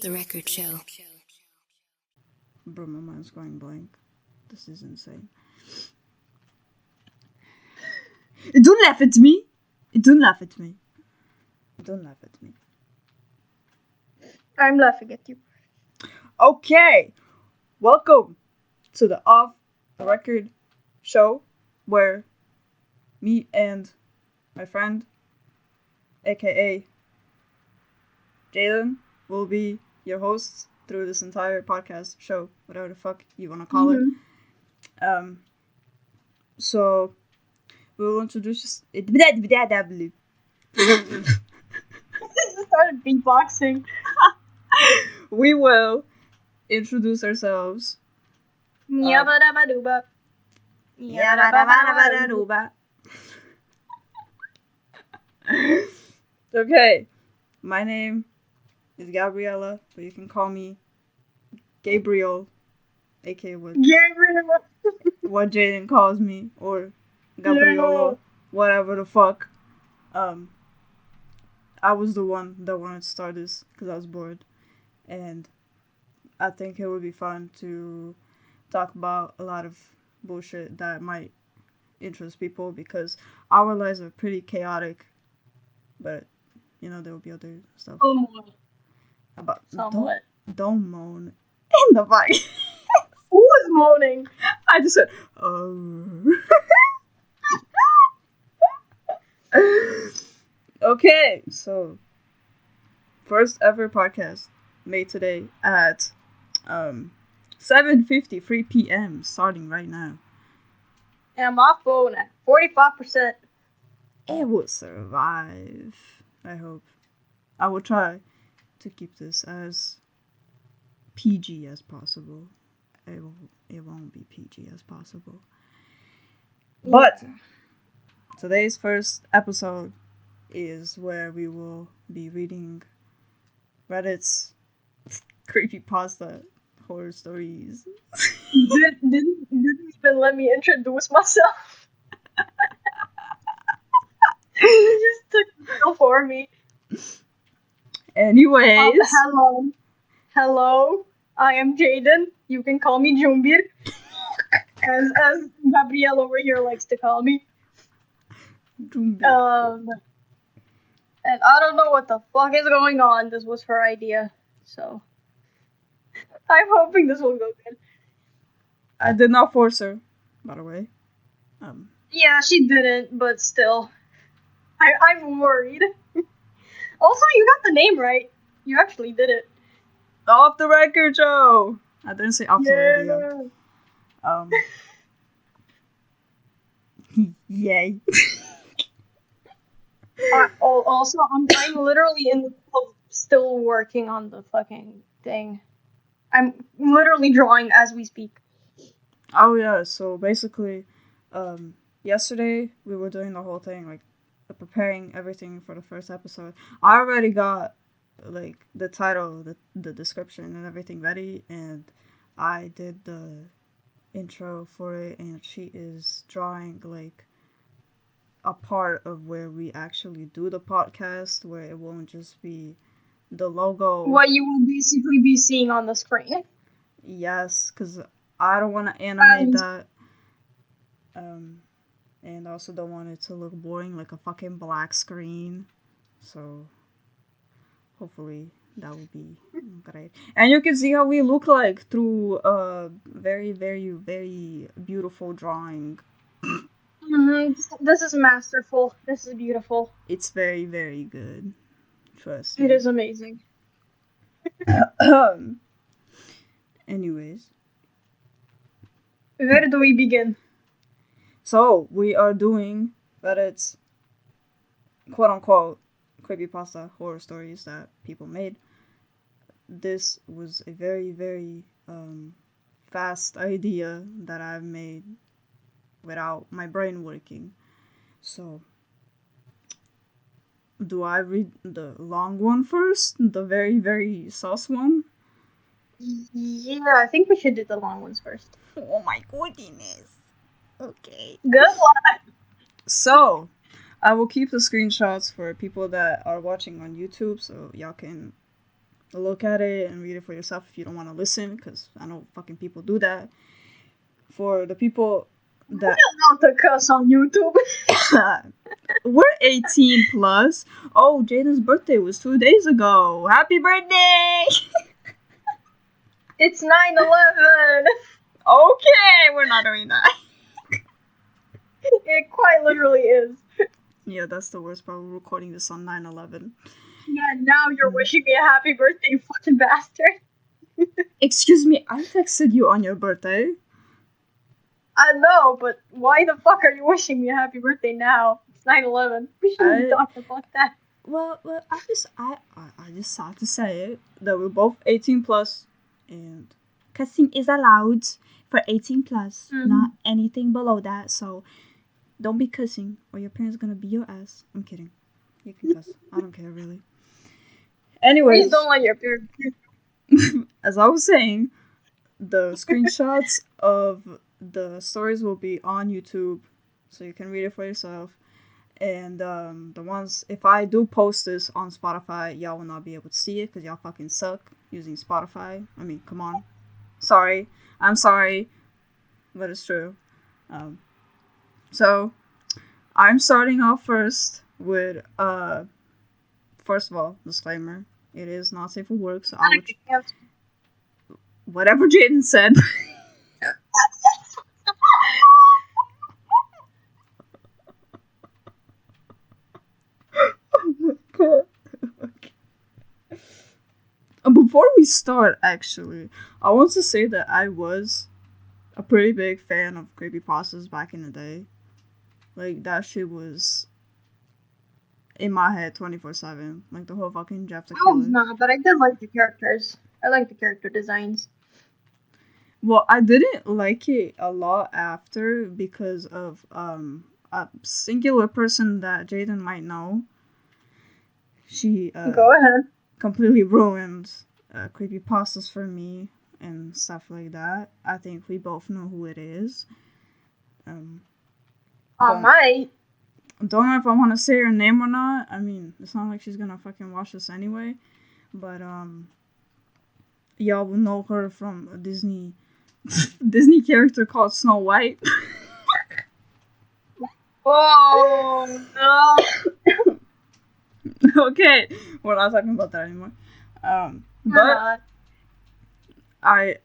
The Record Show. Bro, my mind's going blank. This is insane. Don't laugh at me. Don't laugh at me. Don't laugh at me. I'm laughing at you. Okay. Welcome to the Off the Record Show, where me and my friend, aka Jalen, will be your hosts through this entire podcast show, whatever the fuck you want to call it. So we will introduce Started beatboxing. we will introduce ourselves. Yabba-dabba-dooba. Okay, my name is Gabriella, but you can call me Gabriel, aka what Jaden calls me, or Gabriolo, whatever the fuck. I was the one that wanted to start this because I was bored, and I think it would be fun to talk about a lot of bullshit that might interest people because our lives are pretty chaotic, but you know there will be other stuff about. Somewhat. Don't moan in the mic. Who is moaning? I just said, oh. Okay, so first ever podcast made today at 7:53 p.m. starting right now. And my phone at 45%. It will survive. I hope. I will try to keep this as PG as possible. It won't be PG as possible. But today's first episode is where we will be reading Reddit's creepypasta horror stories. Didn't even let me introduce myself. You just took it for me. Anyways. Hello. I am Jaden. You can call me Jumbir. as Gabrielle over here likes to call me. Jumbir. And I don't know what the fuck is going on. This was her idea. So I'm hoping this will go good. I did not force her, by the way. Yeah, she didn't, but still. I'm worried. Also, you got the name right. You actually did it. Off the Record Show! I didn't say off the radio. Yay. Also, I'm literally in the middle of still working on the fucking thing. I'm literally drawing as we speak. Oh yeah, so basically, yesterday we were doing the whole thing, like, preparing everything for the first episode. I already got, like, the title, the description and everything ready, and I did the intro for it, and she is drawing, like, a part of where we actually do the podcast, where it won't just be the logo. What you will basically be seeing on the screen. Yes, because I don't want to animate that. And also don't want it to look boring, like a fucking black screen. So, hopefully that will be great. And you can see how we look like through a very, very, very beautiful drawing. This is masterful. This is beautiful. It's very, very good. Trust me. It is amazing. Anyways. Where do we begin? So, we are doing Reddit's quote-unquote creepypasta horror stories that people made. This was a very, very fast idea that I've made without my brain working. So, do I read the long one first? The very, very sus one? Yeah, I think we should do the long ones first. Oh my goodness. Okay. Good luck. So, I will keep the screenshots for people that are watching on YouTube, so y'all can look at it and read it for yourself if you don't want to listen, because I know fucking people do that. For the people that Not to cuss on YouTube. we're 18 plus. Oh, Jaden's birthday was 2 days ago. Happy birthday! It's 9/11. Okay, we're not doing that. It quite literally is. Yeah, that's the worst part. We're recording this on 9/11. Yeah, now you're wishing me a happy birthday, you fucking bastard. Excuse me, I texted you on your birthday. I know, but why the fuck are you wishing me a happy birthday now? It's 9/11. We shouldn't be talking about that. Well, I just had to say it that we're both 18 plus, and cussing is allowed for 18 plus, not anything below that. So don't be cussing, or your parents are gonna beat your ass. I'm kidding. You can cuss. I don't care really. Anyways, Please don't let your parents. as I was saying, the screenshots of the stories will be on YouTube, so you can read it for yourself. And the ones, if I do post this on Spotify, y'all will not be able to see it because y'all fucking suck using Spotify. I mean, come on. Sorry. I'm sorry, but it's true. So, I'm starting off first with, first of all, disclaimer. It is not safe for work, so I would... Whatever Jaden said. Oh my god. Okay. Before we start, actually, I want to say that I was a pretty big fan of creepypastas back in the day. Like, that shit was in my head 24/7. Like, the whole fucking Jeff the I was Killer. not, but I did like the characters. I like the character designs. Well, I didn't like it a lot after because of a singular person that Jaden might know. She Go ahead. completely ruined creepypastas for me and stuff like that. I think we both know who it is. I might. Don't know if I want to say her name or not. I mean, it's not like she's gonna fucking watch this anyway. But y'all will know her from a Disney Disney character called Snow White. Oh no. Okay, we're not talking about that anymore. But I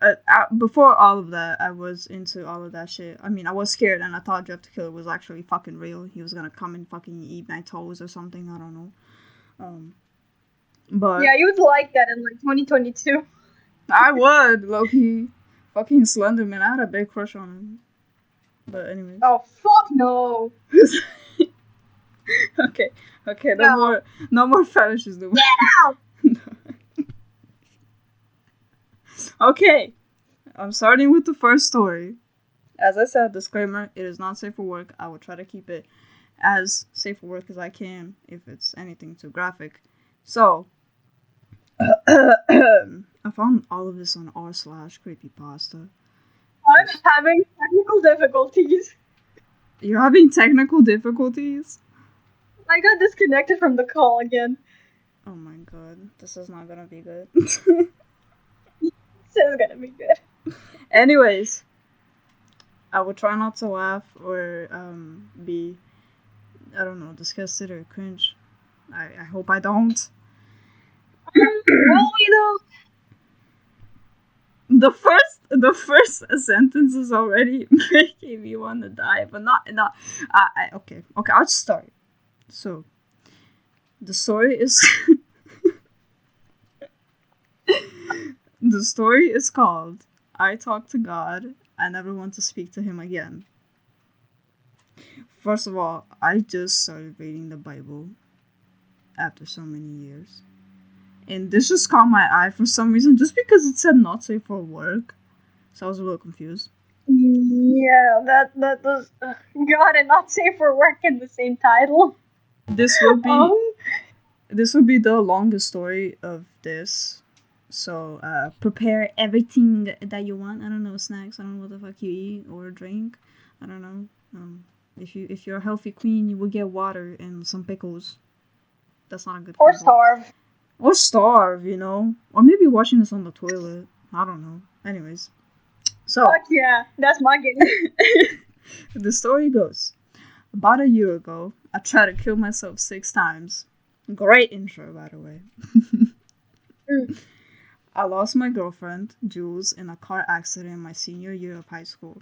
before all of that, I was into all of that shit. I mean, I was scared, and I thought Jeff the Killer was actually fucking real. He was gonna come and fucking eat my toes or something. I don't know. But yeah, you would like that in like 2022. I would, low-key. Fucking Slenderman. I had a big crush on him. But anyways. Oh fuck no. Okay. No more fetishes. Get out. Okay. I'm starting with the first story. As I said, disclaimer, it is not safe for work. I will try to keep it as safe for work as I can if it's anything too graphic. So, I found all of this on r/creepypasta. I'm having technical difficulties. You're having technical difficulties? I got disconnected from the call again. Oh my god, this is not gonna be good. This is gonna be good. Anyways, I will try not to laugh or be, I don't know, disgusted or cringe. I hope I don't. Well, you know, the first sentence is already making me want to die, but not. Okay, I'll start. So, the story is the story is called "I Talk to God. I Never Want to Speak to Him Again." First of all, I just started reading the Bible after so many years. And this just caught my eye for some reason, just because it said not safe for work. So I was a little confused. Yeah, that was God and not safe for work in the same title. This would be the longest story of this. So prepare everything that you want. I don't know, snacks. I don't know what the fuck you eat or drink. I don't know. If you're a healthy queen, you will get water and some pickles. That's not a good. Or starve. Or starve, you know? Or maybe watching this on the toilet. I don't know. Anyways. So, Fuck yeah, that's my game. the story goes. About a year ago, I tried to kill myself 6 times. Great intro, by the way. I lost my girlfriend, Jules, in a car accident in my senior year of high school.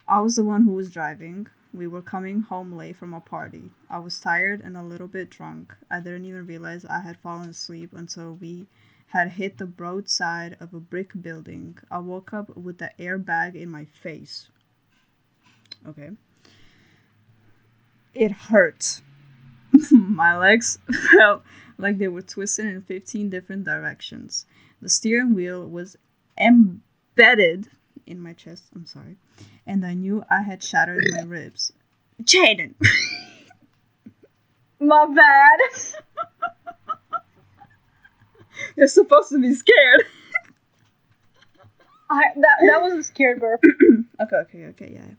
I was the one who was driving. We were coming home late from a party. I was tired and a little bit drunk. I didn't even realize I had fallen asleep until we had hit the broad side of a brick building. I woke up with the airbag in my face. Okay. It hurt. My legs felt like they were twisted in 15 different directions. The steering wheel was embedded in my chest. I'm sorry. And I knew I had shattered my ribs. Jaden! My bad. You're supposed to be scared. That was a scared burp. Okay, yeah.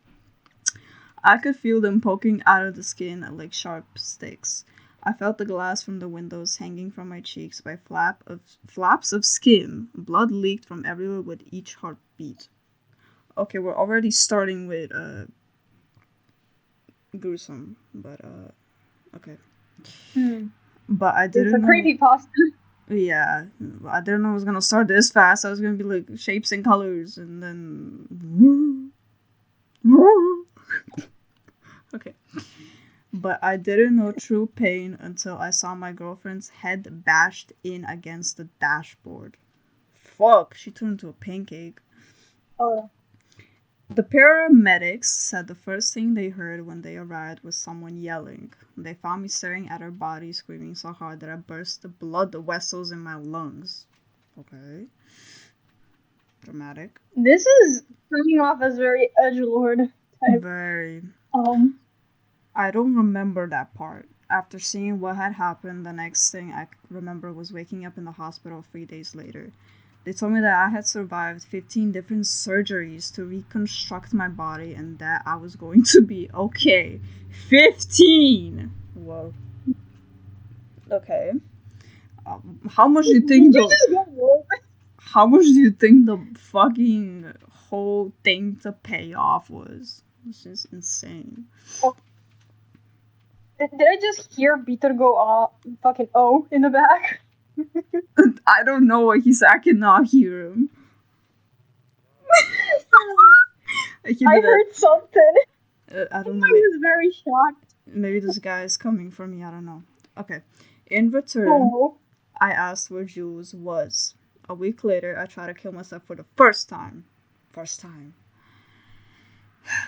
I could feel them poking out of the skin like sharp sticks. I felt the glass from the windows hanging from my cheeks by flaps of skin. Blood leaked from everywhere with each heartbeat. Okay, we're already starting with gruesome, but okay. But I didn't It's a know. creepypasta. Yeah, I didn't know it was gonna start this fast. I was gonna be like shapes and colors, and then okay. But I didn't know true pain until I saw my girlfriend's head bashed in against the dashboard. Fuck, she turned into a pancake. Oh. The paramedics said the first thing they heard when they arrived was someone yelling. They found me staring at her body, screaming so hard that I burst the blood vessels in my lungs. Okay. Dramatic. This is coming off as very edgelord type. Very. I don't remember that part. After seeing what had happened, the next thing I remember was waking up in the hospital 3 days later. They told me that I had survived 15 different surgeries to reconstruct my body and that I was going to be okay. 15! Whoa. Okay. How much do you think How much do you think the fucking whole thing to pay off was? It's just insane. Oh. Did I just hear Peter go fucking oh in the back? I don't know what he said. I cannot hear him. I heard something. I don't know. I was very shocked. Maybe this guy is coming for me. I don't know. Okay. In return, I asked where Jules was. A week later, I tried to kill myself for the first time.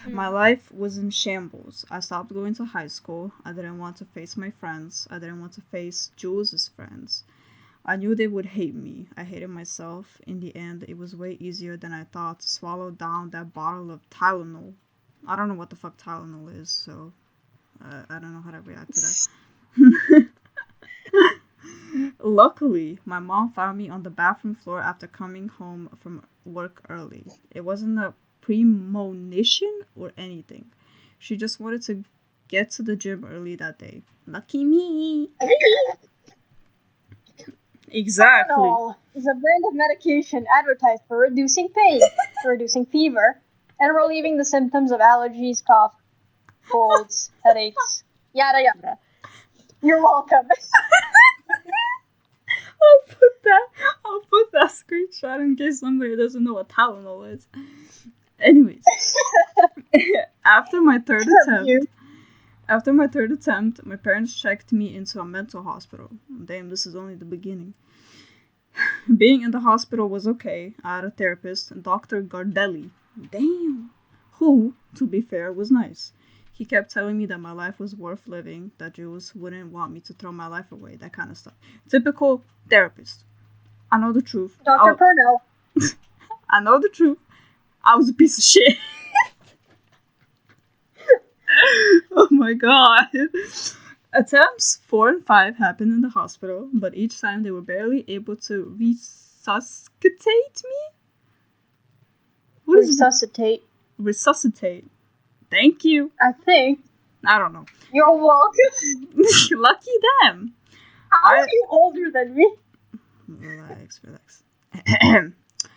My life was in shambles. I stopped going to high school. I didn't want to face my friends. I didn't want to face Jules' friends. I knew they would hate me. I hated myself. In the end, it was way easier than I thought to swallow down that bottle of Tylenol. I don't know what the fuck Tylenol is, so I don't know how to react to that. Luckily, my mom found me on the bathroom floor after coming home from work early. It wasn't a premonition or anything. She just wanted to get to the gym early that day. Lucky me! Exactly. Tylenol is a brand of medication advertised for reducing pain, reducing fever, and relieving the symptoms of allergies, cough, colds, headaches, yada yada. You're welcome. I'll put that screenshot in case somebody doesn't know what Tylenol is. Anyways, after my third attempt, my parents checked me into a mental hospital. Damn, this is only the beginning. Being in the hospital was okay. I had a therapist, Dr. Gardelli. Damn. Who, to be fair, was nice. He kept telling me that my life was worth living, that Jules wouldn't want me to throw my life away, that kind of stuff. Typical therapist. I know the truth. Dr. Purnell. I know the truth. I was a piece of shit. Oh my god. Attempts 4 and 5 happened in the hospital, but each time they were barely able to resuscitate me? What is resuscitate? Resuscitate. Thank you. I think. I don't know. You're welcome. Lucky them. How are you older than me? Relax, relax.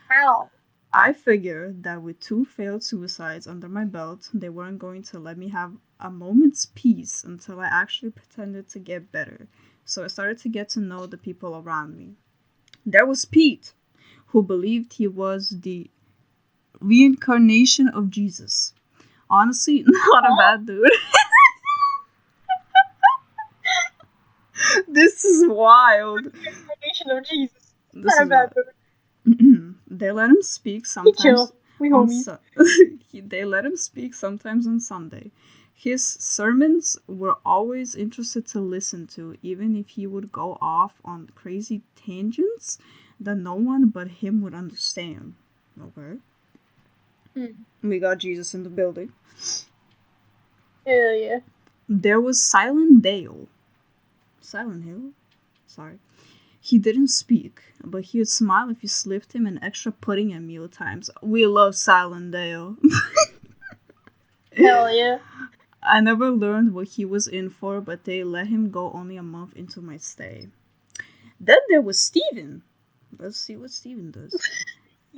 How? I figured that with 2 failed suicides under my belt, they weren't going to let me have a moment's peace until I actually pretended to get better. So I started to get to know the people around me. There was Pete, who believed he was the reincarnation of Jesus. Honestly, not a Huh? bad dude. This is wild. Incarnation of Jesus. This Not a is bad wild. dude. They let him speak He sometimes chill. We on homies. they let him speak sometimes on Sunday. His sermons were always interested to listen to, even if he would go off on crazy tangents that no one but him would understand. Okay. Hmm. We got Jesus in the building. Hell yeah. There was Silent Dale. Silent Hill? Sorry. He didn't speak, but he would smile if you slipped him an extra pudding at meal times. We love Silent Dale. Hell yeah. I never learned what he was in for, but they let him go only a month into my stay. Then there was Steven. Let's see what Steven does.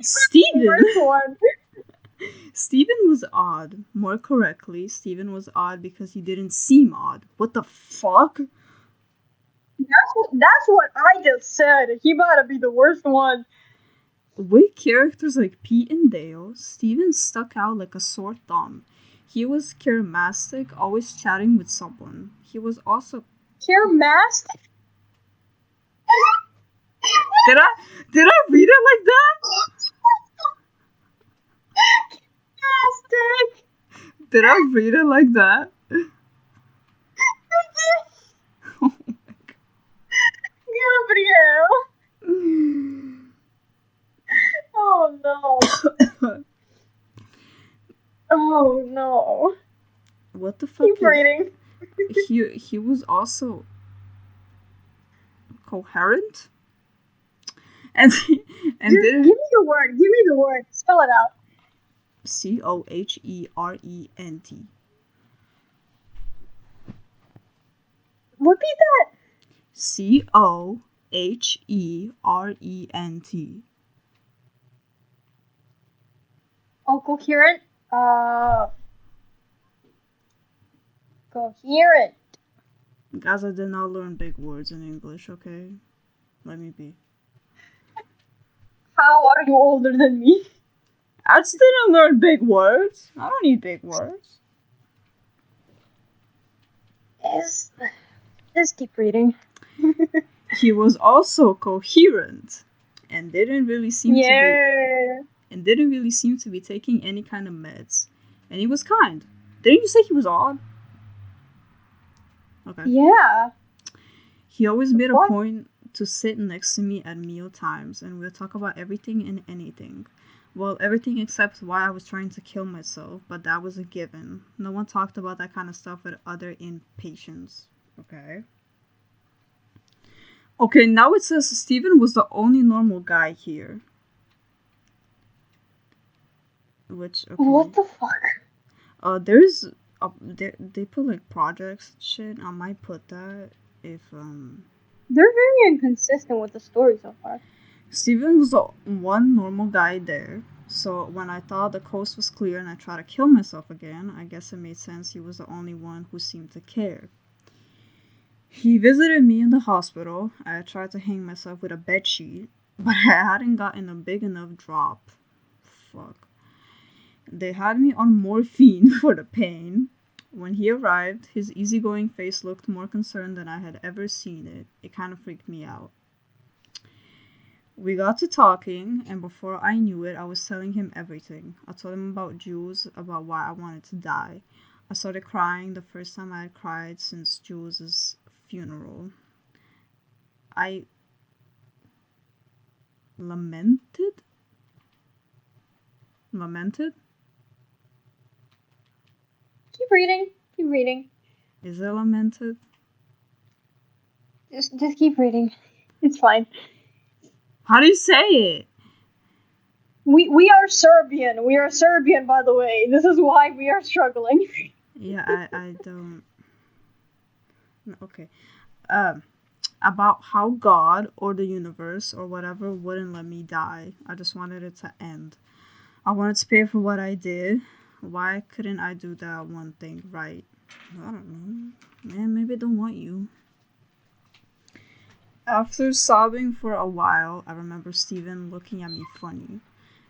Steven! First one. Steven was odd. More correctly, Steven was odd because he didn't seem odd. What the fuck? That's what I just said. He better be the worst one. With characters like Pete and Dale, Steven stuck out like a sore thumb. He was charismatic, always chatting with someone. He was also Care masked? did I read it like that? Fantastic. Did I read it like that? Gabriel. Oh no. Oh no. What the fuck Keep is reading. he was also coherent and and Just didn't give me the word. Give me the word. Spell it out. Coherent. Repeat that. Coherent. Oh, coherent. Uh, coherent. Guys, I did not learn big words in English, okay? Let me be. How are you older than me? I just didn't learn big words. I don't need big words. Yes. Just keep reading. He was also coherent and didn't really seem to be Yeah. taking any kind of meds. And he was kind. Didn't you say he was odd? Okay. Yeah. He always The made a fuck? point to sit next to me at meal times and we'll talk about everything and anything. Well, everything except why I was trying to kill myself, but that was a given. No one talked about that kind of stuff with other inpatients. Okay. Okay, now it says Steven was the only normal guy here. Which, okay. What the fuck? There's, they put like projects and shit. I might put that if, They're very inconsistent with the story so far. Steven was the one normal guy there. So when I thought the coast was clear and I tried to kill myself again, I guess it made sense he was the only one who seemed to care. He visited me in the hospital. I tried to hang myself with a bedsheet, but I hadn't gotten a big enough drop. Fuck. They had me on morphine for the pain. When he arrived, his easygoing face looked more concerned than I had ever seen it. It kind of freaked me out. We got to talking, and before I knew it, I was telling him everything. I told him about Jules, about why I wanted to die. I started crying the first time I had cried since Jules' funeral. I lamented? Lamented? Keep reading. Keep reading. Is it lamented? Just keep reading. It's fine. How do you say it? We are Serbian. We are Serbian, by the way. This is why we are struggling. Yeah, I don't. Okay. Um, about how God or the universe or whatever wouldn't let me die. I just wanted it to end. I wanted to pay for what I did. Why couldn't I do that one thing right? I don't know. Man, maybe they don't want you. After sobbing for a while, I remember Steven looking at me funny.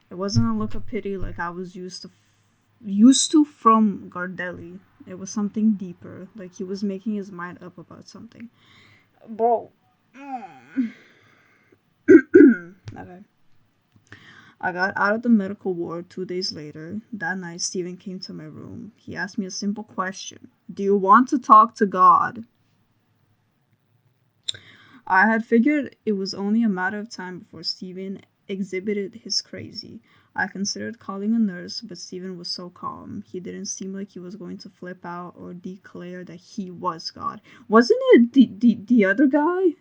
It wasn't a look of pity like I was used to from Gardelli. It was something deeper, like he was making his mind up about something. Bro. Okay. I got out of the medical ward 2 days later. That night, Steven came to my room. He asked me a simple question. Do you want to talk to God? I had figured it was only a matter of time before Steven exhibited his crazy. I considered calling a nurse, but Steven was so calm. He didn't seem like he was going to flip out or declare that he was God. Wasn't it the other guy?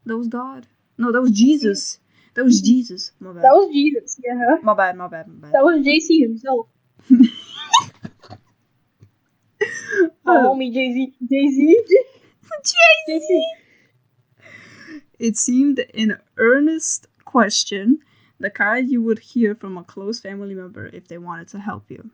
That was God? No, that was Jesus. That was Jesus. My bad. That was Jesus, yeah. My bad. That was JC himself. My homie JC. JC. It seemed an earnest question, the kind you would hear from a close family member if they wanted to help you.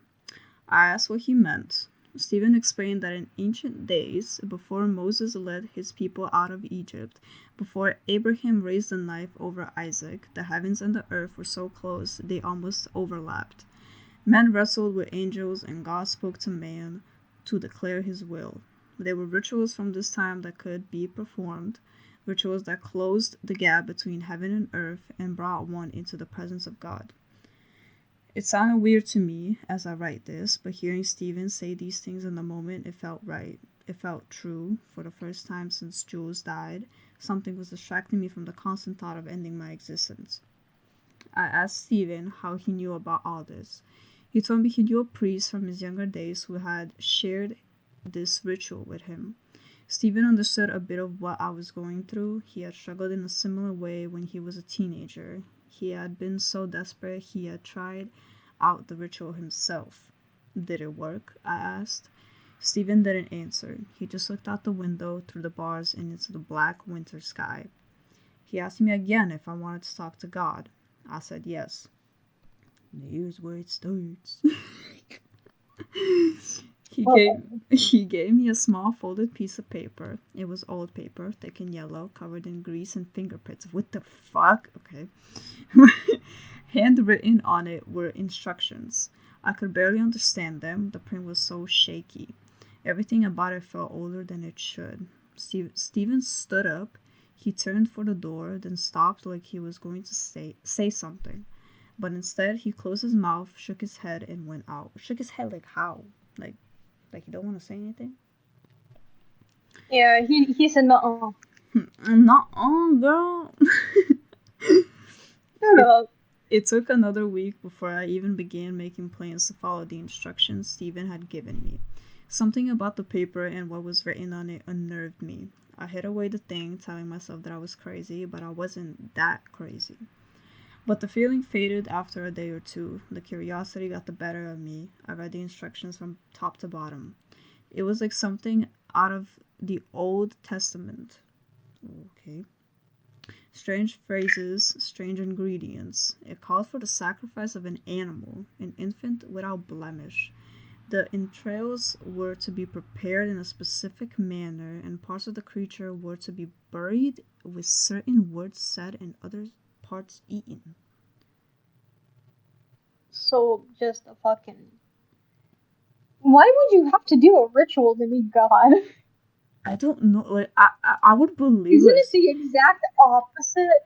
I asked what he meant. Stephen explained that in ancient days, before Moses led his people out of Egypt, before Abraham raised the knife over Isaac, the heavens and the earth were so close they almost overlapped. Men wrestled with angels and God spoke to man to declare his will. There were rituals from this time that could be performed, rituals that closed the gap between heaven and earth and brought one into the presence of God. It sounded weird to me as I write this, but hearing Stephen say these things in the moment, it felt right. It felt true. For the first time since Jules died, something was distracting me from the constant thought of ending my existence. I asked Stephen how he knew about all this. He told me he knew a priest from his younger days who had shared this ritual with him. Stephen understood a bit of what I was going through. He had struggled in a similar way when he was a teenager. He had been so desperate he had tried out the ritual himself. Did it work? I asked. Stephen didn't answer. He just looked out the window through the bars and into the black winter sky. He asked me again if I wanted to talk to God. I said yes. Here's where it starts. He gave me a small folded piece of paper. It was old paper, thick and yellow, covered in grease and fingerprints. What the fuck? Okay. Handwritten on it were instructions. I could barely understand them. The print was so shaky. Everything about it felt older than it should. Stephen stood up. He turned for the door, then stopped like he was going to say something. But instead, he closed his mouth, shook his head, and went out. Shook his head like how? Like you don't want to say anything? Yeah, he said no. Not on, girl. Shut up. It took another week before I even began making plans to follow the instructions Stephen had given me. Something about the paper and what was written on it unnerved me. I hid away the thing, telling myself that I was crazy, but I wasn't that crazy. But the feeling faded after a day or two. The curiosity got the better of me. I read the instructions from top to bottom. It was like something out of the Old Testament. Okay. Strange phrases, strange ingredients. It called for the sacrifice of an animal, an infant without blemish. The entrails were to be prepared in a specific manner, and parts of the creature were to be buried with certain words said and other parts eaten. So just a fucking. Why would you have to do a ritual to meet God? I don't know. Like I would believe. Isn't it the exact opposite?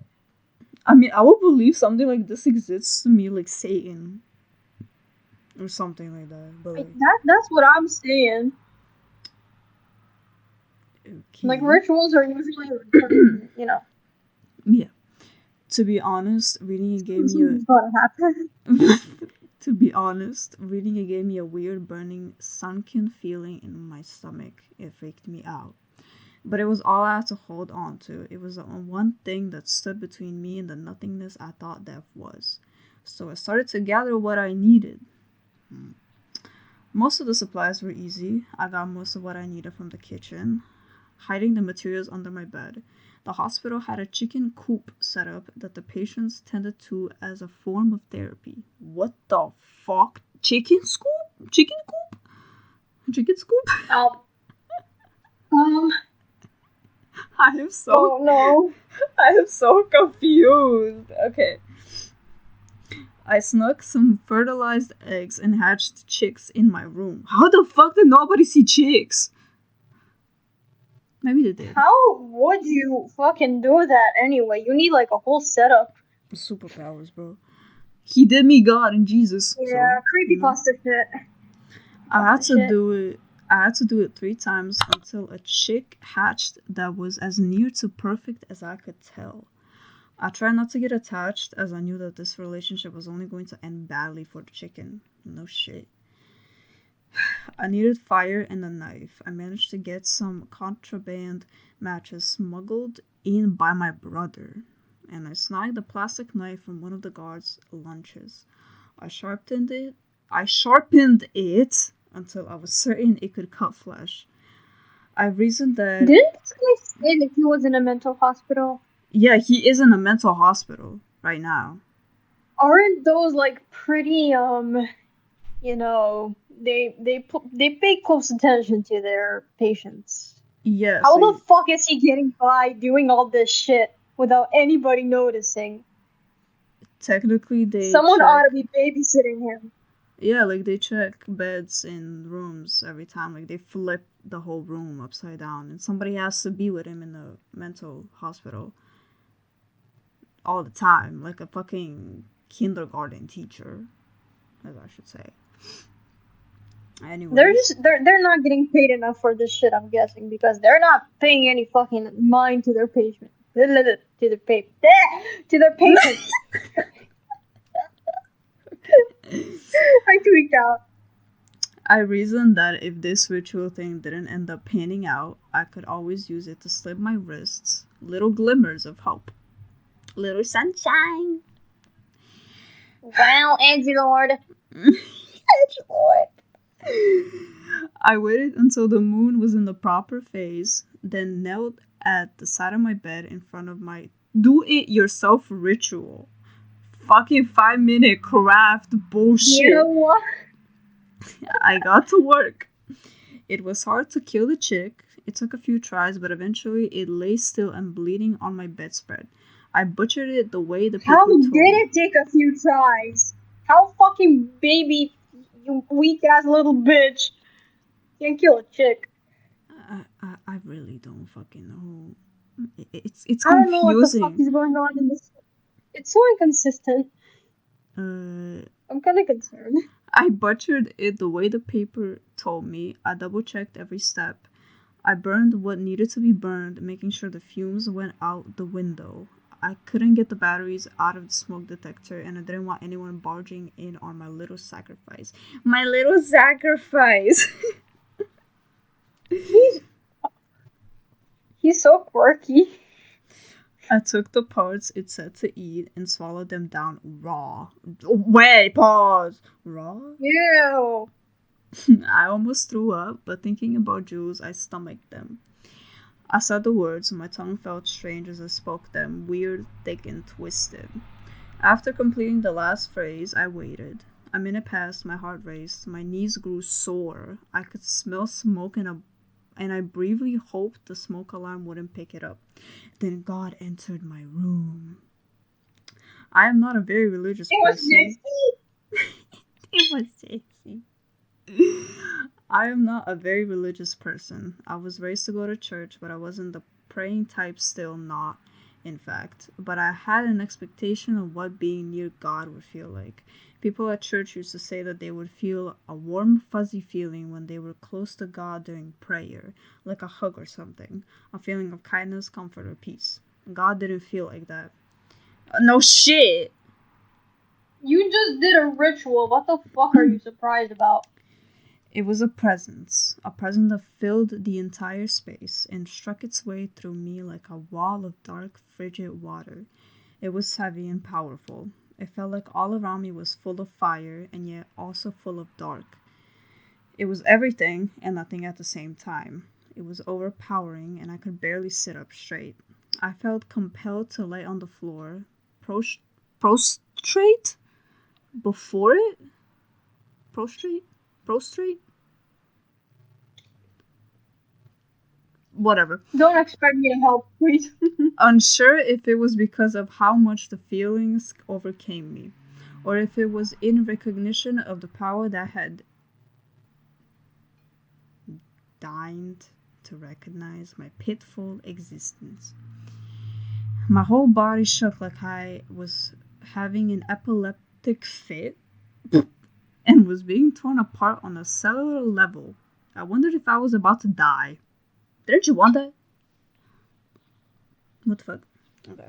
I mean, I would believe something like this exists to me, like Satan or something like that. But like, That's what I'm saying. okay. Like rituals are usually, you know. Yeah. To be honest, reading it gave me Something's gotta happen. To be honest, reading it gave me a weird burning, sunken feeling in my stomach. It freaked me out. But it was all I had to hold on to. It was the one thing that stood between me and the nothingness I thought death was. So I started to gather what I needed. Most of the supplies were easy. I got most of what I needed from the kitchen. hiding the materials under my bed. The hospital had a chicken coop set up that the patients tended to as a form of therapy. What the fuck? Chicken scoop? Chicken coop? Chicken scoop? Um, um, I am so oh no. I am so confused. Okay. I snuck some fertilized eggs and hatched chicks in my room. How the fuck did nobody see chicks? Maybe they did. How would you fucking do that anyway? You need like a whole setup. Superpowers, bro. He did me God and Jesus. Yeah, So, you know. creepypasta shit. I had to Shit. do it. I had to do it 3 times until a chick hatched that was as near to perfect as I could tell. I tried not to get attached as I knew that this relationship was only going to end badly for the chicken. No shit. I needed fire and a knife. I managed to get some contraband matches smuggled in by my brother, and I snagged a plastic knife from one of the guards' lunches. I sharpened it. Until I was certain it could cut flesh. I reasoned that Didn't this guy say that he was in a mental hospital? yeah, he is in a mental hospital right now. Aren't those like pretty you know, they pay close attention to their patients. Yeah, How so the fuck is he getting by doing all this shit without anybody noticing? technically they Someone check. ought to be babysitting him. Yeah, like they check beds in rooms every time. Like they flip the whole room upside down, and somebody has to be with him in the mental hospital all the time, like a fucking kindergarten teacher, as I should say. Anyways, They're not getting paid enough for this shit, I'm guessing, because they're not paying any fucking mind to their patient. To their to their patients. I tweaked out. I reasoned that if this ritual thing didn't end up panning out, I could always use it to slip my wrists little glimmers of hope. Little sunshine. Wow, Edgelord. Lord. I waited until the moon was in the proper phase, then knelt at the side of my bed in front of my do it yourself ritual. Fucking 5 minute craft bullshit. You know what? I got to work. It was hard to kill the chick. It took a few tries, but eventually it lay still and bleeding on my bedspread. I butchered it the way the How people told did me. it take a few tries? How fucking baby, you weak ass little bitch, can kill a chick? I really don't fucking know. It's I don't know what the fuck confusing. is going on in this. It's so inconsistent. Uh, I'm kind of concerned. I butchered it the way the paper told me. I double checked every step. I burned what needed to be burned, making sure the fumes went out the window. I couldn't get the batteries out of the smoke detector, and I didn't want anyone barging in on my little sacrifice. My little sacrifice! He's he's so quirky. I took the parts it said to eat and swallowed them down raw. Wait, pause! Raw? Ew. I almost threw up, but thinking about Jules, I stomached them. I said the words, and my tongue felt strange as I spoke them, weird, thick, and twisted. After completing the last phrase, I waited. A minute passed, my heart raced, my knees grew sore. I could smell smoke and I briefly hoped the smoke alarm wouldn't pick it up. Then God entered my room. I am not a very religious It was person. nasty. It was sexy. I am not a very religious person. I was raised to go to church, but I wasn't the praying type, still not, in fact. But I had an expectation of what being near God would feel like. People at church used to say that they would feel a warm, fuzzy feeling when they were close to God during prayer, like a hug or something, a feeling of kindness, comfort, or peace. God didn't feel like that. No shit! You just did a ritual. What the fuck are you surprised about? It was a presence that filled the entire space and struck its way through me like a wall of dark, frigid water. It was heavy and powerful. It felt like all around me was full of fire and yet also full of dark. It was everything and nothing at the same time. It was overpowering, and I could barely sit up straight. I felt compelled to lay on the floor, pros- prostrate before it. Prostrate, prostrate, whatever. Don't expect me to help, please. Unsure if it was because of how much the feelings overcame me, or if it was in recognition of the power that had deigned to recognize my pitiful existence. My whole body shook like I was having an epileptic fit and was being torn apart on a cellular level. I wondered if I was about to die. Didn't you want that? What the fuck? Okay.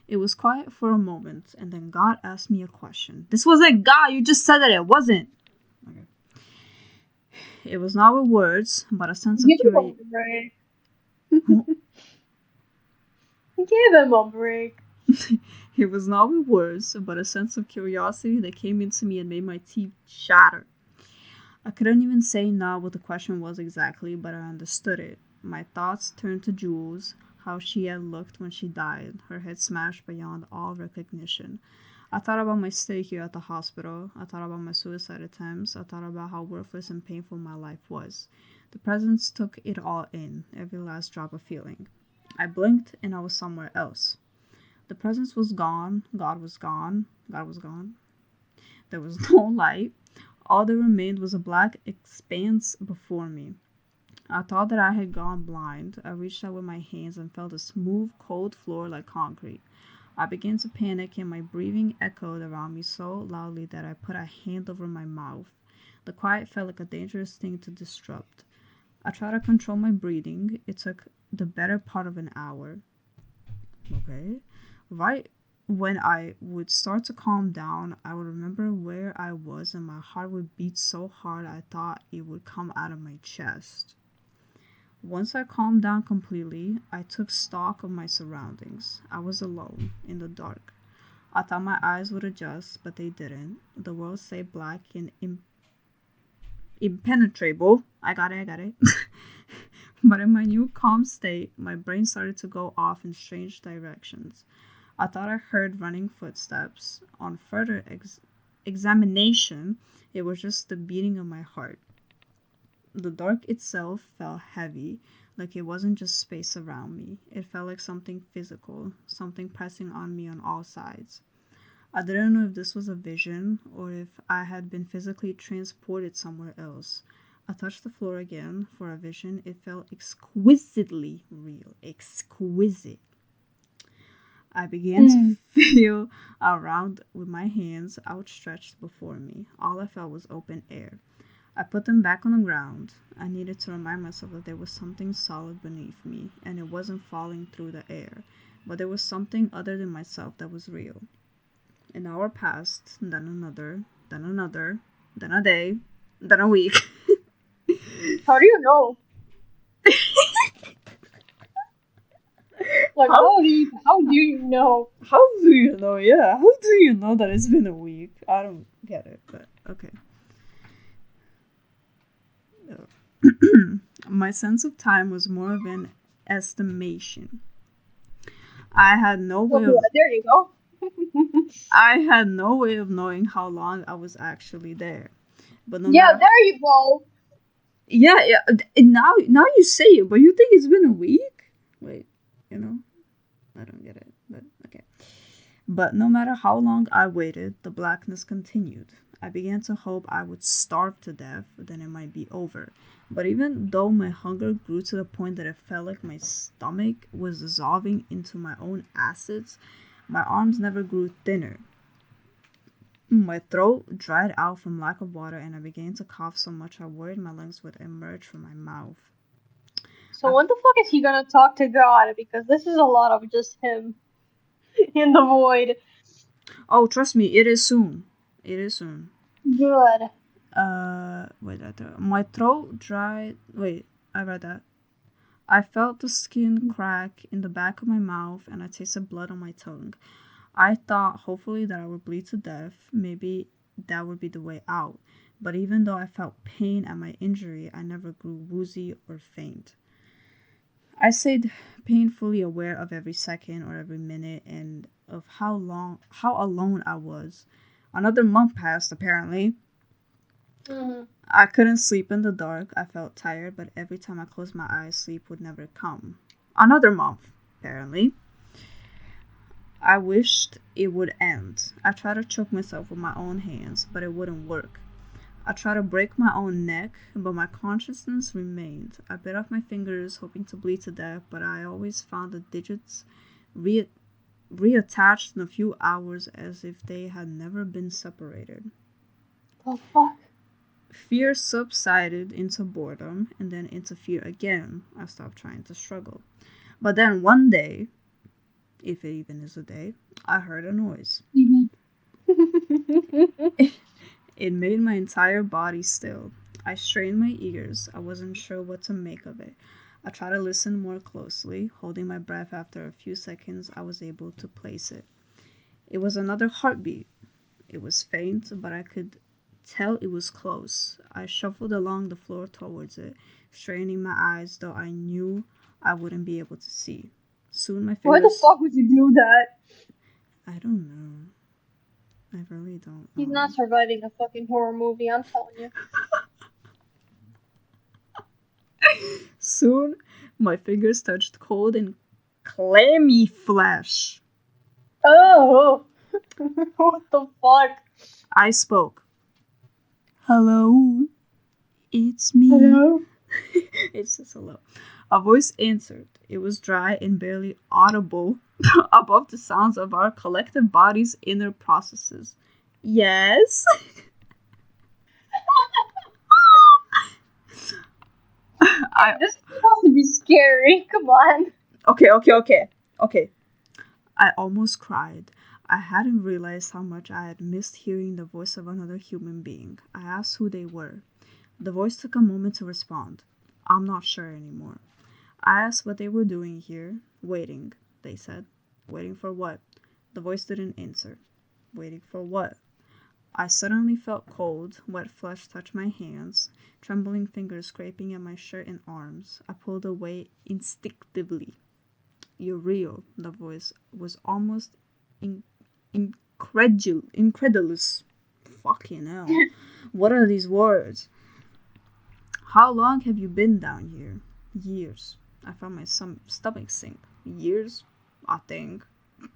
It was quiet for a moment, and then God asked me a question. This wasn't God, you just said that it wasn't. Okay. It was not with words, but a sense of Give him curiosity. a break. Give him a break. It was not with words, but a sense of curiosity that came into me and made my teeth shatter. I couldn't even say now what the question was exactly, but I understood it. My thoughts turned to Jules, how she had looked when she died, her head smashed beyond all recognition. I thought about my stay here at the hospital. I thought about my suicide attempts. I thought about how worthless and painful my life was. The presence took it all in, every last drop of feeling. I blinked and I was somewhere else. The presence was gone. God was gone. God was gone. There was no light. All that remained was a black expanse before me. I thought that I had gone blind. I reached out with my hands and felt a smooth, cold floor like concrete. I began to panic, and my breathing echoed around me so loudly that I put a hand over my mouth. The quiet felt like a dangerous thing to disrupt. I tried to control my breathing. It took the better part of an hour. Okay. Right when I would start to calm down, I would remember where I was, and my heart would beat so hard I thought it would come out of my chest. Once I calmed down completely, I took stock of my surroundings. I was alone, in the dark. I thought my eyes would adjust, but they didn't. The world stayed black and impenetrable. I got it. But in my new calm state, my brain started to go off in strange directions. I thought I heard running footsteps. On further examination, it was just the beating of my heart. The dark itself felt heavy, like it wasn't just space around me. It felt like something physical, something pressing on me on all sides. I didn't know if this was a vision or if I had been physically transported somewhere else. I touched the floor again for a vision. It felt exquisitely real. Exquisite. I began to feel around with my hands outstretched before me. All I felt was open air. I put them back on the ground. I needed to remind myself that there was something solid beneath me, and it wasn't falling through the air. But there was something other than myself that was real. An hour passed, then another, then another, then a day, then a week. How do you know? Like, How, how do you know? how do you know? Yeah, how do you know that it's been a week? I don't get it, but okay. My sense of time was more of an estimation. I had no way Okay, of there you go. I had no way of knowing how long I was actually there. But no Yeah, matter there you go. yeah, yeah. Now you say it, but you think it's been a week? Wait, you know, I don't get it. But okay. But no matter how long I waited, the blackness continued. I began to hope I would starve to death, then it might be over. But even though my hunger grew to the point that it felt like my stomach was dissolving into my own acids, my arms never grew thinner. My throat dried out from lack of water, and I began to cough so much I worried my lungs would emerge from my mouth. So I, when the fuck is he gonna talk to God? Because this is a lot of just him in the void. oh, trust me, it is soon. It is soon. Good. Wait, my throat dried. Wait, I read that. I felt the skin crack in the back of my mouth, and I tasted blood on my tongue. I thought hopefully that I would bleed to death. Maybe that would be the way out. But even though I felt pain at my injury, I never grew woozy or faint. I stayed painfully aware of every second or every minute and of how alone I was. Another month passed, apparently. Mm-hmm. I couldn't sleep in the dark. I felt tired, but every time I closed my eyes, sleep would never come. Another month, apparently. I wished it would end. I tried to choke myself with my own hands, but it wouldn't work. I tried to break my own neck, but my consciousness remained. I bit off my fingers, hoping to bleed to death, but I always found the digits re- reattached in a few hours as if they had never been separated. The fuck? Fear subsided into boredom and then into fear again. I stopped trying to struggle. But then one day, if it even is a day, I heard a noise. It made my entire body still. I strained my ears. I wasn't sure what to make of it. I tried to listen more closely. Holding my breath after a few seconds, I was able to place it. It was another heartbeat. It was faint, but I could tell it was close. I shuffled along the floor towards it, straining my eyes, though I knew I wouldn't be able to see. Soon my Why the fingers. fuck would you do that? I don't know. I really don't He's know. not surviving a fucking horror movie, I'm telling you. Soon my fingers touched cold and clammy flesh. Oh! What the fuck? I spoke. Hello, it's me. Hello? It's just hello. A voice answered. It was dry and barely audible above the sounds of our collective bodies' inner processes. Yes? I This is supposed to be scary, come on. okay. I almost cried. I hadn't realized how much I had missed hearing the voice of another human being. I asked who they were. The voice took a moment to respond. I'm not sure anymore. I asked what they were doing here. Waiting, they said. Waiting for what? The voice didn't answer. Waiting for what? I suddenly felt cold, wet flesh touch my hands, trembling fingers scraping at my shirt and arms. I pulled away instinctively. You're real, the voice was almost in- incredulous. Fucking hell. What are these words? How long have you been down here? Years. I felt my stomach sink. Years? I think.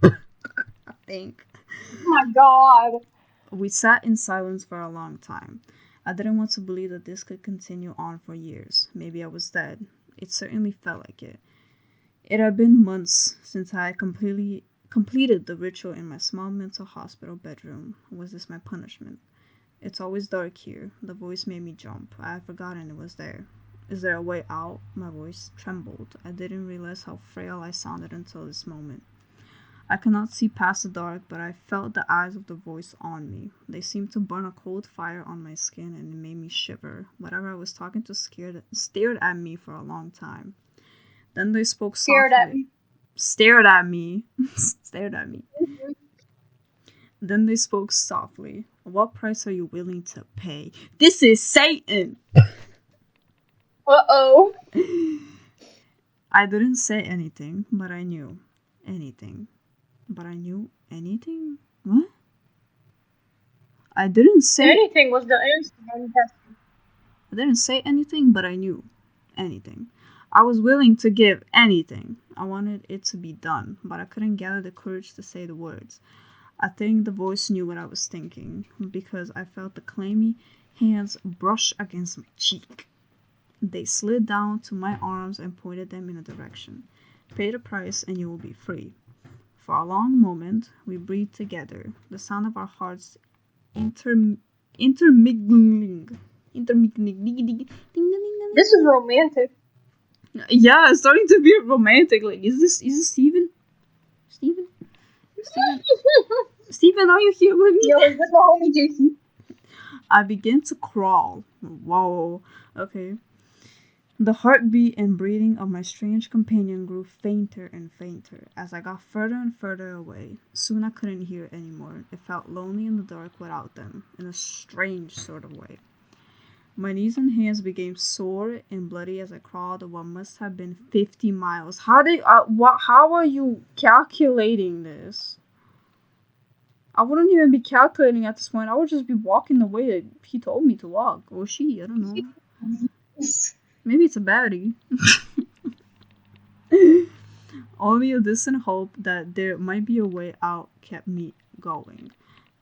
I think. Oh my god. We sat in silence for a long time. I didn't want to believe that this could continue on for years. Maybe I was dead. It certainly felt like it. It had been months since I had completed the ritual in my small mental hospital bedroom. Was this my punishment? It's always dark here. The voice made me jump. I had forgotten it was there. Is there a way out? My voice trembled. I didn't realize how frail I sounded until this moment. I could not see past the dark, but I felt the eyes of the voice on me. They seemed to burn a cold fire on my skin and it made me shiver. Whatever I was talking to stared at me for a long time. Then they spoke Scared at softly. me. Stared at me. Stared at me. Mhm. Then they spoke softly. What price are you willing to pay? This is Satan! Uh-oh. I didn't say anything, but I knew. Anything. But I knew anything? What? I didn't say Anything was the answer, I'm guessing. I didn't say anything, but I knew anything. I was willing to give anything. I wanted it to be done, but I couldn't gather the courage to say the words. I think the voice knew what I was thinking because I felt the clammy hands brush against my cheek. They slid down to my arms and pointed them in a direction. Pay the price and you will be free. For a long moment, we breathed together, the sound of our hearts intermingling. Intermingling. This is romantic. Yeah, it's starting to be romantic. Like, is this Steven? Steven? Steven? Steven, are you here with me? Yo, is this my homie JC? I began to crawl. Whoa. Okay. The heartbeat and breathing of my strange companion grew fainter and fainter as I got further and further away. Soon I couldn't hear it anymore. It felt lonely in the dark without them, in a strange sort of way. My knees and hands became sore and bloody as I crawled what must have been 50 miles. How are you calculating this? I wouldn't even be calculating at this point. I would just be walking the way that he told me to walk. Or she, I don't know. Maybe it's a baddie. Only a distant hope that there might be a way out kept me going.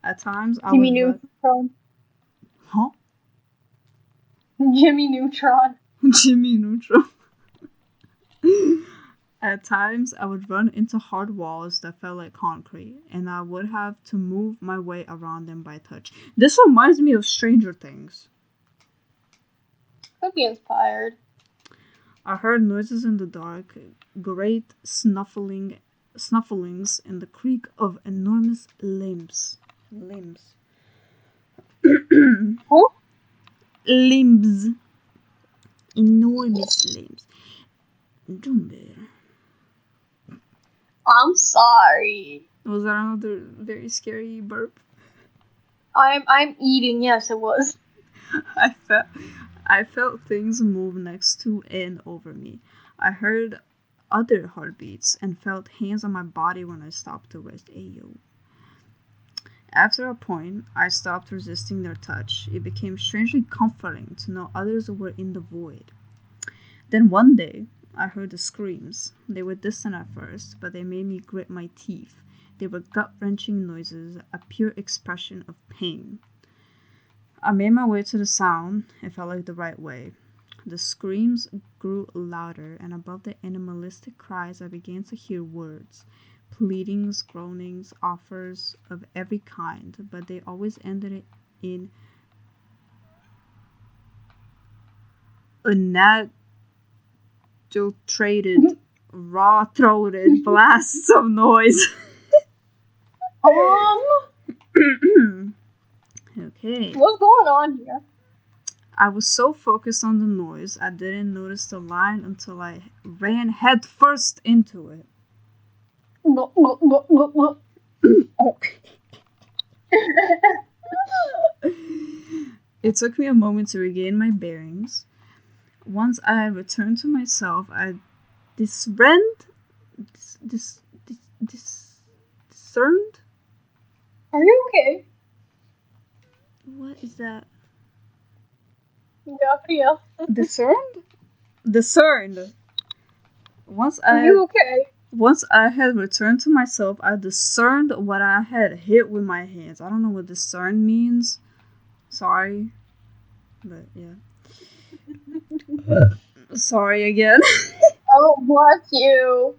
At times I Jimmy would run. Neutron. Huh? Jimmy Neutron. Jimmy Neutron. At times, I would run into hard walls that felt like concrete, and I would have to move my way around them by touch. This reminds me of Stranger Things. Could be inspired. I heard noises in the dark, great snufflings, and the creak of enormous limbs. Limbs. Who? Limbs. Enormous limbs. Jumbe. I'm sorry. Was that another very scary burp? I'm eating. Yes, it was. I felt things move next to and over me. I heard other heartbeats and felt hands on my body when I stopped to rest. Ayo. After a point, I stopped resisting their touch. It became strangely comforting to know others were in the void. Then one day, I heard the screams. They were distant at first, but they made me grit my teeth. They were gut-wrenching noises, a pure expression of pain. I made my way to the sound. It felt like the right way. The screams grew louder, and above the animalistic cries I began to hear words. Pleadings, groanings, offers of every kind, but they always ended in unadulterated, raw-throated blasts of noise. Okay. What's going on here? I was so focused on the noise, I didn't notice the line until I ran headfirst into it. Okay. It took me a moment to regain my bearings. Once I had returned to myself, I discerned. Are you okay? What is that? Gabriel. Discerned? Discerned. Are you okay? Once I had returned to myself, I discerned what I had hit with my hands. I don't know what discern means. Sorry. But yeah. Sorry again. Oh, bless you.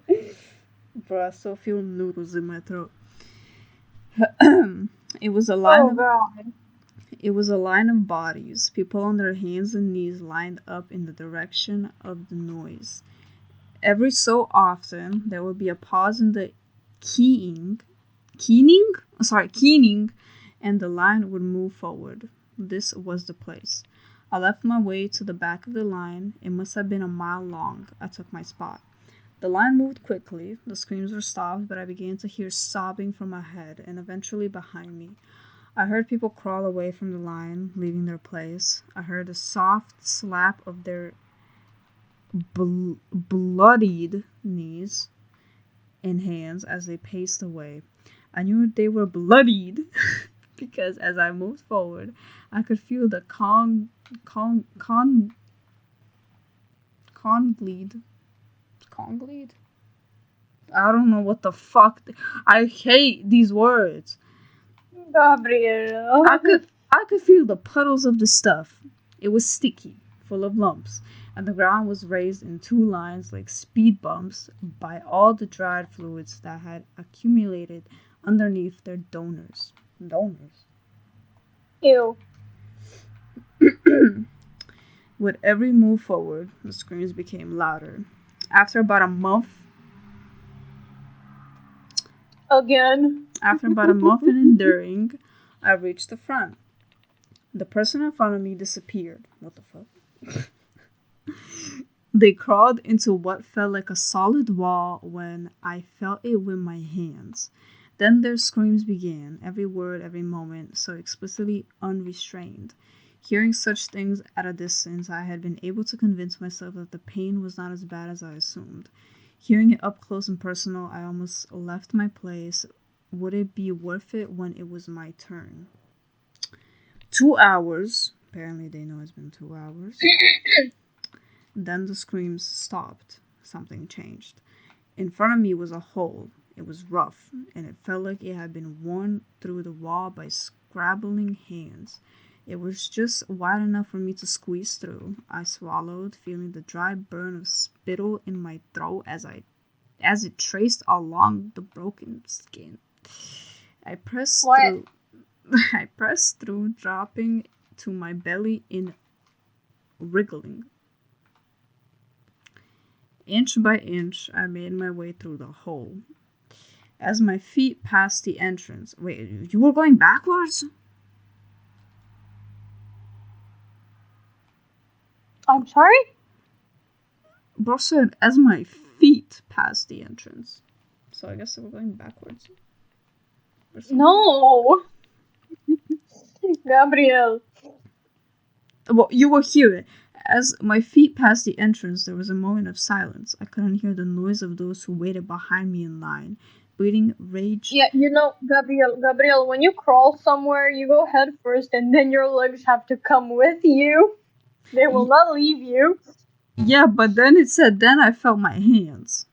Bro, I still feel noodles in my throat. It was a line God. It was a line of bodies, people on their hands and knees lined up in the direction of the noise. Every so often, there would be a pause in the keening, and the line would move forward. This was the place. I left my way to the back of the line. It must have been a mile long. I took my spot. The line moved quickly. The screams were stopped, but I began to hear sobbing from ahead and eventually behind me. I heard people crawl away from the line, leaving their place. I heard a soft slap of their bloodied knees and hands as they paced away. I knew they were bloodied because as I moved forward, I could feel the bleed. I don't know what the fuck. I hate these words. Gabriel. I could feel the puddles of the stuff. It was sticky, full of lumps, and the ground was raised in two lines like speed bumps by all the dried fluids that had accumulated underneath their donors. Ew. With every move forward, the screams became louder. After about a month Again. in enduring, I reached the front. The person in front of me disappeared. What the fuck? They crawled into what felt like a solid wall when I felt it with my hands. Then their screams began, every word, every moment, so explicitly unrestrained. Hearing such things at a distance, I had been able to convince myself that the pain was not as bad as I assumed. Hearing it up close and personal, I almost left my place. Would it be worth it when it was my turn? 2 hours. Apparently, they know it's been 2 hours. Then the screams stopped. Something changed. In front of me was a hole. It was rough, and it felt like it had been worn through the wall by scrabbling hands. It was just wide enough for me to squeeze through. I swallowed, feeling the dry burn of spittle in my throat as it traced along the broken skin. I pressed through. I pressed through, dropping to my belly in wriggling. Inch by inch, I made my way through the hole. As my feet passed the entrance. Wait, you were going backwards? I'm sorry? Bro said, as my feet passed the entrance. So I guess they were going backwards. No! Gabriel. Well, you will hear it. As my feet passed the entrance, there was a moment of silence. I couldn't hear the noise of those who waited behind me in line. Bleeding rage. Yeah, Gabriel, when you crawl somewhere, you go head first and then your legs have to come with you. They will not leave you. Yeah, but then it said, then I felt my hands.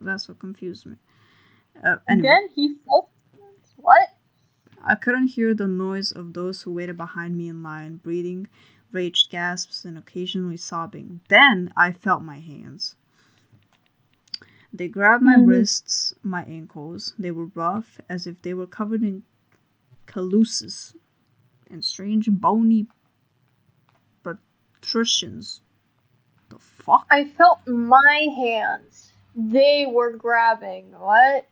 That's what confused me. Anyway. Then he felt... What? I couldn't hear the noise of those who waited behind me in line, breathing, raged gasps, and occasionally sobbing. Then I felt my hands. They grabbed my wrists, my ankles. They were rough, as if they were covered in calluses and strange bony protrusions. The fuck? I felt my hands. They were grabbing. What?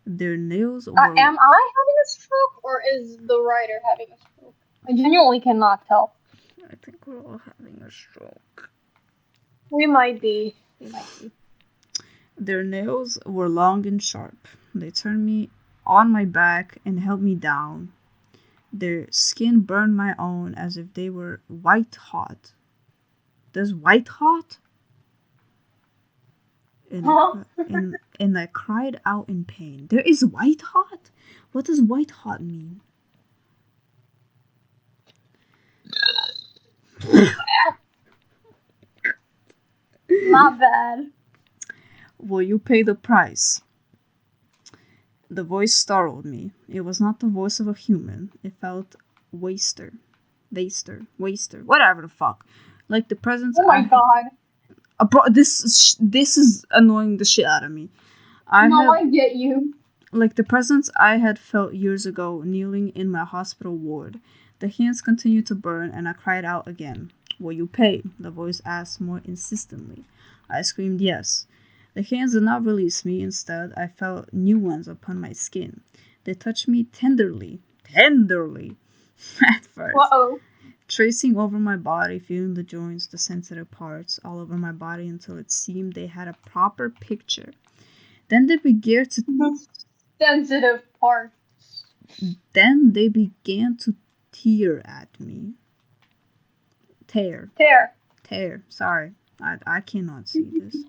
Their nails were... Am I having a stroke, or is the writer having a stroke? I genuinely cannot tell. I think we're all having a stroke. We might be. Their nails were long and sharp. They turned me on my back and held me down. Their skin burned my own as if they were white hot. There's white hot? And I cried out in pain. There is white hot? What does white hot mean? Not bad. Will you pay the price? The voice startled me. It was not the voice of a human. It felt waster, whatever the fuck. Like the presence. Oh my god. This is annoying the shit out of me. I get you. Like the presence I had felt years ago, kneeling in my hospital ward. The hands continued to burn, and I cried out again. Will you pay? The voice asked more insistently. I screamed yes. The hands did not release me. Instead, I felt new ones upon my skin. They touched me tenderly, at first. Uh-oh. Tracing over my body, feeling the joints, the sensitive parts, all over my body until it seemed they had a proper picture. Then they began to... sensitive parts. Then they began to tear at me. Tear. Sorry. I cannot see this.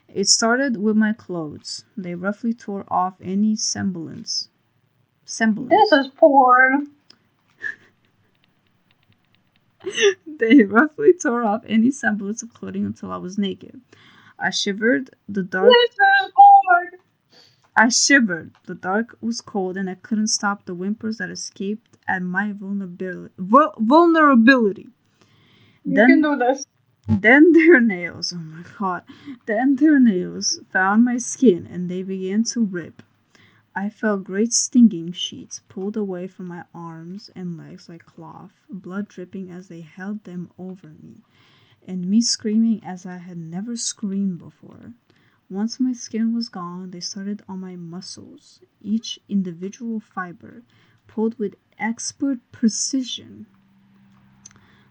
It started with my clothes. They roughly tore off any semblance. This is porn. They roughly tore off any semblance of clothing until I was naked. I shivered. The dark... This is porn. I shivered. The dark was cold, and I couldn't stop the whimpers that escaped at my vulnerability. You can do this. Then their nails, oh my god, then their nails found my skin and they began to rip. I felt great stinging sheets pulled away from my arms and legs like cloth, blood dripping as they held them over me, and me screaming as I had never screamed before. Once my skin was gone, they started on my muscles, each individual fiber, pulled with expert precision.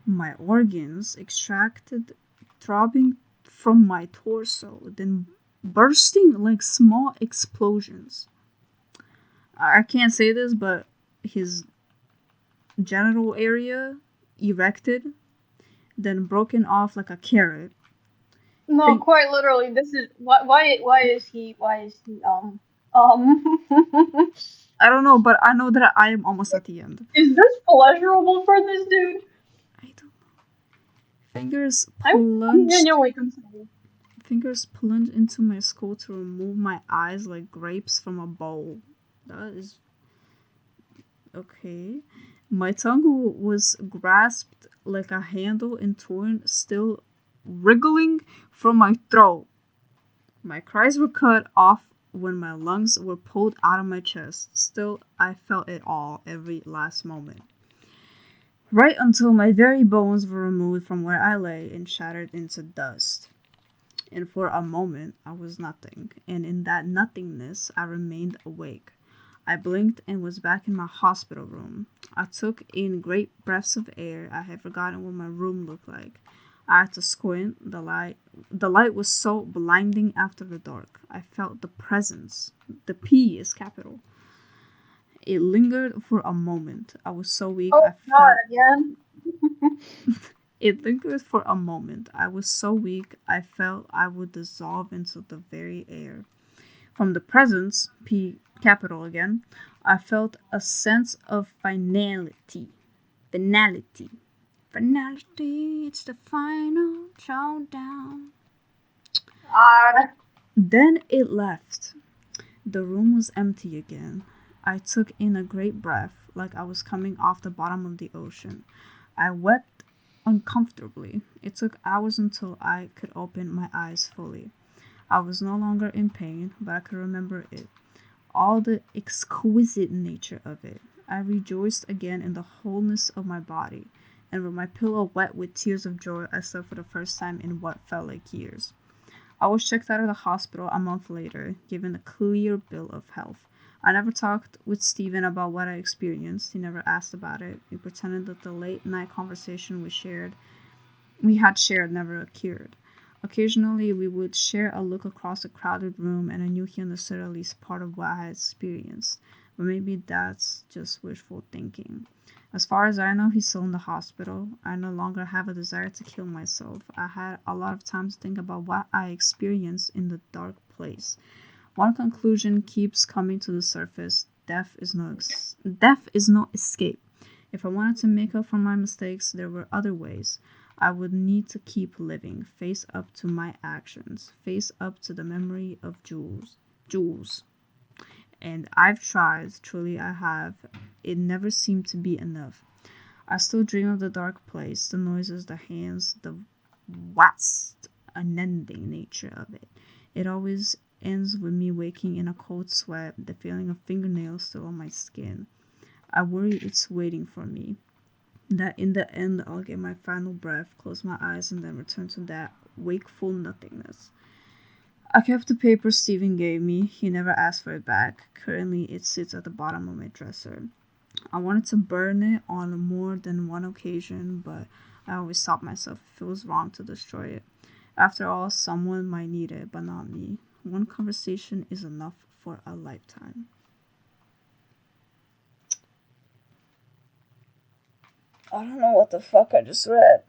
My organs extracted, throbbing from my torso, then bursting like small explosions. I can't say this, but his genital area erected, then broken off like a carrot. No, Think quite literally. This is why is he I don't know, but I know that I am almost at the end. is this pleasurable for this dude? I don't. Fingers I'm plunged genuinely concerned. Fingers plunged into my skull to remove my eyes like grapes from a bowl. That is okay. My tongue was grasped like a handle and torn, still wriggling from my throat. My cries were cut off when my lungs were pulled out of my chest. Still, I felt it all, every last moment. Right until my very bones were removed from where I lay and shattered into dust. And for a moment I was nothing, and in that nothingness I remained awake. I blinked and was back in my hospital room. I took in great breaths of air. I had forgotten what my room looked like. I had to squint. The light was so blinding after the dark. I felt the presence. The P is capital. It lingered for a moment. I was so weak Oh I God, felt again. It lingered for a moment. I was so weak I felt I would dissolve into the very air. From the presence, P capital again, I felt a sense of finality. Finality. Finality, it's the final showdown. God. Then it left. The room was empty again. I took in a great breath, like I was coming off the bottom of the ocean. I wept uncomfortably. It took hours until I could open my eyes fully. I was no longer in pain, but I could remember it, all the exquisite nature of it. I rejoiced again in the wholeness of my body, and with my pillow wet with tears of joy, I slept for the first time in what felt like years. I was checked out of the hospital a month later, given a clear bill of health. I never talked with Stephen about what I experienced. He never asked about it. We pretended that the late night conversation we had shared never occurred. Occasionally, we would share a look across a crowded room, and I knew he understood at least part of what I had experienced. But maybe that's just wishful thinking. As far as I know, he's still in the hospital. I no longer have a desire to kill myself. I had a lot of time to think about what I experienced in the dark place. One conclusion keeps coming to the surface: death is no escape. If I wanted to make up for my mistakes, there were other ways. I would need to keep living, face up to my actions, face up to the memory of Jules. Jules. And I've tried, truly I have. It never seemed to be enough. I still dream of the dark place, the noises, the hands, the vast, unending nature of it. It always ends with me waking in a cold sweat, the feeling of fingernails still on my skin. I worry it's waiting for me. That in the end I'll get my final breath, close my eyes, and then return to that wakeful nothingness. I kept the paper Stephen gave me. He never asked for it back. Currently, it sits at the bottom of my dresser. I wanted to burn it on more than one occasion, but I always stopped myself if it was wrong to destroy it. After all, someone might need it, but not me. One conversation is enough for a lifetime. I don't know what the fuck I just read.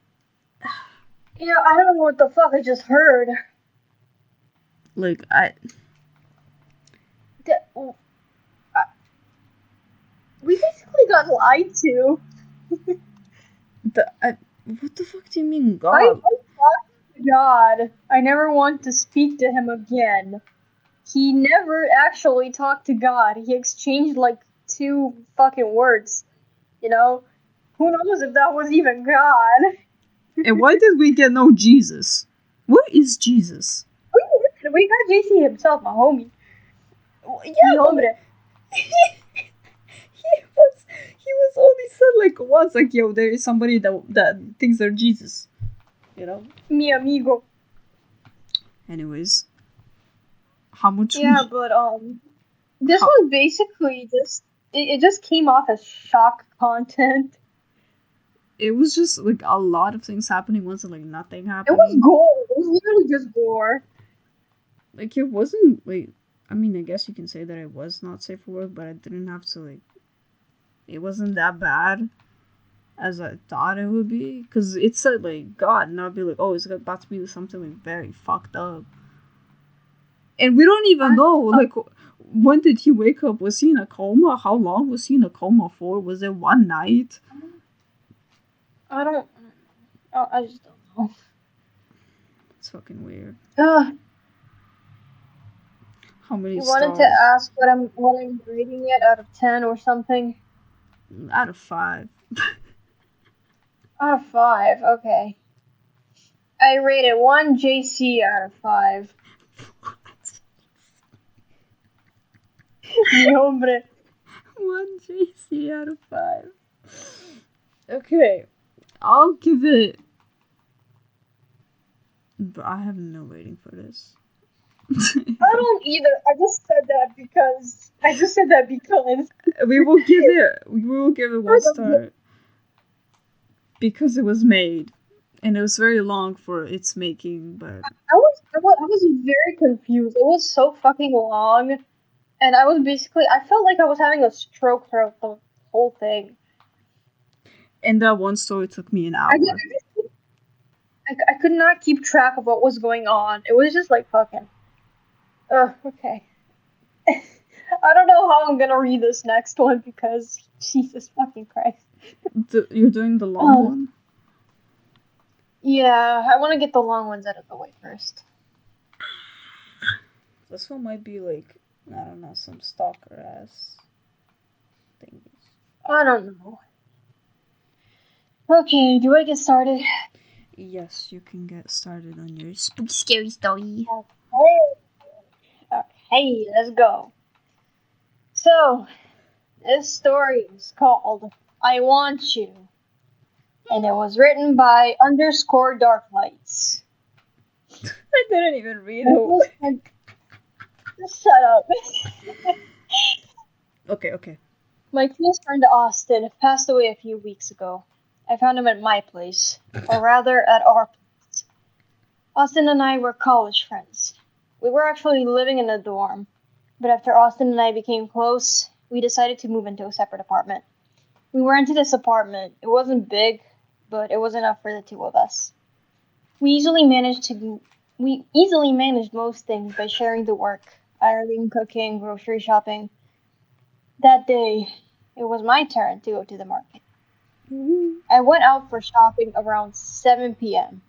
Yeah, I don't know what the fuck I just heard. Like, I. That- We basically got lied to. What the fuck do you mean, I God? talked to God. I never want to speak to him again. He never actually talked to God. He exchanged like two fucking words. You know? Who knows if that was even God? And why did we get no Jesus? Where is Jesus? We got JC himself, my homie. Mi Yeah, but hombre. he was only said like once, like, yo, there is somebody that thinks they're Jesus. You know? Mi amigo. Anyways, how much Yeah, we but this how was basically just it just came off as shock content. it was just like a lot of things happening once and like nothing It was happening. gore. It was literally just gore. Like it wasn't like, I mean, I guess you can say that it was not safe for work, but I didn't have to like, it wasn't that bad. as I thought it would be. Because it said, like, God, and I'd be like, oh, it's about to be something, like, very fucked up. And we don't even know, like, when did he wake up? Was he in a coma? How long was he in a coma for? Was it one night? I don't. I just don't know. It's fucking weird. Ugh. How many You wanted to stars? ask what I'm rating it out of 10 or something? Out of 5. Out of 5. Okay. I rated 1 JC out of 5. Mi hombre. 1 JC out of 5. Okay. I'll give it. But I have no rating for this. I don't either. I just said that because. We will give it 1 star because it was made, and it was very long for its making. But I was very confused. It was so fucking long, and I felt like I was having a stroke throughout the whole thing. and that one story took me an hour. I could not keep track of what was going on. It was just like fucking. Okay. I don't know how I'm gonna read this next one because Jesus fucking Christ. You're doing the long one? Yeah, I want to get the long ones out of the way first. This one might be like, I don't know, some stalker ass thingies. I don't know. Okay, do I get started? Yes, you can get started on your spooky, scary story. Okay, let's go. So, this story is called I Want You, and it was written by _darklights. I didn't even read it. Just shut up. Okay. My close friend Austin passed away a few weeks ago. I found him at my place, or rather at our place. Austin and I were college friends. We were actually living in a dorm, but after Austin and I became close, we decided to move into a separate apartment. We were into this apartment. It wasn't big, but it was enough for the two of us. We easily managed most things by sharing the work, ironing, cooking, grocery shopping. That day, it was my turn to go to the market. I went out for shopping around 7 p.m.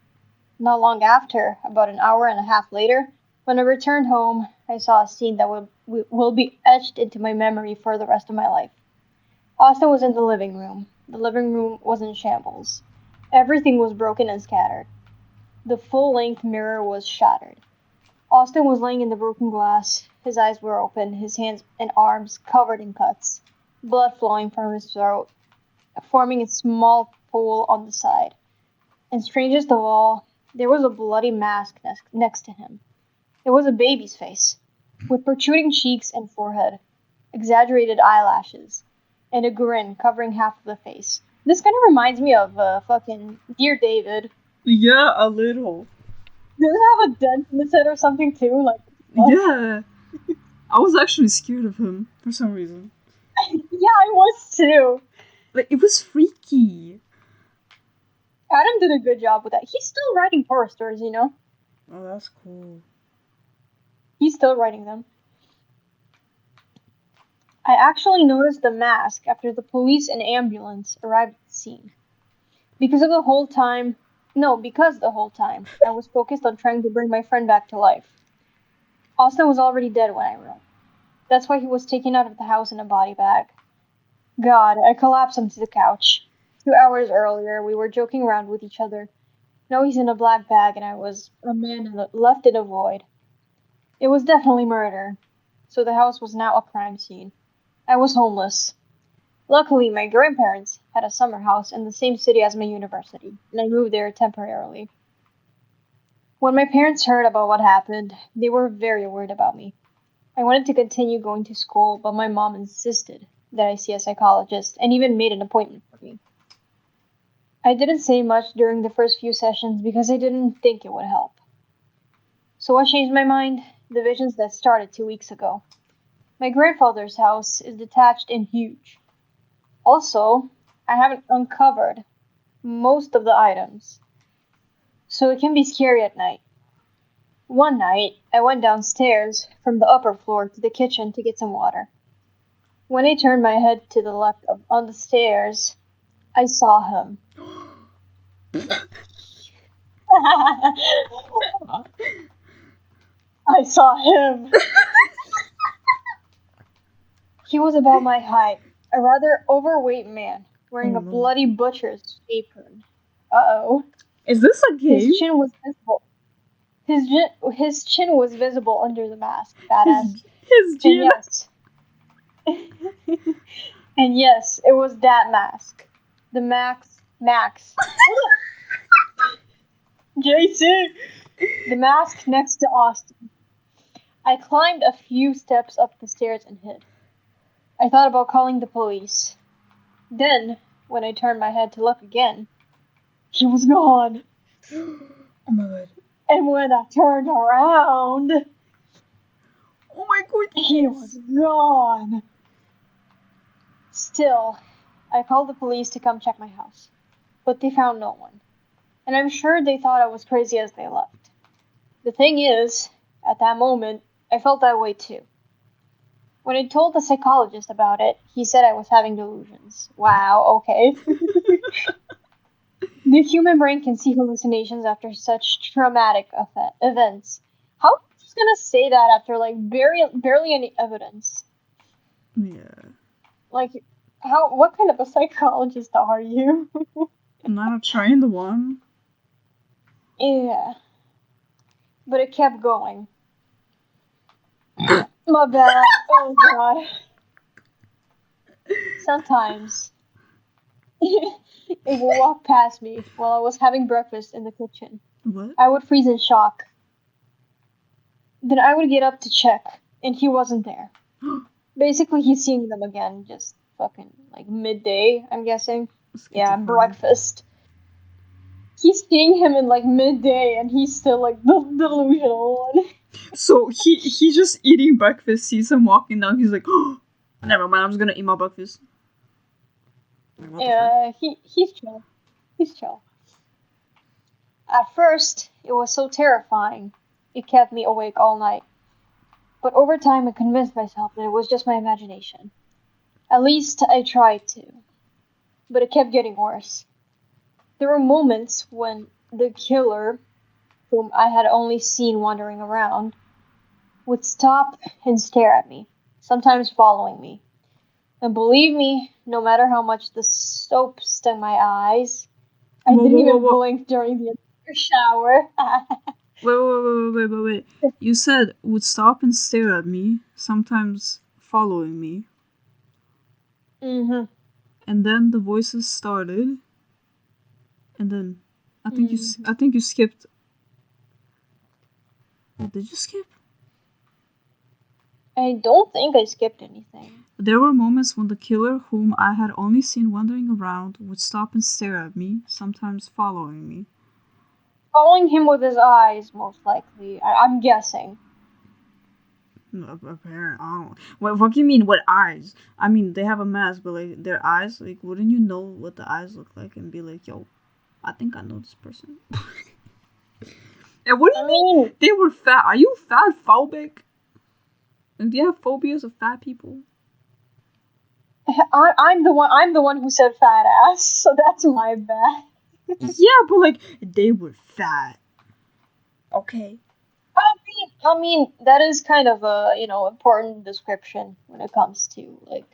Not long after, about an hour and a half later, when I returned home, I saw a scene that will be etched into my memory for the rest of my life. Austin was in the living room. The living room was in shambles. Everything was broken and scattered. The full-length mirror was shattered. Austin was laying in the broken glass. His eyes were open, his hands and arms covered in cuts, blood flowing from his throat, forming a small pool on the side. And strangest of all, there was a bloody mask next to him. It was a baby's face, with protruding cheeks and forehead, exaggerated eyelashes, and a grin covering half of the face. This kind of reminds me of fucking Dear David. Yeah, a little. Does it have a dent in his head or something too? Like, yeah. I was actually scared of him for some reason. Yeah, I was too. Like, it was freaky. Adam did a good job with that. He's still writing horror stories, you know? Oh, that's cool. He's still writing them. I actually noticed the mask after the police and ambulance arrived at the scene. Because the whole time I was focused on trying to bring my friend back to life. Austin was already dead when I arrived. That's why he was taken out of the house in a body bag. God, I collapsed onto the couch. 2 hours earlier, we were joking around with each other. Now he's in a black bag and I was a man left in a void. It was definitely murder. So the house was now a crime scene. I was homeless. Luckily, my grandparents had a summer house in the same city as my university, and I moved there temporarily. When my parents heard about what happened, they were very worried about me. I wanted to continue going to school, but my mom insisted that I see a psychologist and even made an appointment for me. I didn't say much during the first few sessions because I didn't think it would help. So what changed my mind? The visions that started 2 weeks ago. My grandfather's house is detached and huge. Also, I haven't uncovered most of the items, so it can be scary at night. One night, I went downstairs from the upper floor to the kitchen to get some water. When I turned my head to the left on the stairs, I saw him. I saw him. He was about my height, a rather overweight man, wearing Oh a no. bloody butcher's apron. Uh-oh. Is this a His game? chin was visible. His chin was visible under the mask, badass. His And Gina. yes, and yes, it was that mask. The Max. JC! The mask next to Austin. I climbed a few steps up the stairs and hid. I thought about calling the police. Then, when I turned my head to look again, he was gone. Oh my god. And when I turned around, Oh my he goodness. was gone. Still, I called the police to come check my house, but they found no one. And I'm sure they thought I was crazy as they left. The thing is, at that moment, I felt that way too. When I told the psychologist about it, he said I was having delusions. Wow, okay. The human brain can see hallucinations after such traumatic events. How are you just gonna say that after like barely any evidence? Yeah. Like, how? What kind of a psychologist are you? I'm not a trained one. Yeah, but it kept going. My bad. Oh god. Sometimes it would walk past me while I was having breakfast in the kitchen. What? I would freeze in shock. Then I would get up to check, and he wasn't there. Basically, he's seeing them again, just fucking like midday, I'm guessing. Yeah, Schizophrenic. breakfast. He's seeing him in like midday, and he's still like the delusional one. So he just eating breakfast, sees him walking down, he's like, oh, never mind, I'm just gonna eat my breakfast. Like, what the fuck? Yeah, he's chill. He's chill. At first, it was so terrifying. It kept me awake all night. But over time, I convinced myself that it was just my imagination. At least I tried to. But it kept getting worse. There were moments when the killer, whom I had only seen wandering around, would stop and stare at me, sometimes following me. And believe me, no matter how much the soap stung my eyes, I Whoa, didn't whoa, whoa, even whoa. blink during the entire shower. Wait. You said would stop and stare at me, sometimes following me, Mhm. and then the voices started, and then Mhm. I think you skipped. Oh, did you skip? I don't think I skipped anything. There were moments when the killer, whom I had only seen wandering around, would stop and stare at me, sometimes following me. Following him with his eyes, most likely. I'm guessing. Apparently, I don't. What do you mean? What eyes? I mean, they have a mask, but like their eyes, like wouldn't you know what the eyes look like and be like, yo, I think I know this person. And what do I you mean mean, they were fat? Are you fat phobic? And do you have phobias of fat people? I'm the one. I'm the one who said fat ass, so that's my bad. Yeah, but like they were fat. Okay. I mean, that is kind of a important description when it comes to like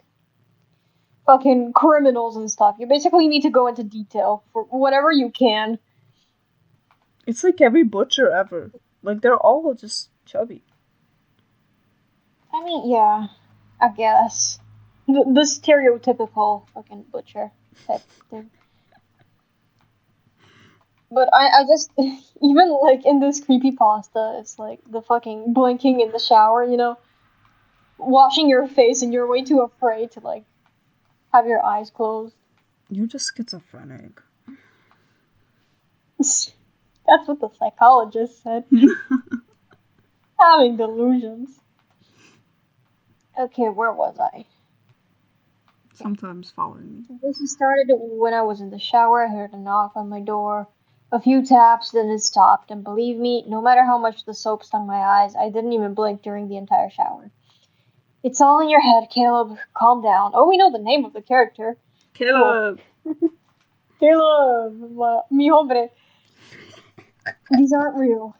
fucking criminals and stuff. You basically need to go into detail for whatever you can. It's like every butcher ever. Like they're all just chubby. I mean, yeah, I guess the stereotypical fucking butcher type thing. But I just even like in this creepy pasta, it's like the fucking blinking in the shower, washing your face, and you're way too afraid to like have your eyes closed. You're just schizophrenic. That's what the psychologist said. Having delusions. Okay, where was I? Okay. sometimes following me. This started when I was in the shower. I heard a knock on my door. A few taps, then it stopped. And believe me, no matter how much the soap stung my eyes, I didn't even blink during the entire shower. It's all in your head, Caleb. Calm down. Oh, we know the name of the character. Cool. Caleb! Caleb, mi hombre. These aren't real.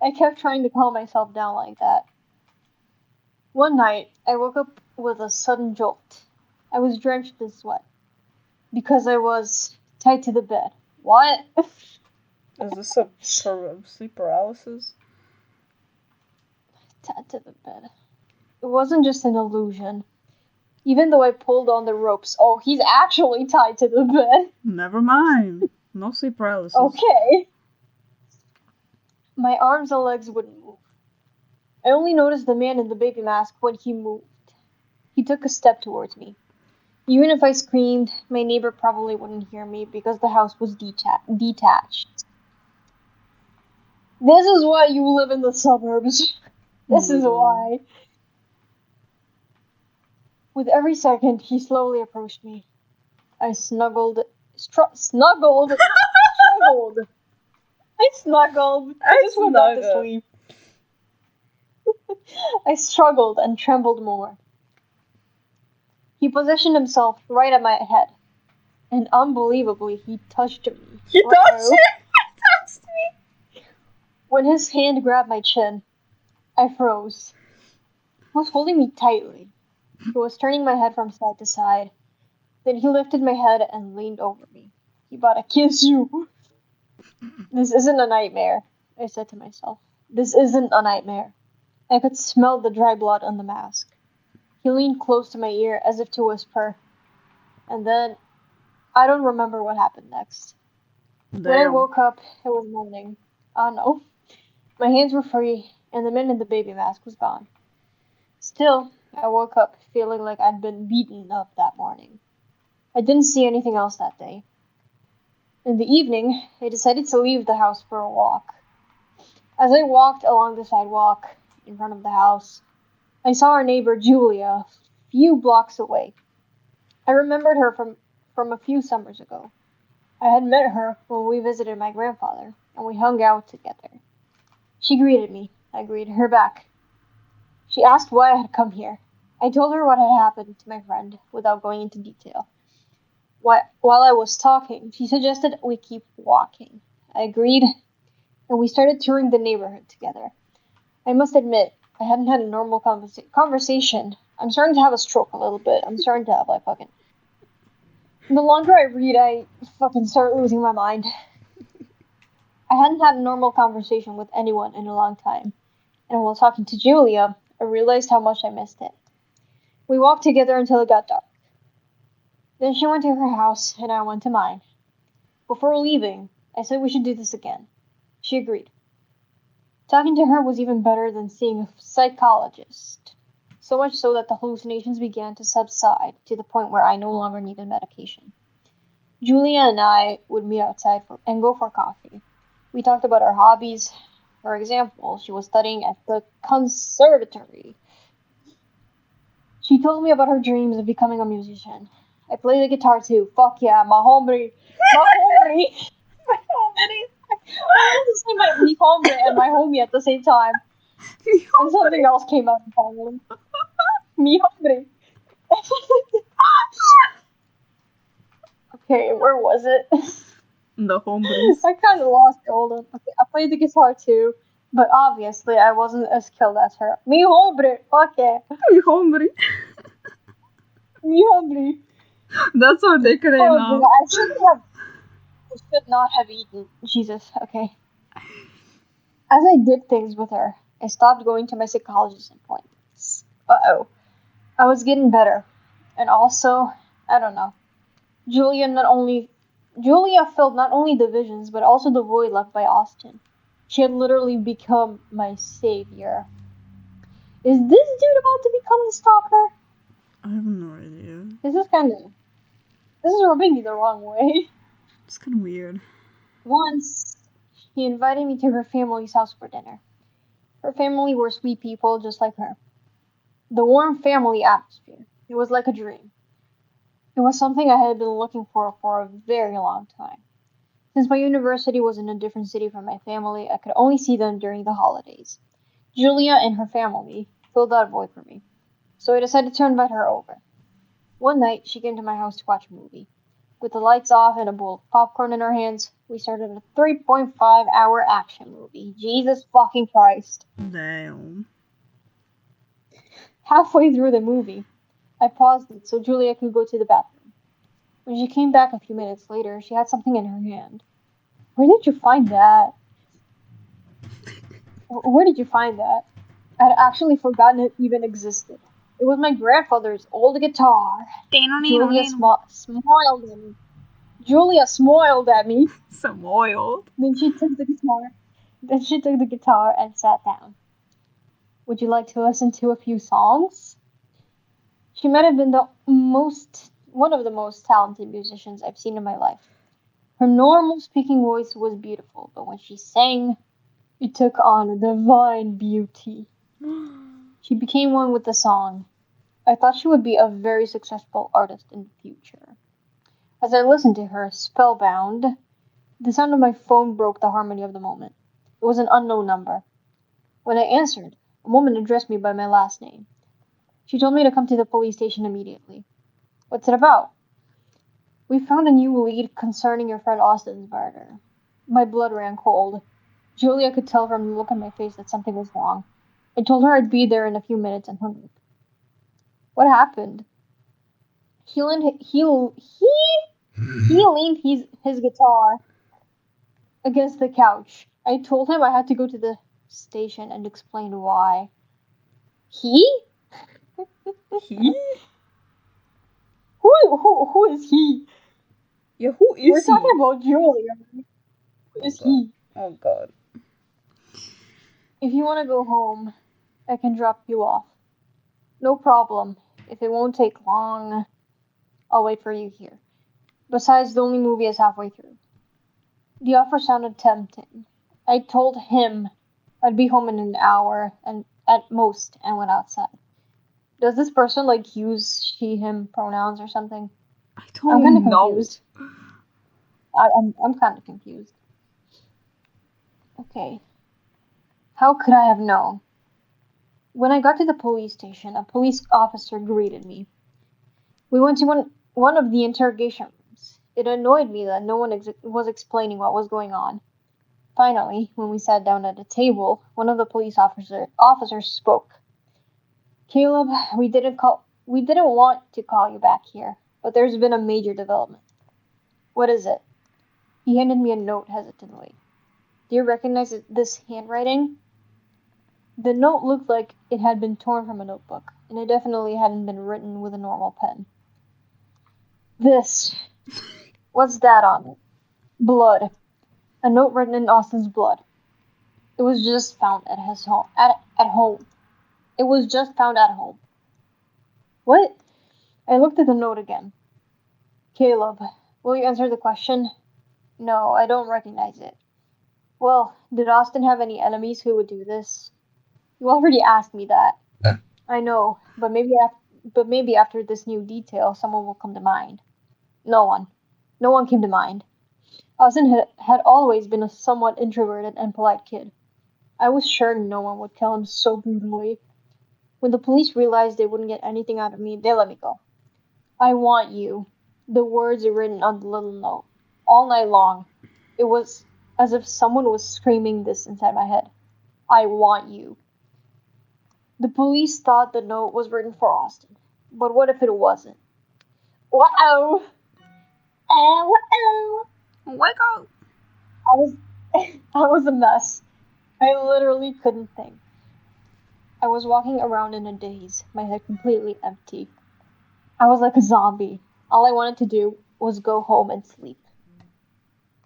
I kept trying to calm myself down like that. One night, I woke up with a sudden jolt. I was drenched in sweat because I was tied to the bed. What? Is this a sleep paralysis? Tied to the bed. It wasn't just an illusion. Even though I pulled on the ropes. Oh, he's actually tied to the bed. Never mind. No sleep paralysis. Okay. My arms and legs wouldn't move. I only noticed the man in the baby mask when he moved. He took a step towards me. Even if I screamed, my neighbor probably wouldn't hear me because the house was detached. This is why you live in the suburbs. This is why. With every second, he slowly approached me. I snuggled. Snuggled? Struggled. I snuggled. I just went back to sleep. I struggled and trembled more. He positioned himself right at my head. And unbelievably, he touched me. He touched you? He touched me! When his hand grabbed my chin, I froze. He was holding me tightly. He was turning my head from side to side. Then he lifted my head and leaned over me. He about to kiss you. This isn't a nightmare, I said to myself. This isn't a nightmare. I could smell the dry blood on the mask. He leaned close to my ear as if to whisper. And then, I don't remember what happened next. Damn. When I woke up, it was morning. Oh no. My hands were free, and the man in the baby mask was gone. Still, I woke up feeling like I'd been beaten up that morning. I didn't see anything else that day. In the evening, I decided to leave the house for a walk. As I walked along the sidewalk in front of the house, I saw our neighbor Julia a few blocks away. I remembered her from a few summers ago. I had met her when we visited my grandfather, and we hung out together. She greeted me. I greeted her back. She asked why I had come here. I told her what had happened to my friend without going into detail. While I was talking, she suggested we keep walking. I agreed, and we started touring the neighborhood together. I must admit, I hadn't had a normal conversation. I'm starting to have a stroke a little bit. I'm starting to have like fucking. The longer I read, I fucking start losing my mind. I hadn't had a normal conversation with anyone in a long time, and while talking to Julia, I realized how much I missed it. We walked together until it got dark. Then she went to her house, and I went to mine. Before leaving, I said we should do this again. She agreed. Talking to her was even better than seeing a psychologist. So much so that the hallucinations began to subside to the point where I no longer needed medication. Julia and I would meet outside and go for coffee. We talked about our hobbies. For example, she was studying at the conservatory. She told me about her dreams of becoming a musician. I play the guitar too. Fuck yeah, my hombre. My hombre. My homie. I wanted to say my hombre and my homie at the same time. And something else came out in Poland. Mi hombre. Okay, where was it? The homies. I kind of lost it. Hold on. Okay, I played the guitar too, but obviously I wasn't as skilled as her. Mi hombre. Fuck yeah. Mi homie. Mi hombre. That's our nickname Oh, now. God, I should not have eaten. Jesus, okay. As I did things with her, I stopped going to my psychologist appointments. Uh-oh. I was getting better. And also, I don't know. Julia filled not only the visions, but also the void left by Austin. She had literally become my savior. Is this dude about to become the stalker? I have no idea. This is rubbing me the wrong way. It's kind of weird. Once, he invited me to her family's house for dinner. Her family were sweet people just like her. The warm family atmosphere. It was like a dream. It was something I had been looking for a very long time. Since my university was in a different city from my family, I could only see them during the holidays. Julia and her family filled that void for me, so I decided to invite her over. One night, she came to my house to watch a movie. With the lights off and a bowl of popcorn in her hands, we started a 3.5-hour action movie. Jesus fucking Christ. Damn. Halfway through the movie, I paused it so Julia could go to the bathroom. When she came back a few minutes later, she had something in her hand. Where did you find that? Where did you find that? I had actually forgotten it even existed. It was my grandfather's old guitar. Smiled at me. Julia smiled at me. Some oil. Then she took the guitar. Then she took the guitar and sat down. Would you like to listen to a few songs? She might have been one of the most talented musicians I've seen in my life. Her normal speaking voice was beautiful, but when she sang, it took on a divine beauty. She became one with the song. I thought she would be a very successful artist in the future. As I listened to her, spellbound, the sound of my phone broke the harmony of the moment. It was an unknown number. When I answered, a woman addressed me by my last name. She told me to come to the police station immediately. What's it about? We found a new lead concerning your friend Austin's murder. My blood ran cold. Julia could tell from the look on my face that something was wrong. I told her I'd be there in a few minutes and hung up. What happened? He leaned his guitar against the couch. I told him I had to go to the station and explained why. He? He? Who is he? Yeah, who is We're he? talking about Julia. Who is he? Oh god. If you want to go home, I can drop you off. No problem. If it won't take long, I'll wait for you here. Besides, the only movie is halfway through. The offer sounded tempting. I told him I'd be home in an hour and at most and went outside. Does this person use she him pronouns or something? I I'm kind of don't know. confused. I'm kind of confused. Okay. How could I have known? When I got to the police station, a police officer greeted me. We went to one of the interrogation rooms. It annoyed me that no one was explaining what was going on. Finally, when we sat down at a table, one of the police officers spoke. Caleb, we didn't want to call you back here, but there's been a major development. What is it? He handed me a note hesitantly. Do you recognize this handwriting? The note looked like it had been torn from a notebook, and it definitely hadn't been written with a normal pen. This. What's that on it? Blood. A note written in Austin's blood. It was just found at his home. At home. It was just found at home. What? I looked at the note again. Caleb, will you answer the question? No, I don't recognize it. Well, did Austin have any enemies who would do this? You already asked me that. I know, but maybe after this new detail, someone will come to mind. No one. No one came to mind. Austin had always been a somewhat introverted and polite kid. I was sure no one would kill him so brutally. When the police realized they wouldn't get anything out of me, they let me go. I want you. The words are written on the little note. All night long. It was as if someone was screaming this inside my head. I want you. The police thought the note was written for Austin. But what if it wasn't? Wow! Wake up! I was a mess. I literally couldn't think. I was walking around in a daze, my head completely empty. I was like a zombie. All I wanted to do was go home and sleep.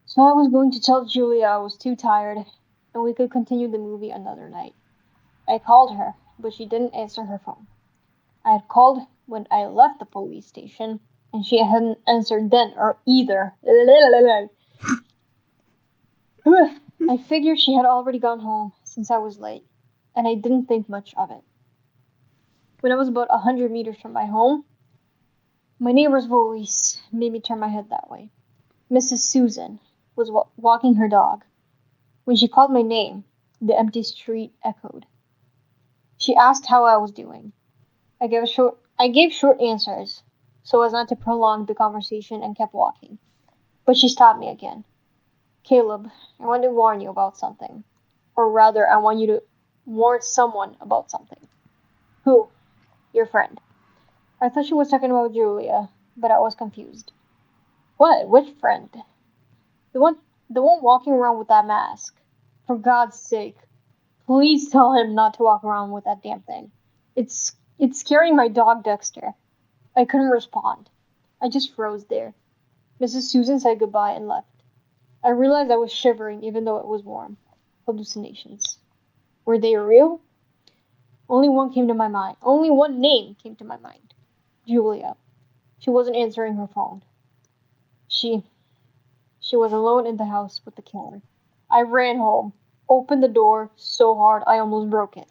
So I was going to tell Julia I was too tired, and we could continue the movie another night. I called her, but she didn't answer her phone. I had called when I left the police station, and she hadn't answered then or either. I figured she had already gone home since I was late, and I didn't think much of it. When I was about 100 meters from my home, My neighbor's voice made me turn my head that way. Mrs. Susan was walking her dog. When she called my name, the empty street echoed. She asked how I was doing. I gave short answers, so as not to prolong the conversation, and kept walking. But she stopped me again. Caleb, I want to warn you about something. Or rather, I want you to warn someone about something. Who? Your friend. I thought she was talking about Julia, but I was confused. What? Which friend? The one the one walking around with that mask. For God's sake, please tell him not to walk around with that damn thing. It's scaring my dog Dexter. I couldn't respond. I just froze there. Mrs. Susan said goodbye and left. I realized I was shivering even though it was warm. Hallucinations. Were they real? Only one came to my mind. Only one name came to my mind. Julia. She wasn't answering her phone. She she was alone in the house with the killer. I ran home, opened the door so hard I almost broke it.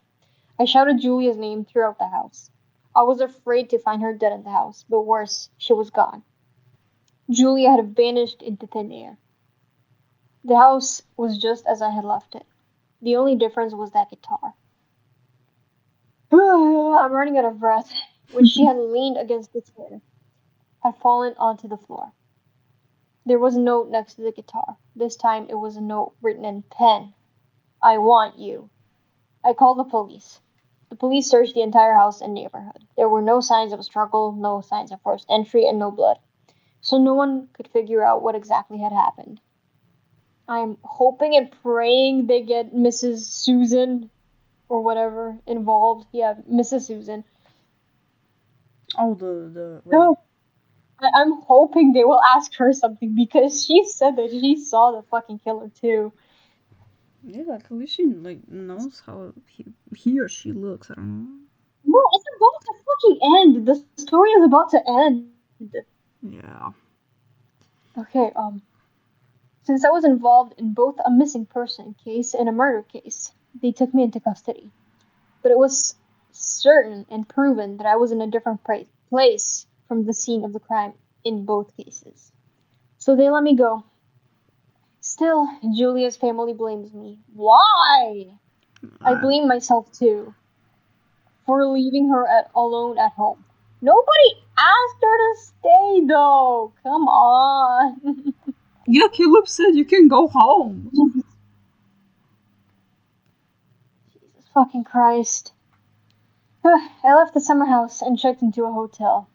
I shouted Julia's name throughout the house. I was afraid to find her dead in the house, but worse, she was gone. Julia had vanished into thin air. The house was just as I had left it. The only difference was that guitar. I'm running out of breath, which she had leaned against the chair, had fallen onto the floor. There was a note next to the guitar. This time it was a note written in pen. I want you. I called the police. The police searched the entire house and neighborhood. There were no signs of a struggle, no signs of forced entry, and no blood. So no one could figure out what exactly had happened. I'm hoping and praying they get Mrs. Susan or whatever involved. Yeah, Mrs. Susan. Oh, the wait. No, I'm hoping they will ask her something because she said that she saw the fucking killer too. Yeah, like at least she like knows how he or she looks. I don't know. No, it's about to fucking end. The story is about to end. Yeah. Okay, since I was involved in both a missing person case and a murder case, they took me into custody. But it was certain and proven that I was in a different place from the scene of the crime in both cases. So they let me go. Still, Julia's family blames me. Why? I I, blame myself too for leaving her alone at home. Nobody asked her to stay though. Come on. yeah, Caleb said you can go home. Jesus fucking Christ. I left the summer house and checked into a hotel.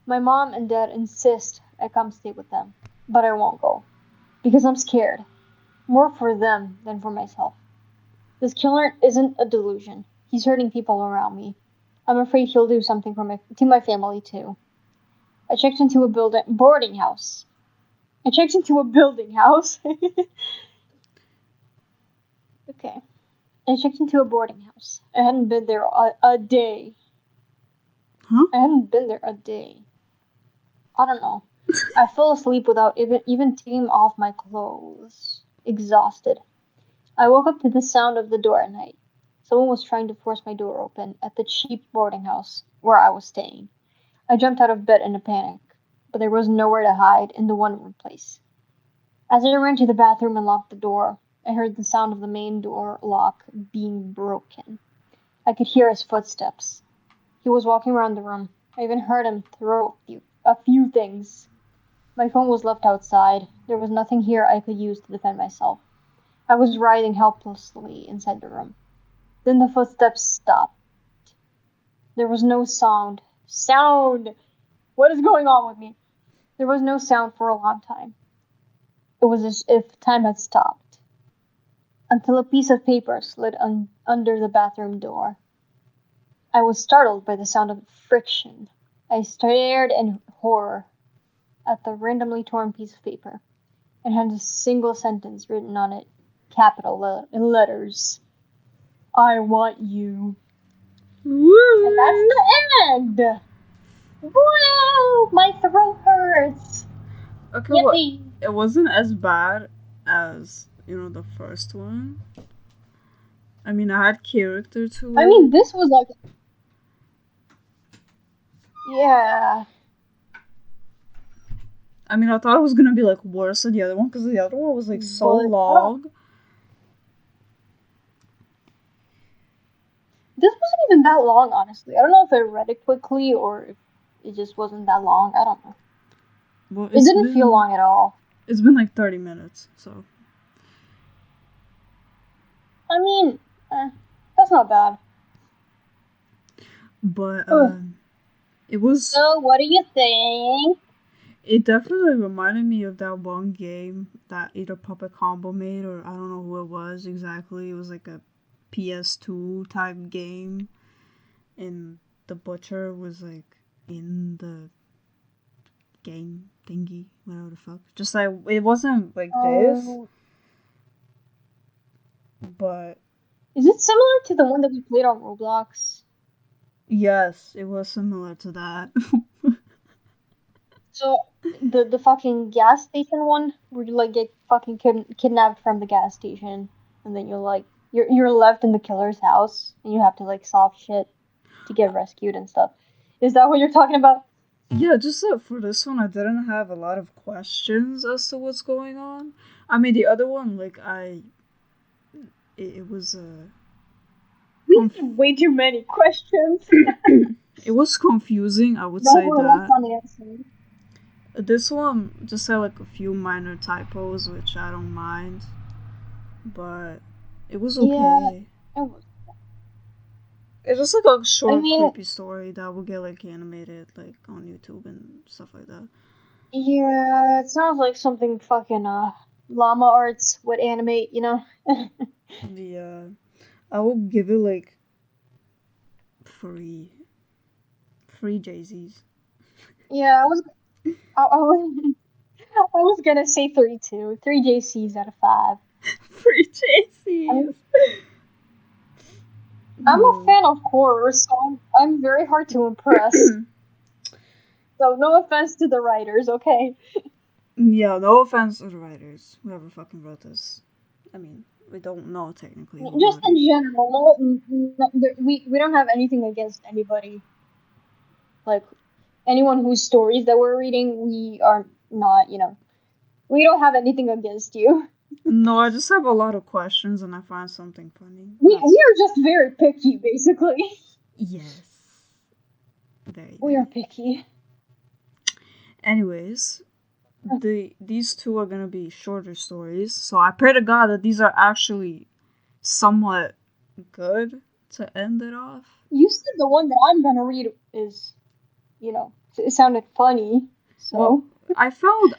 My mom and dad insist I come stay with them, but I won't go because I'm scared, more for them than for myself. This killer isn't a delusion. He's hurting people around me. I'm afraid he'll do something to my family too. I checked into a boarding house. I checked into a building house. Okay. I checked into a boarding house. I hadn't been there a day. Huh? I hadn't been there a day. I don't know. I fell asleep without even taking off my clothes. Exhausted. I woke up to the sound of the door at night. Someone was trying to force my door open at the cheap boarding house where I was staying. I jumped out of bed in a panic, but there was nowhere to hide in the one-room place. As I ran to the bathroom and locked the door, I heard the sound of the main door lock being broken. I could hear his footsteps. He was walking around the room. I even heard him throw a few things. My phone was left outside. There was nothing here I could use to defend myself. I was writhing helplessly inside the room. Then the footsteps stopped. There was no sound. Sound! What is going on with me? There was no sound for a long time. It was as if time had stopped. Until a piece of paper slid under the bathroom door. I was startled by the sound of friction. I stared in horror at the randomly torn piece of paper. It had a single sentence written on it, capital letters. I want you. And that's Woo! the end! Woo! My throat hurts! Okay, well, Yippee! it wasn't as bad as the first one. I mean, I had character to I it. mean, this was like. Yeah. I mean, I thought it was gonna be like worse than the other one because the other one was like so but I don't. long. This wasn't even that long, honestly. I don't know if I read it quickly or if it just wasn't that long. I don't know. Well, It didn't feel long at all. it's been like 30 minutes, so. I mean, that's not bad. But Ugh. it was. So, what do you think? It definitely reminded me of that one game that either Puppet Combo made or I don't know who it was exactly. It was like a PS2 type game, and the butcher was like in the game thingy, whatever the fuck. Just like it wasn't like this, Um, but is it similar to the one that we played on Roblox? yes, it was similar to that. So, the fucking gas station one, where you like get fucking kidnapped from the gas station, and then you're left in the killer's house, and you have to like solve shit to get rescued and stuff. Is that what you're talking about? Yeah, just that for this one, I didn't have a lot of questions as to what's going on. I mean, the other one, like it was We had way too many questions it was confusing. I would that say were left that unanswered. this one just had like a few minor typos, which I don't mind, but it was Yeah, okay. it was. It's just like a I short, mean, creepy story that will get like animated like on YouTube and stuff like that. yeah, it sounds like something fucking llama arts would animate, you know? The I will give it like free, free Jay-Z's. Yeah, I was I was gonna say three too. Three JCs out of five. Free I'm, Jay-Z's. I'm a No. fan of horror, so I'm very hard to impress. So no offense to the writers, okay? Yeah, no offense to the writers, whoever fucking wrote this. I mean, we don't know technically who Just wrote in it. general, we don't have anything against anybody. Like anyone whose stories that we're reading, we are not, we don't have anything against you. No, I just have a lot of questions and I find something funny. We That's are just very picky, basically. yes. Very, We are very. picky. Anyways, these two are gonna be shorter stories, so I pray to God that these are actually somewhat good to end it off. You said the one that I'm gonna read is, it sounded funny. Well, So I found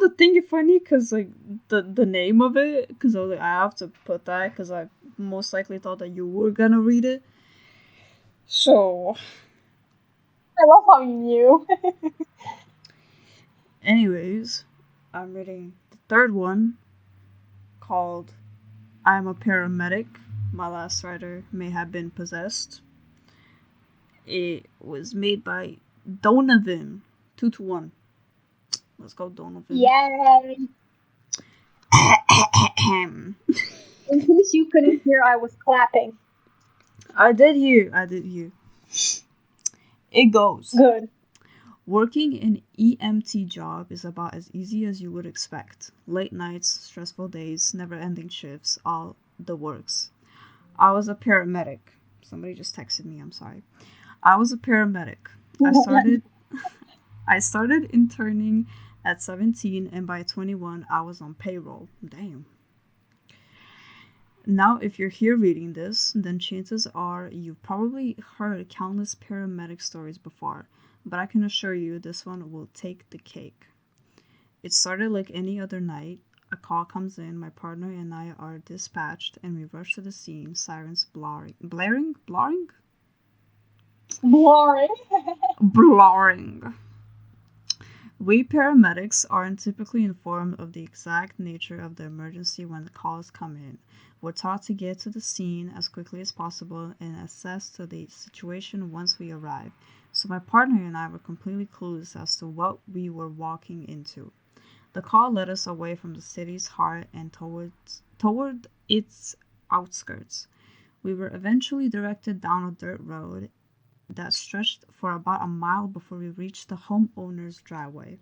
the thing funny because like the name of it because I was like I have to put that because I most likely thought that you were gonna read it. So, I love how you knew. anyways, I'm reading the third one called "I'm a Paramedic." My last writer may have been possessed. It was made by Donovan 221. Let's go, Donovan. Yay! In case you couldn't hear, I was clapping. I did hear. I did hear. It goes. Good. Working an EMT job is about as easy as you would expect. Late nights, stressful days, never ending shifts, all the works. I was a paramedic. Somebody just texted me, I'm sorry. I was a paramedic. I started I started interning at 17 and by 21 I was on payroll. Damn. Now, if you're here reading this, then chances are you've probably heard countless paramedic stories before, but I can assure you this one will take the cake. It started like any other night. A call comes in, my partner and I are dispatched, and we rush to the scene, sirens blaring? Boring. Blaring. We paramedics aren't typically informed of the exact nature of the emergency when the calls come in. We're taught to get to the scene as quickly as possible and assess to the situation once we arrive. So my partner and I were completely clueless as to what we were walking into. The call led us away from the city's heart and toward its outskirts. We were eventually directed down a dirt road that stretched for about a mile before we reached the homeowner's driveway.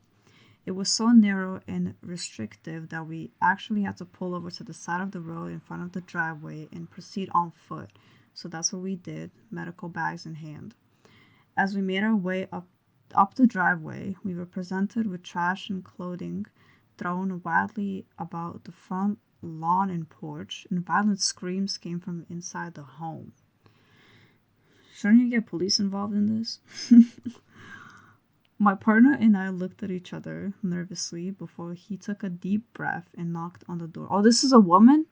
It was so narrow and restrictive that we actually had to pull over to the side of the road in front of the driveway and proceed on foot. So that's what we did, medical bags in hand. As we made our way up the driveway, we were presented with trash and clothing thrown wildly about the front lawn and porch, and violent screams came from inside the home. Shouldn't you get police involved in this? My partner and I looked at each other nervously before he took a deep breath and knocked on the door. Oh, this is a woman?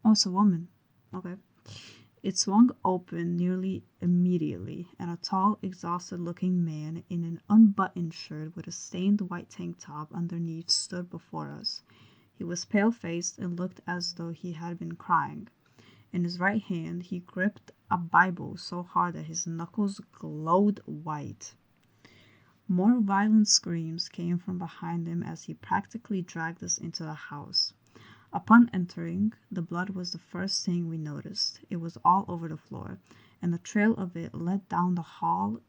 Oh, it's a woman. Okay. It swung open nearly immediately, and a tall, exhausted-looking man in an unbuttoned shirt with a stained white tank top underneath stood before us. He was pale-faced and looked as though he had been crying. In his right hand, he gripped a Bible so hard that his knuckles glowed white. More violent screams came from behind him as he practically dragged us into the house. Upon entering, the blood was the first thing we noticed. It was all over the floor, and the trail of it led down the hall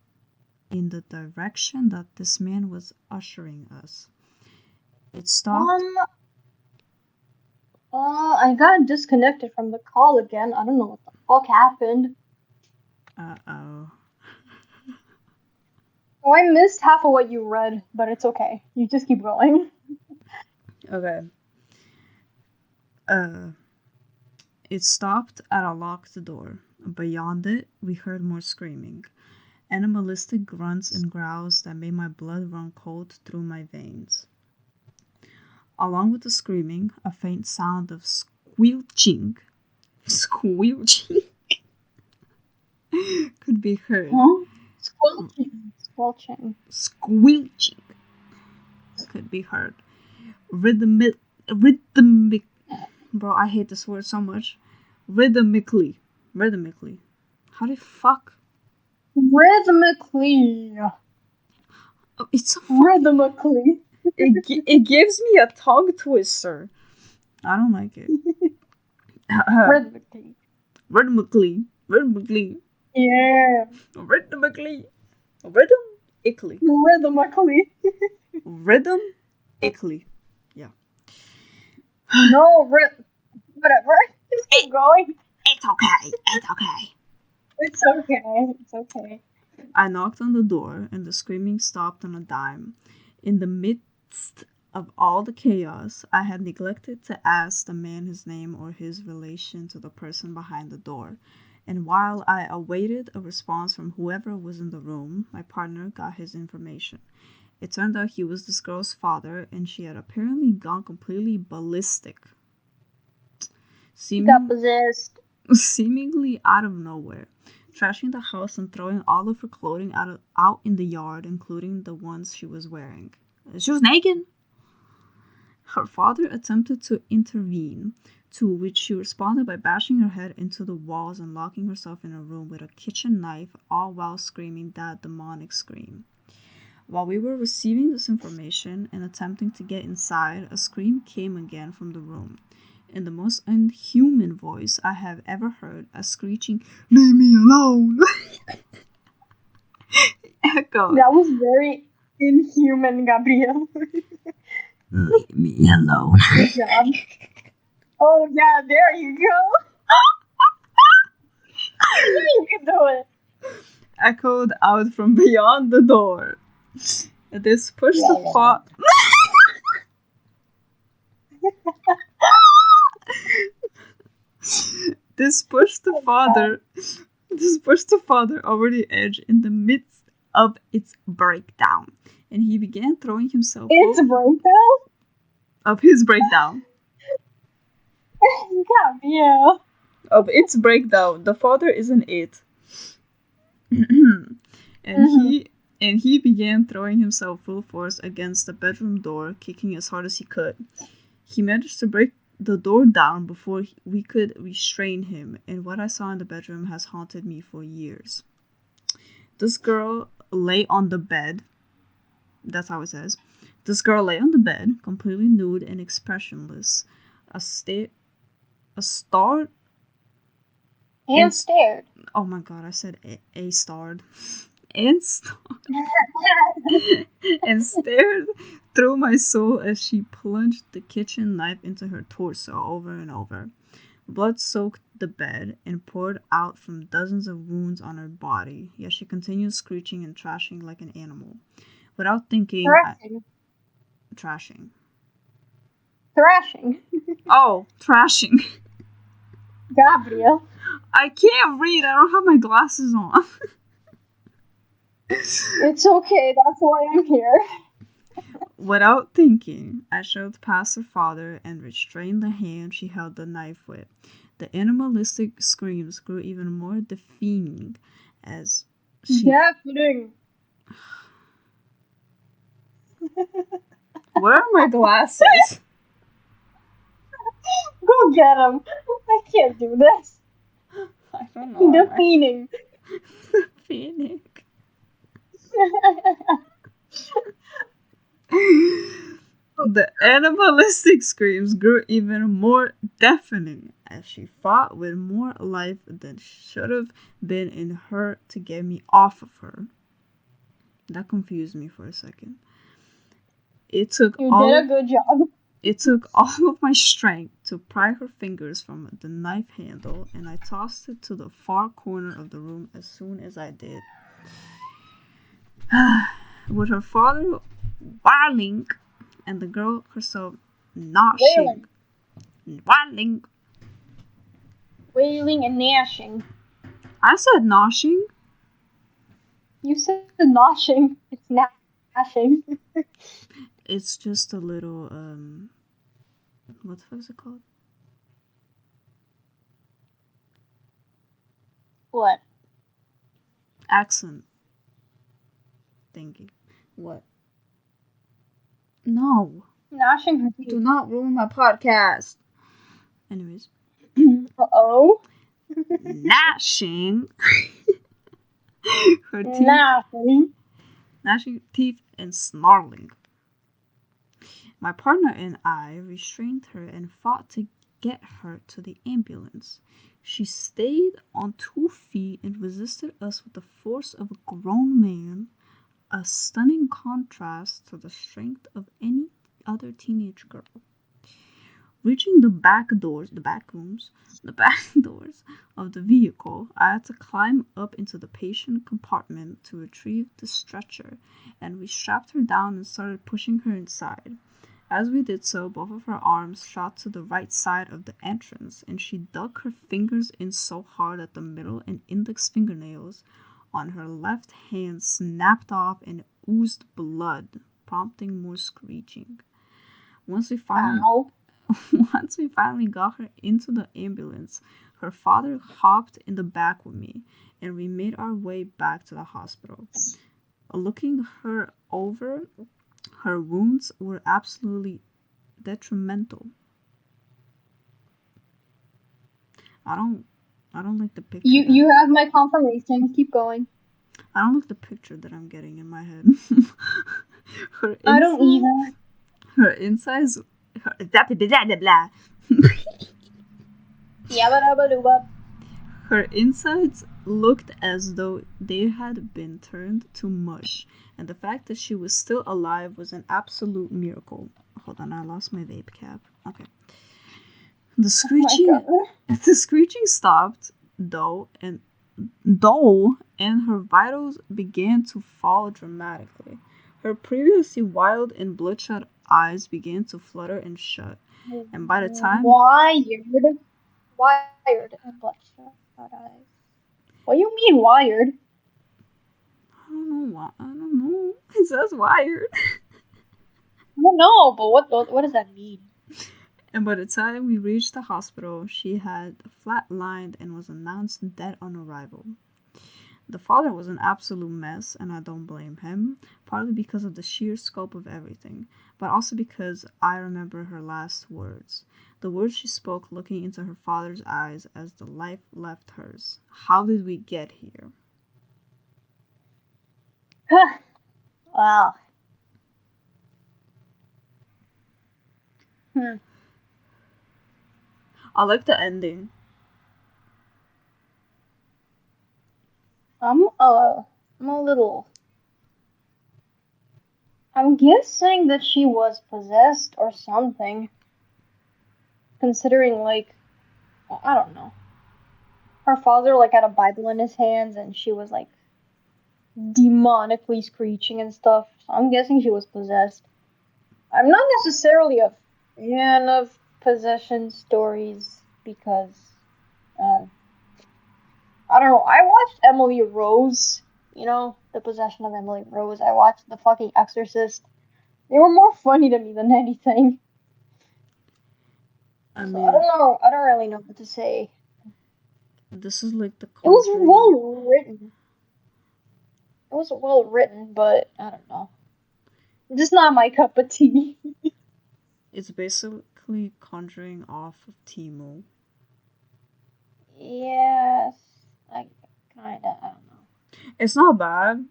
in the direction that this man was ushering us. It stopped. I got disconnected from the call again. I don't know what the fuck happened. Uh-oh. Oh, I missed half of what you read, but it's okay. You just keep going. Okay. It stopped at a locked door. Beyond it, we heard more screaming. Animalistic grunts and growls that made my blood run cold through my veins. Along with the screaming, a faint sound of squelching could be heard. Huh? Squelching could be heard. Rhythmic. Bro, I hate this word so much. Rhythmically. How the fuck? Rhythmically. Oh, it's Rhythmically. It gives me a tongue twister. I don't like it. Rhythmically. Rhythmically. Yeah. Rhythmically. Yeah. No, whatever. Just keep going. It's okay. It's okay. I knocked on the door, and the screaming stopped on a dime. In the midst of all the chaos, I had neglected to ask the man his name or his relation to the person behind the door. And while I awaited a response from whoever was in the room, my partner got his information. It turned out he was this girl's father, and she had apparently gone completely ballistic. Got possessed. Seemingly out of nowhere, trashing the house and throwing all of her clothing out in the yard, including the ones she was wearing. She was naked. Her father attempted to intervene, to which she responded by bashing her head into the walls and locking herself in a room with a kitchen knife, all while screaming that demonic scream. While we were receiving this information and attempting to get inside, a scream came again from the room. In the most unhuman voice I have ever heard, a screeching, "Leave me alone!" echoed. That was very inhuman, Gabriel. Leave me alone. Good job. Oh yeah, there you go. You can do it. Echoed out from beyond the door. This pushed the father. This pushed the father over the edge in the midst of its breakdown, and he began throwing himself It's breakdown? Of his breakdown. Yeah. Of its breakdown. The father is an it. And he began throwing himself full force against the bedroom door, kicking as hard as he could. He managed to break the door down before we could restrain him, and what I saw in the bedroom has haunted me for years. This girl lay on the bed. That's how it says. This girl lay on the bed, completely nude and expressionless. Stared. And stared. Oh my god, I said a starred. and, and stared through my soul as she plunged the kitchen knife into her torso over and over. Blood soaked the bed and poured out from dozens of wounds on her body, yet she continued screeching and trashing like an animal. Without thinking, trashing. Thrashing. Oh, trashing. Gabriel. I can't read. I don't have my glasses on. It's okay. That's why I'm here. Without thinking, I shoved past her father and restrained the hand she held the knife with. The animalistic screams grew even more deafening as she... Deafening. Where are my glasses? Go get him. I can't do this. I don't know. Deafening. Deafening. The animalistic screams grew even more deafening as she fought with more life than should have been in her to get me off of her. That confused me for a second. You did a good job. It took all of my strength to pry her fingers from the knife handle, and I tossed it to the far corner of the room as soon as I did. With her father wailing and the girl herself gnashing. Wailing and gnashing. I said gnashing. You said gnashing. It's gnashing. It's just a little, what the fuck is it called? What? Accent. Thinking. What? No. Gnashing her teeth. Do not ruin my podcast. Anyways. Uh-oh. Gnashing. Her teeth. Gnashing teeth and snarling. My partner and I restrained her and fought to get her to the ambulance. She stayed on 2 feet and resisted us with the force of a grown man, a stunning contrast to the strength of any other teenage girl. Reaching the back doors of the vehicle, I had to climb up into the patient compartment to retrieve the stretcher, and we strapped her down and started pushing her inside. As we did so, both of her arms shot to the right side of the entrance, and she dug her fingers in so hard that the middle and index fingernails on her left hand snapped off and oozed blood, prompting more screeching. Once we finally got her into the ambulance, her father hopped in the back with me, and we made our way back to the hospital. Looking her over, her wounds were absolutely detrimental. I don't like the picture. You have my confirmation. Keep going. I don't like the picture that I'm getting in my head. I don't either. Her insides. Her insides looked as though they had been turned to mush, and the fact that she was still alive was an absolute miracle. Hold on, I lost my vape cap. Okay. The screeching stopped, though, and her vitals began to fall dramatically. Her previously wild and bloodshot eyes began to flutter and shut, and by the time wired and bloodshot eyes. What do you mean wired? I don't know. It says wired. I don't know, but what does that mean? And by the time we reached the hospital, she had flatlined and was announced dead on arrival. The father was an absolute mess, and I don't blame him, partly because of the sheer scope of everything, but also because I remember her last words. The words she spoke looking into her father's eyes as the life left hers. How did we get here? Wow. I like the ending. I'm a little. I'm guessing that she was possessed or something, considering, like, I don't know. Her father, like, had a Bible in his hands and she was, like, demonically screeching and stuff. So I'm guessing she was possessed. I'm not necessarily a fan of possession stories because uh, I don't know. I watched Emily Rose. You know, the possession of Emily Rose. I watched the fucking Exorcist. They were more funny to me than anything. I So I don't mean, know. I don't really know what to say. this is like the It was Conjuring. well written. It was well written, but I don't know. Just not my cup of tea. It's basically Conjuring off of Timo. Yes, I kinda. I don't know. It's not bad.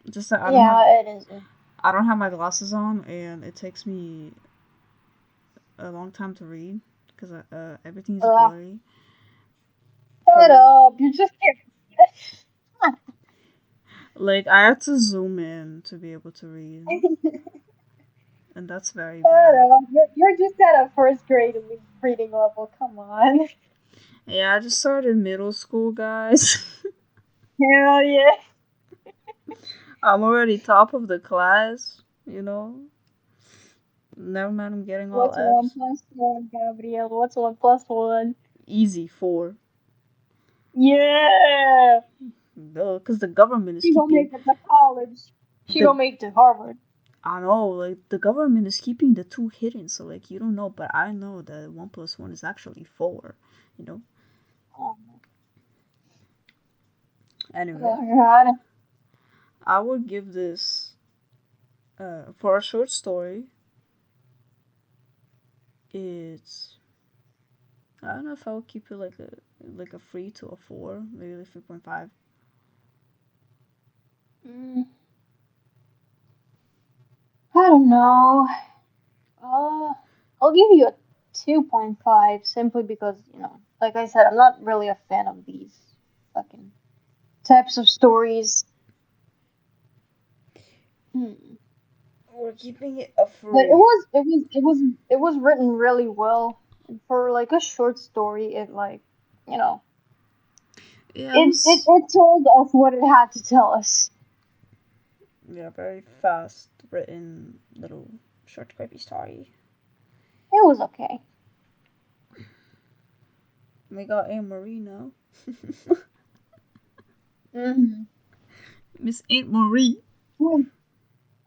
Just that Yeah, it is. I don't have my glasses on, and it takes me a long time to read because everything's Ugh. blurry. For Shut up! You just can't. like, I had to zoom in to be able to read, and that's very Shut bad. up! You're just at a first grade reading level. Come on. Yeah, I just started middle school, guys. Hell yeah. I'm already top of the class. Never mind, I'm getting all What's one F's. plus one, Gabriel? What's one plus one? Easy four. Yeah. No, because the government is She gonna keeping make it to college. She the gonna make it to Harvard. I know, like the government is keeping the two hidden, so like you don't know, but I know that 1 plus 1 is actually 4. You know. Oh, Anyway, oh God. I would give this for a short story. It's I don't know if I would keep it like a 3 to a 4, maybe like 3.5. Mm, I don't know. Uh, I'll give you a 2.5 simply because, like I said, I'm not really a fan of these fucking types of stories. Hmm. We're keeping it a But it 3. was it was it was it was written really well. And for like a short story, it like you know Yeah, it it was told us what it had to tell us. yeah very fast written little short creepy story. It was okay. We got Aunt Marie now. Hmm. Miss Aunt Marie.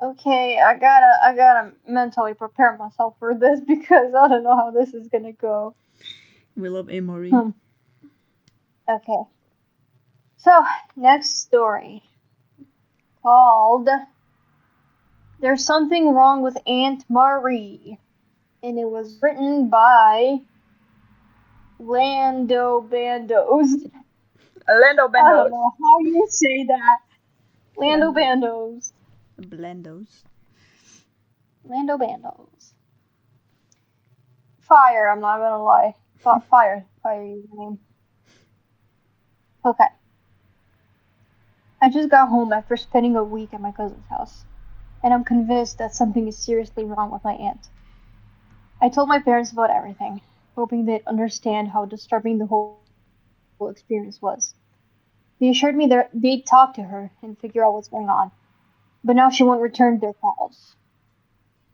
Okay, I gotta mentally prepare myself for this because I don't know how this is gonna go. We love Aunt Marie. Hmm. Okay. So next story called "There's Something Wrong with Aunt Marie," and it was written by Lando Bandos. Lando I don't Bendos. know how you say that. Lando Lando. Bandos. Blendos. Lando Bandos. Fire, I'm not gonna lie. Fire. Fire username. Okay. I just got home after spending a week at my cousin's house, and I'm convinced that something is seriously wrong with my aunt. I told my parents about everything, hoping they'd understand how disturbing the whole experience was. They assured me they'd talk to her and figure out what's going on, but now she won't return their calls.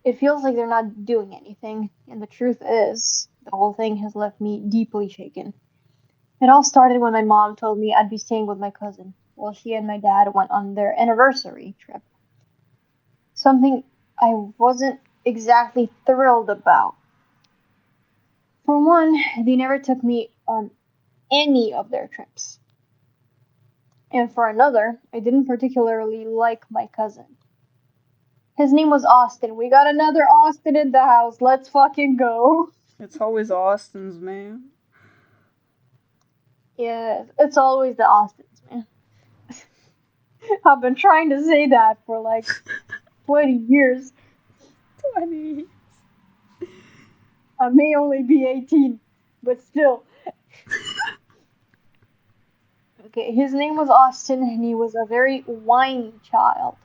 It feels like they're not doing anything, and the truth is, the whole thing has left me deeply shaken. It all started when my mom told me I'd be staying with my cousin while she and my dad went on their anniversary trip. Something I wasn't exactly thrilled about. For one, they never took me on any of their trips. And for another, I didn't particularly like my cousin. His name was Austin. We got another Austin in the house. Let's fucking go. It's always Austin's, man. Yeah, it's always the Austins, man. I've been trying to say that for like 20 years. 20. I may only be 18, but still. Okay, his name was Austin, and he was a very whiny child.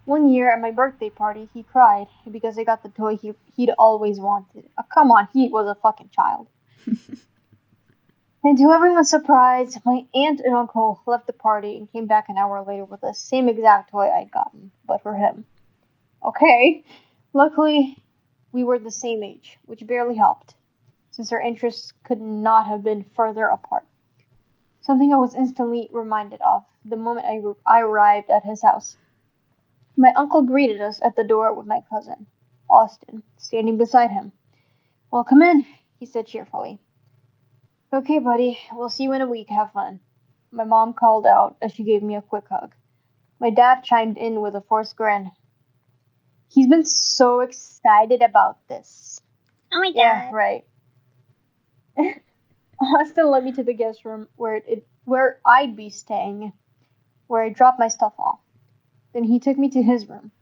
One year at my birthday party, he cried because I got the toy he'd always wanted. Come on, he was a fucking child. And to everyone's surprise, my aunt and uncle left the party and came back an hour later with the same exact toy I'd gotten, but for him. Okay. Luckily, we were the same age, which barely helped, since our interests could not have been further apart. Something I was instantly reminded of the moment I arrived at his house. My uncle greeted us at the door with my cousin, Austin, standing beside him. "Welcome in," he said cheerfully. "Okay, buddy, we'll see you in a week. Have fun," my mom called out as she gave me a quick hug. My dad chimed in with a forced grin. He's been so excited about this. Oh my Yeah, god. right. Austin led me to the guest room where I'd be staying, where I dropped my stuff off. Then he took me to his room.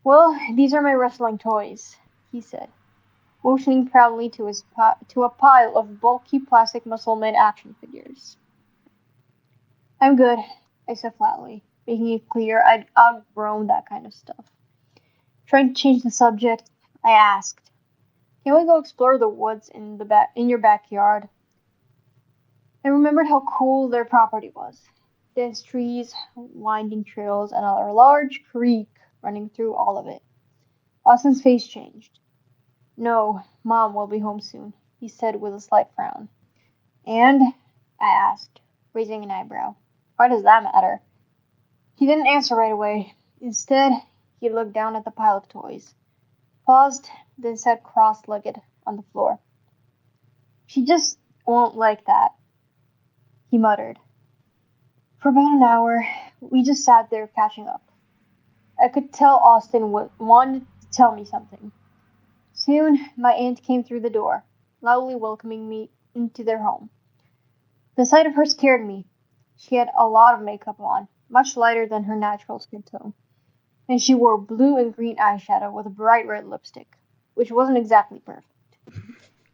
"Well, these are my wrestling toys," he said, motioning proudly to a pile of bulky plastic muscleman action figures. "I'm good," I said flatly, making it clear I'd outgrown that kind of stuff. Trying to change the subject, I asked, "Can we go explore the woods in your backyard?" I remembered how cool their property was. Dense trees, winding trails, and a large creek running through all of it. Austin's face changed. "No, Mom will be home soon," he said with a slight frown. "And?" I asked, raising an eyebrow. "Why does that matter?" He didn't answer right away. Instead, he looked down at the pile of toys, paused, then sat cross-legged on the floor. "She just won't like that," he muttered. For about an hour, we just sat there catching up. I could tell Austin wanted to tell me something. Soon, my aunt came through the door, loudly welcoming me into their home. The sight of her scared me. She had a lot of makeup on, much lighter than her natural skin tone, and she wore blue and green eyeshadow with a bright red lipstick, which wasn't exactly perfect.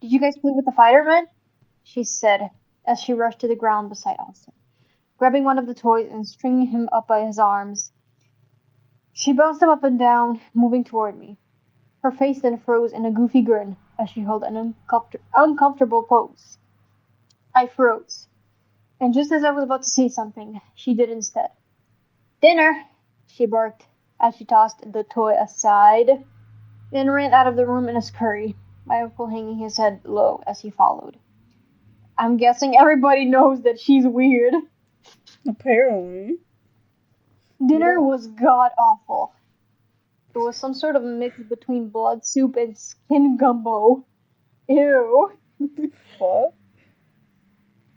"Did you guys play with the Fireman?" she said as she rushed to the ground beside Austin, grabbing one of the toys and stringing him up by his arms. She bounced him up and down, moving toward me. Her face then froze in a goofy grin as she held an uncomfortable pose. I froze, and just as I was about to say something, she did instead. "Dinner!" she barked as she tossed the toy aside, then ran out of the room in a scurry, my uncle hanging his head low as he followed. I'm guessing everybody knows that she's weird. Apparently. Dinner was god awful. It was some sort of mix between blood soup and skin gumbo. Ew. What?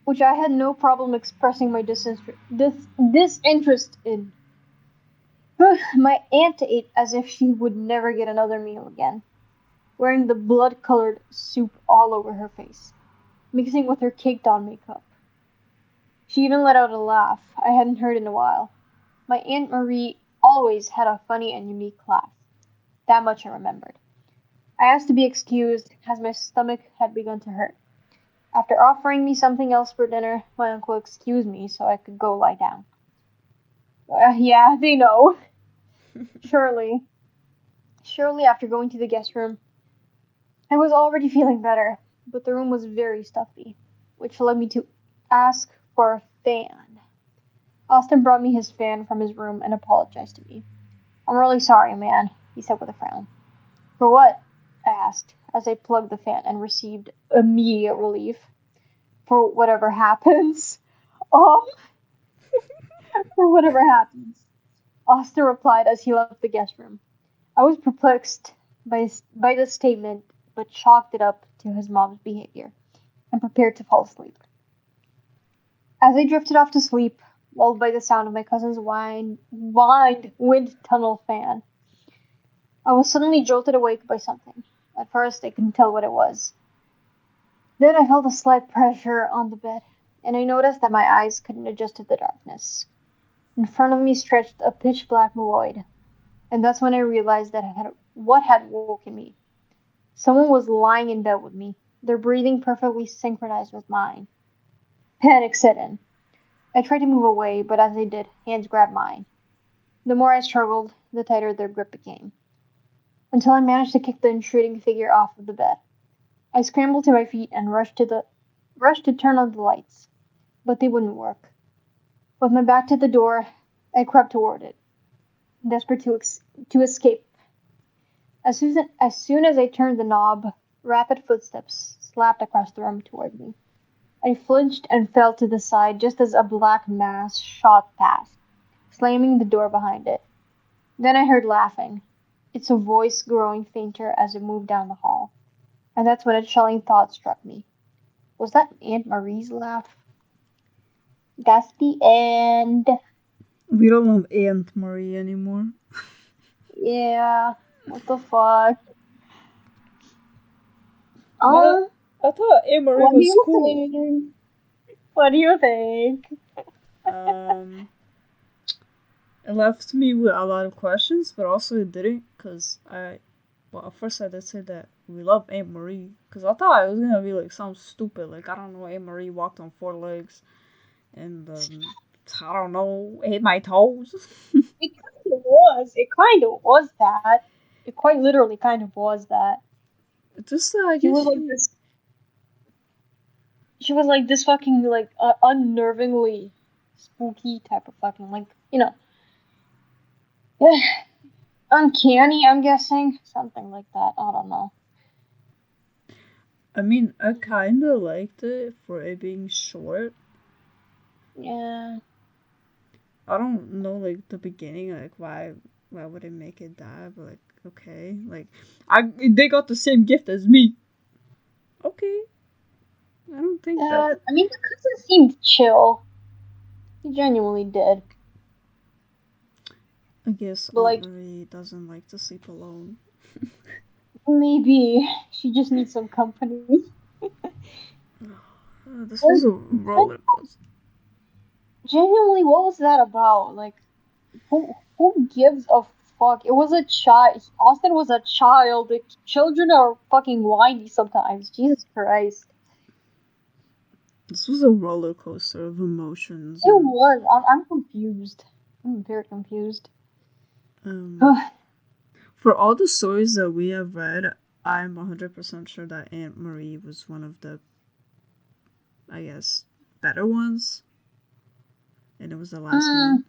Which I had no problem expressing my disinterest in. My aunt ate as if she would never get another meal again, wearing the blood-colored soup all over her face, mixing with her caked-on makeup. She even let out a laugh I hadn't heard in a while. My Aunt Marie always had a funny and unique laugh. That much I remembered. I asked to be excused, as my stomach had begun to hurt. After offering me something else for dinner, my uncle excused me so I could go lie down. Yeah, they know. Surely. Surely after going to the guest room, I was already feeling better, but the room was very stuffy, which led me to ask for a fan. Austin brought me his fan from his room and apologized to me. I'm really sorry, man, he said with a frown. For what? I asked, as I plugged the fan and received immediate relief. For whatever happens. Um, for whatever happens, Austin replied as he left the guest room. I was perplexed by the statement, but chalked it up to his mom's behavior, and prepared to fall asleep. As I drifted off to sleep, lulled by the sound of my cousin's wind tunnel fan, I was suddenly jolted awake by something. At first, I couldn't tell what it was. Then I felt a slight pressure on the bed, and I noticed that my eyes couldn't adjust to the darkness. In front of me stretched a pitch-black void, and that's when I realized what had woken me. Someone was lying in bed with me, their breathing perfectly synchronized with mine. Panic set in. I tried to move away, but as I did, hands grabbed mine. The more I struggled, the tighter their grip became, until I managed to kick the intruding figure off of the bed. I scrambled to my feet and rushed to turn on the lights, but they wouldn't work. With my back to the door, I crept toward it, desperate to escape. As soon as I turned the knob, rapid footsteps slapped across the room toward me. I flinched and fell to the side just as a black mass shot past, slamming the door behind it. Then I heard laughing, its voice growing fainter as it moved down the hall. And that's when a chilling thought struck me. Was that Aunt Marie's laugh? That's the end. We don't love Aunt Marie anymore. Yeah. What the fuck? Man, Um, I thought Aunt Marie what do was you cool. think? What do you think? Um, it left me with a lot of questions, but also it didn't, because well, at first I did say that we love Aunt Marie, because I thought it was gonna be like something stupid, like, I don't know, Aunt Marie walked on four legs, and, I don't know, ate my toes. It kind of was. It kind of was that. It quite literally kind of was that. Just, I She guess was like she, this. She was like this fucking like unnervingly spooky type of fucking like uncanny. I'm guessing something like that. I don't know. I mean, I kinda liked it for it being short. Yeah. I don't know, like, the beginning, like, why would it make it die, but, like, okay, like, they got the same gift as me. Okay, I don't think that. I mean, the cousin seemed chill. He genuinely did. I guess But Aunt like Marie doesn't like to sleep alone. maybe she just needs some company. This was Like, a roller coaster. genuinely, what was that about? Like, who gives a fuck? It was a child. Austin was a child. The children are fucking whiny sometimes. Jesus Christ. This was a roller coaster of emotions, It and was. I'm confused. I'm very confused. um, for all the stories that we have read, I'm 100% sure that Aunt Marie was one of the, I guess, better ones, and it was the last one. Mm,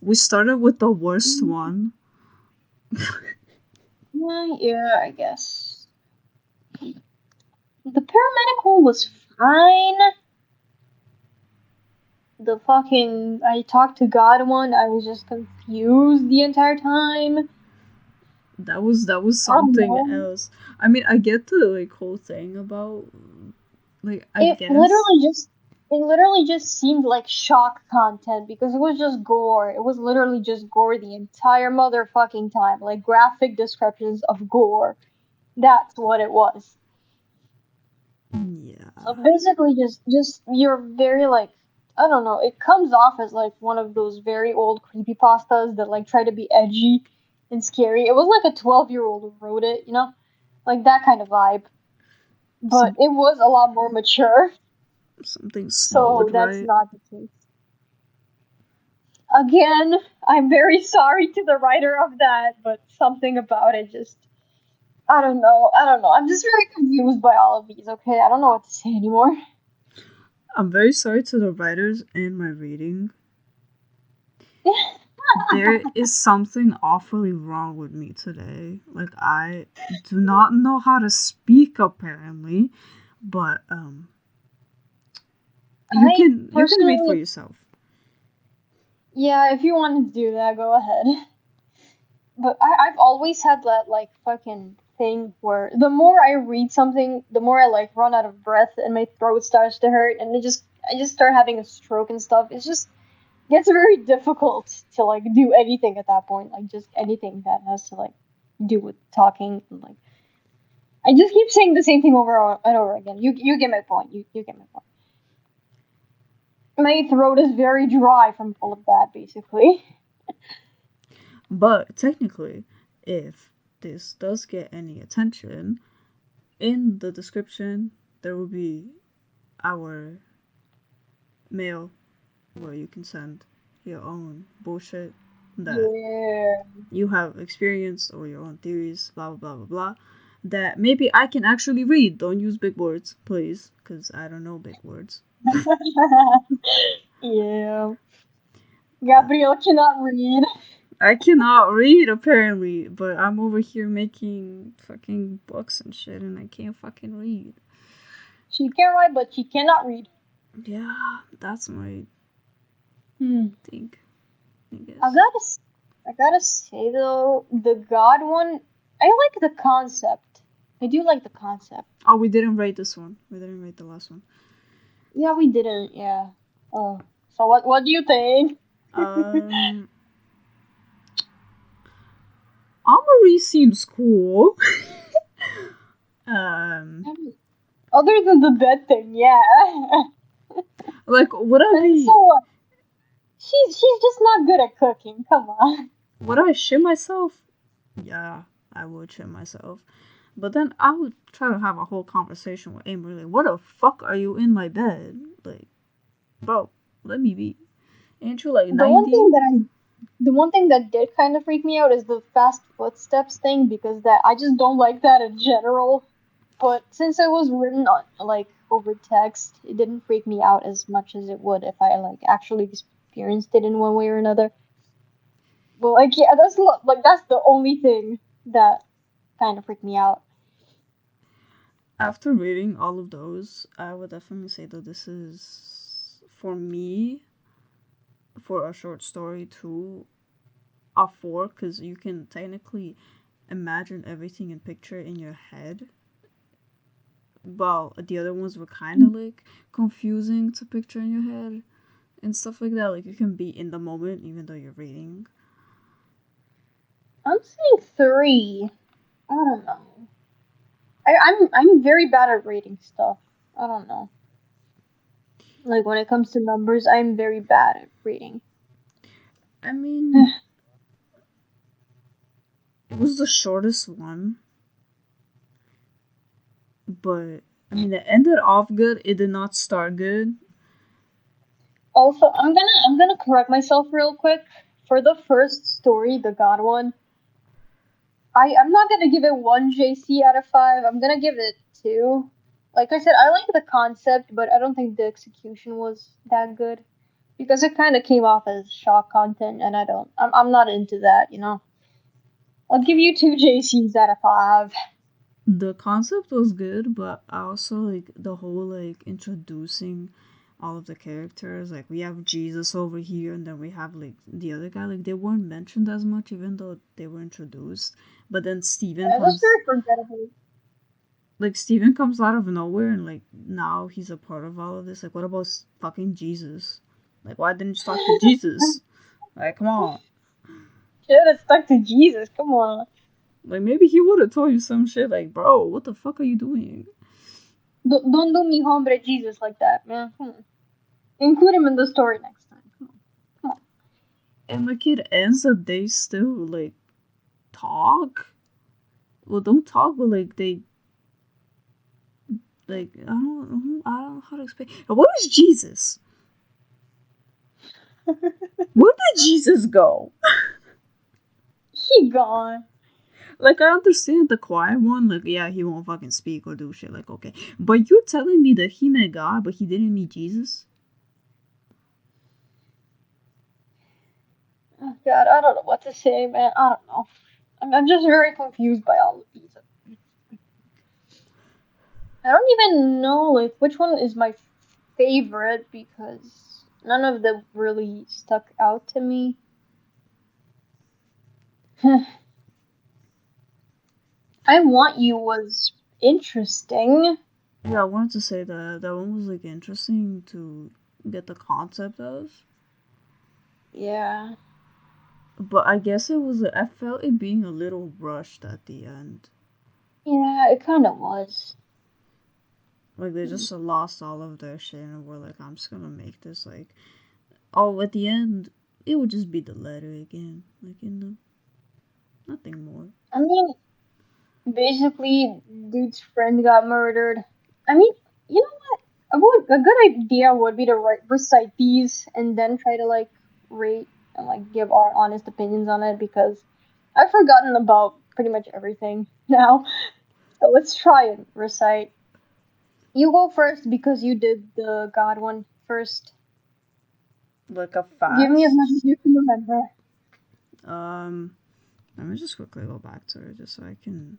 We started with the worst one. yeah, I guess. The paramedic one was fine. The fucking I talked to God one, I was just confused the entire time. That was I don't something know. else. I mean, I get the, like, whole thing about, like, I It guess literally just it literally just seemed like shock content because it was just gore. It was literally just gore the entire motherfucking time. Like graphic descriptions of gore. That's what it was. yeah. So basically just you're very like I don't know, it comes off as like one of those very old creepypastas that like try to be edgy and scary. It was like a 12-year-old who wrote it, you know? Like that kind of vibe. But Some it was a lot more mature, something small so would that's write. not the case. Again, I'm very sorry to the writer of that, but something about it just I don't know. I don't know. I'm just very confused by all of these, okay? I don't know what to say anymore. I'm very sorry to the writers and my reading. There is something awfully wrong with me today. Like, I do not know how to speak, apparently, but I you can read for personally, yourself. yeah, if you want to do that, go ahead. But I've always had that like fucking thing where the more I read something, the more I like run out of breath and my throat starts to hurt, and I just start having a stroke and stuff. It's just gets very difficult to like do anything at that point, like just anything that has to like do with talking and like I just keep saying the same thing over and over again. You get my point. You get my point. My throat is very dry from all of that, basically. But technically, if this does get any attention, in the description there will be our mail where you can send your own bullshit that Yeah. you have experienced or your own theories, blah blah blah blah blah. That maybe I can actually read. Don't use big words, please, because I don't know big words. Yeah. Gabriel cannot read. I cannot read apparently, but I'm over here making fucking books and shit, and I can't fucking read. She can write, but she cannot read. Yeah, that's my Hmm. thing. I I guess. gotta, I gotta say though, the God one, I like the concept. I do like the concept. Oh, we didn't rate this one. We didn't rate the last one. Yeah, we didn't. Yeah. Oh. So what do you think? Um, Armory seems cool. um, Other than the bed thing, yeah. like would I And so be? she's just not good at cooking. Come on. Would I shit myself? Yeah, I would shit myself. But then I would try to have a whole conversation with Amory. Like, what the fuck are you in my bed? Like, bro, let me be. Ain't you like The one 90? thing that I the one thing that did kind of freak me out is the fast footsteps thing because that I just don't like that in general. But since it was written on like over text, it didn't freak me out as much as it would if I like actually experienced it in one way or another. But like yeah, that's the only thing that kind of freaked me out. After reading all of those, I would definitely say that this is, for me, for a short story, too, a 4, because you can technically imagine everything and picture it in your head. Well, the other ones were kind of like confusing to picture in your head and stuff like that. Like, you can be in the moment even though you're reading. I'm saying 3. I don't know. I'm very bad at rating stuff. I don't know. Like when it comes to numbers, I'm very bad at reading. I mean, it was the shortest one, but I mean, it ended off good. It did not start good. Also, I'm gonna correct myself real quick. For the first story, the God one, I'm not gonna give it one JC out of 5. I'm gonna give it 2. Like I said, I like the concept, but I don't think the execution was that good because it kind of came off as shock content, and I'm not into that. I'll give you 2 JCs out of 5. The concept was good, but I also like the whole like introducing all of the characters. Like we have Jesus over here, and then we have like the other guy. Like they weren't mentioned as much, even though they were introduced. But then Steven It was comes, very forgettable. like Steven comes out of nowhere, and like now he's a part of all of this. Like what about fucking Jesus? Like why didn't you talk to Jesus? Like come on. Should have stuck to Jesus. Come on. Like maybe he would have told you some shit. Like bro, what the fuck are you doing? Don't do me hombre Jesus like that, man. Include him in the story next time. Come on. And like it ends that they still like talk. Well, don't talk, but like they like I don't know how to explain. What was Jesus? Where did Jesus go? He gone. Like I understand the quiet one, like yeah, he won't fucking speak or do shit. Like okay, but you're telling me that he met God, but he didn't meet Jesus? Oh, God, I don't know what to say, man. I don't know. I'm just very confused by all of these. I don't even know like which one is my favorite because none of them really stuck out to me. I Want You was interesting. Yeah, I wanted to say that that one was like interesting to get the concept of, Yeah. but I guess it was. I felt it being a little rushed at the end. Yeah, it kind of was. Like they just lost all of their shit and were like, I'm just gonna make this like, oh, at the end it would just be the letter again, like nothing more. I mean, basically, dude's friend got murdered. I mean, you know what? a good idea would be to recite these and then try to like rate and like give our honest opinions on it, because I've forgotten about pretty much everything now. So let's try and recite. You go first because you did the God one first. Like a Give me as much fast. as you can remember. Let me just quickly go back to it just so I can.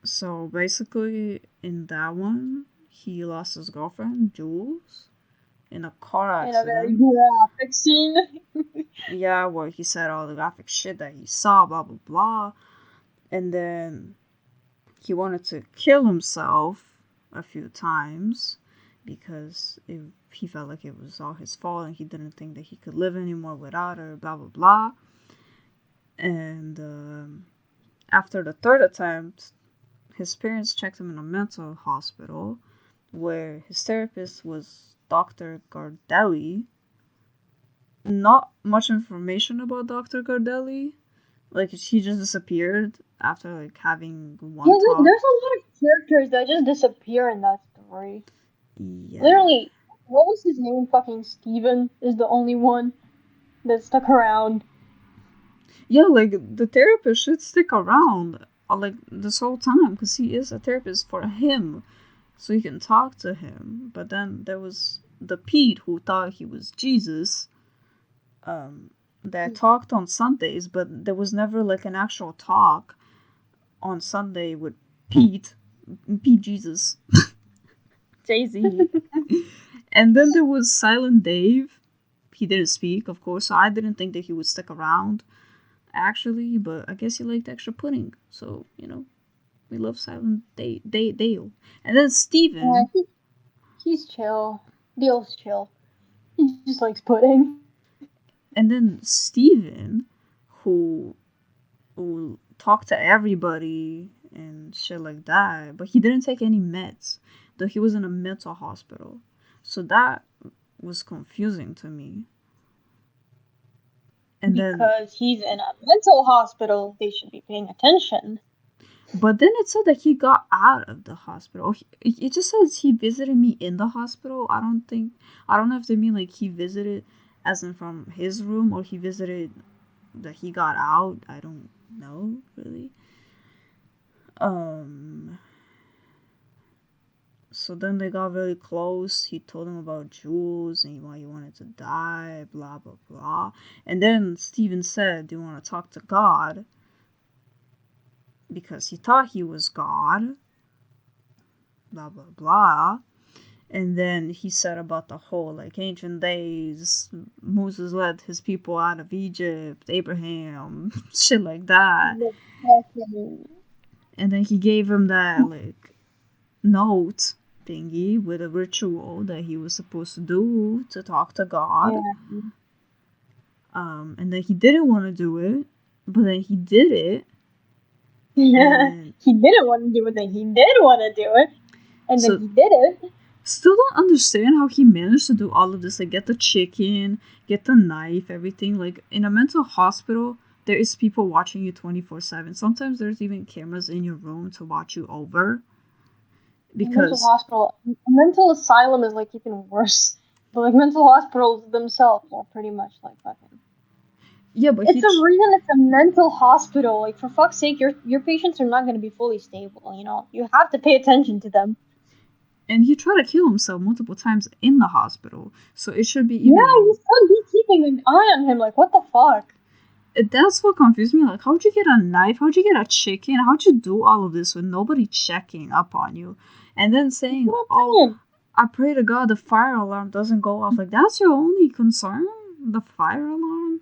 So basically, in that one, he lost his girlfriend, Jules, in a car In a very accident. graphic scene. Yeah, where he said all the graphic shit that he saw, blah blah blah. And then he wanted to kill himself a few times because he felt like it was all his fault and he didn't think that he could live anymore without her, blah blah blah. And after the third attempt, his parents checked him in a mental hospital where his therapist was Dr. Gardelli. Not much information about Dr. Gardelli. Like, he just disappeared after, like, having Yeah, one talk. there's a lot of characters that just disappear in that story. Yeah. Literally, what was his name? Fucking Steven is the only one that stuck around. Yeah, like, the therapist should stick around, like, this whole time, because he is a therapist for him, so you can talk to him. But then there was the Pete who thought he was Jesus, that talked on Sundays, but there was never, like, an actual talk on Sunday with Pete. Pete Jesus. Jay-Z. And then there was Silent Dave. He didn't speak, of course, so I didn't think that he would stick around, actually, but I guess he liked extra pudding. So, we love Silent Dale. And then Yeah, Steven. he's chill. Dale's chill. He just likes pudding. And then Steven, who, who talked to everybody and shit like that, but he didn't take any meds, though he was in a mental hospital. So that was confusing to me. And then Because he's in a mental hospital, they should be paying attention. But then it said that he got out of the hospital. It just says he visited me in the hospital. I don't know if they mean like he visited as in from his room or he visited that he got out. I don't know really. Um, so then they got really close. He told him about Jules and why he wanted to die, blah blah blah. And then Steven said, "Do you want to talk to God?" Because he thought he was God, blah blah blah. And then he said about the whole like ancient days, Moses led his people out of Egypt, Abraham, shit like that. And then he gave him that like note thingy with a ritual that he was supposed to do to talk to God. Yeah. And then he didn't want to do it, but then he did it. Yeah. And He didn't want to do it, then he did want to do it. And then so he did it. still don't understand how he managed to do all of this. Like, get the chicken, get the knife, everything. Like, in a mental hospital, there is people watching you 24/7. Sometimes there's even cameras in your room to watch you over. A mental Because, hospital, a mental asylum is like even worse. But like mental hospitals themselves are pretty much like fucking. yeah, but It's a reason it's a mental hospital. Like for fuck's sake, your patients are not going to be fully stable. You know, you have to pay attention to them. and he tried to kill himself multiple times in the hospital. So it should be Yeah, you even. should be keeping an eye on him. Like what the fuck? That's what confused me. Like, how'd you get a knife? How'd you get a chicken? How'd you do all of this with nobody checking up on you? And then That's saying, what I'm oh, saying. I pray to God the fire alarm doesn't go off. Like, that's your only concern? The fire alarm?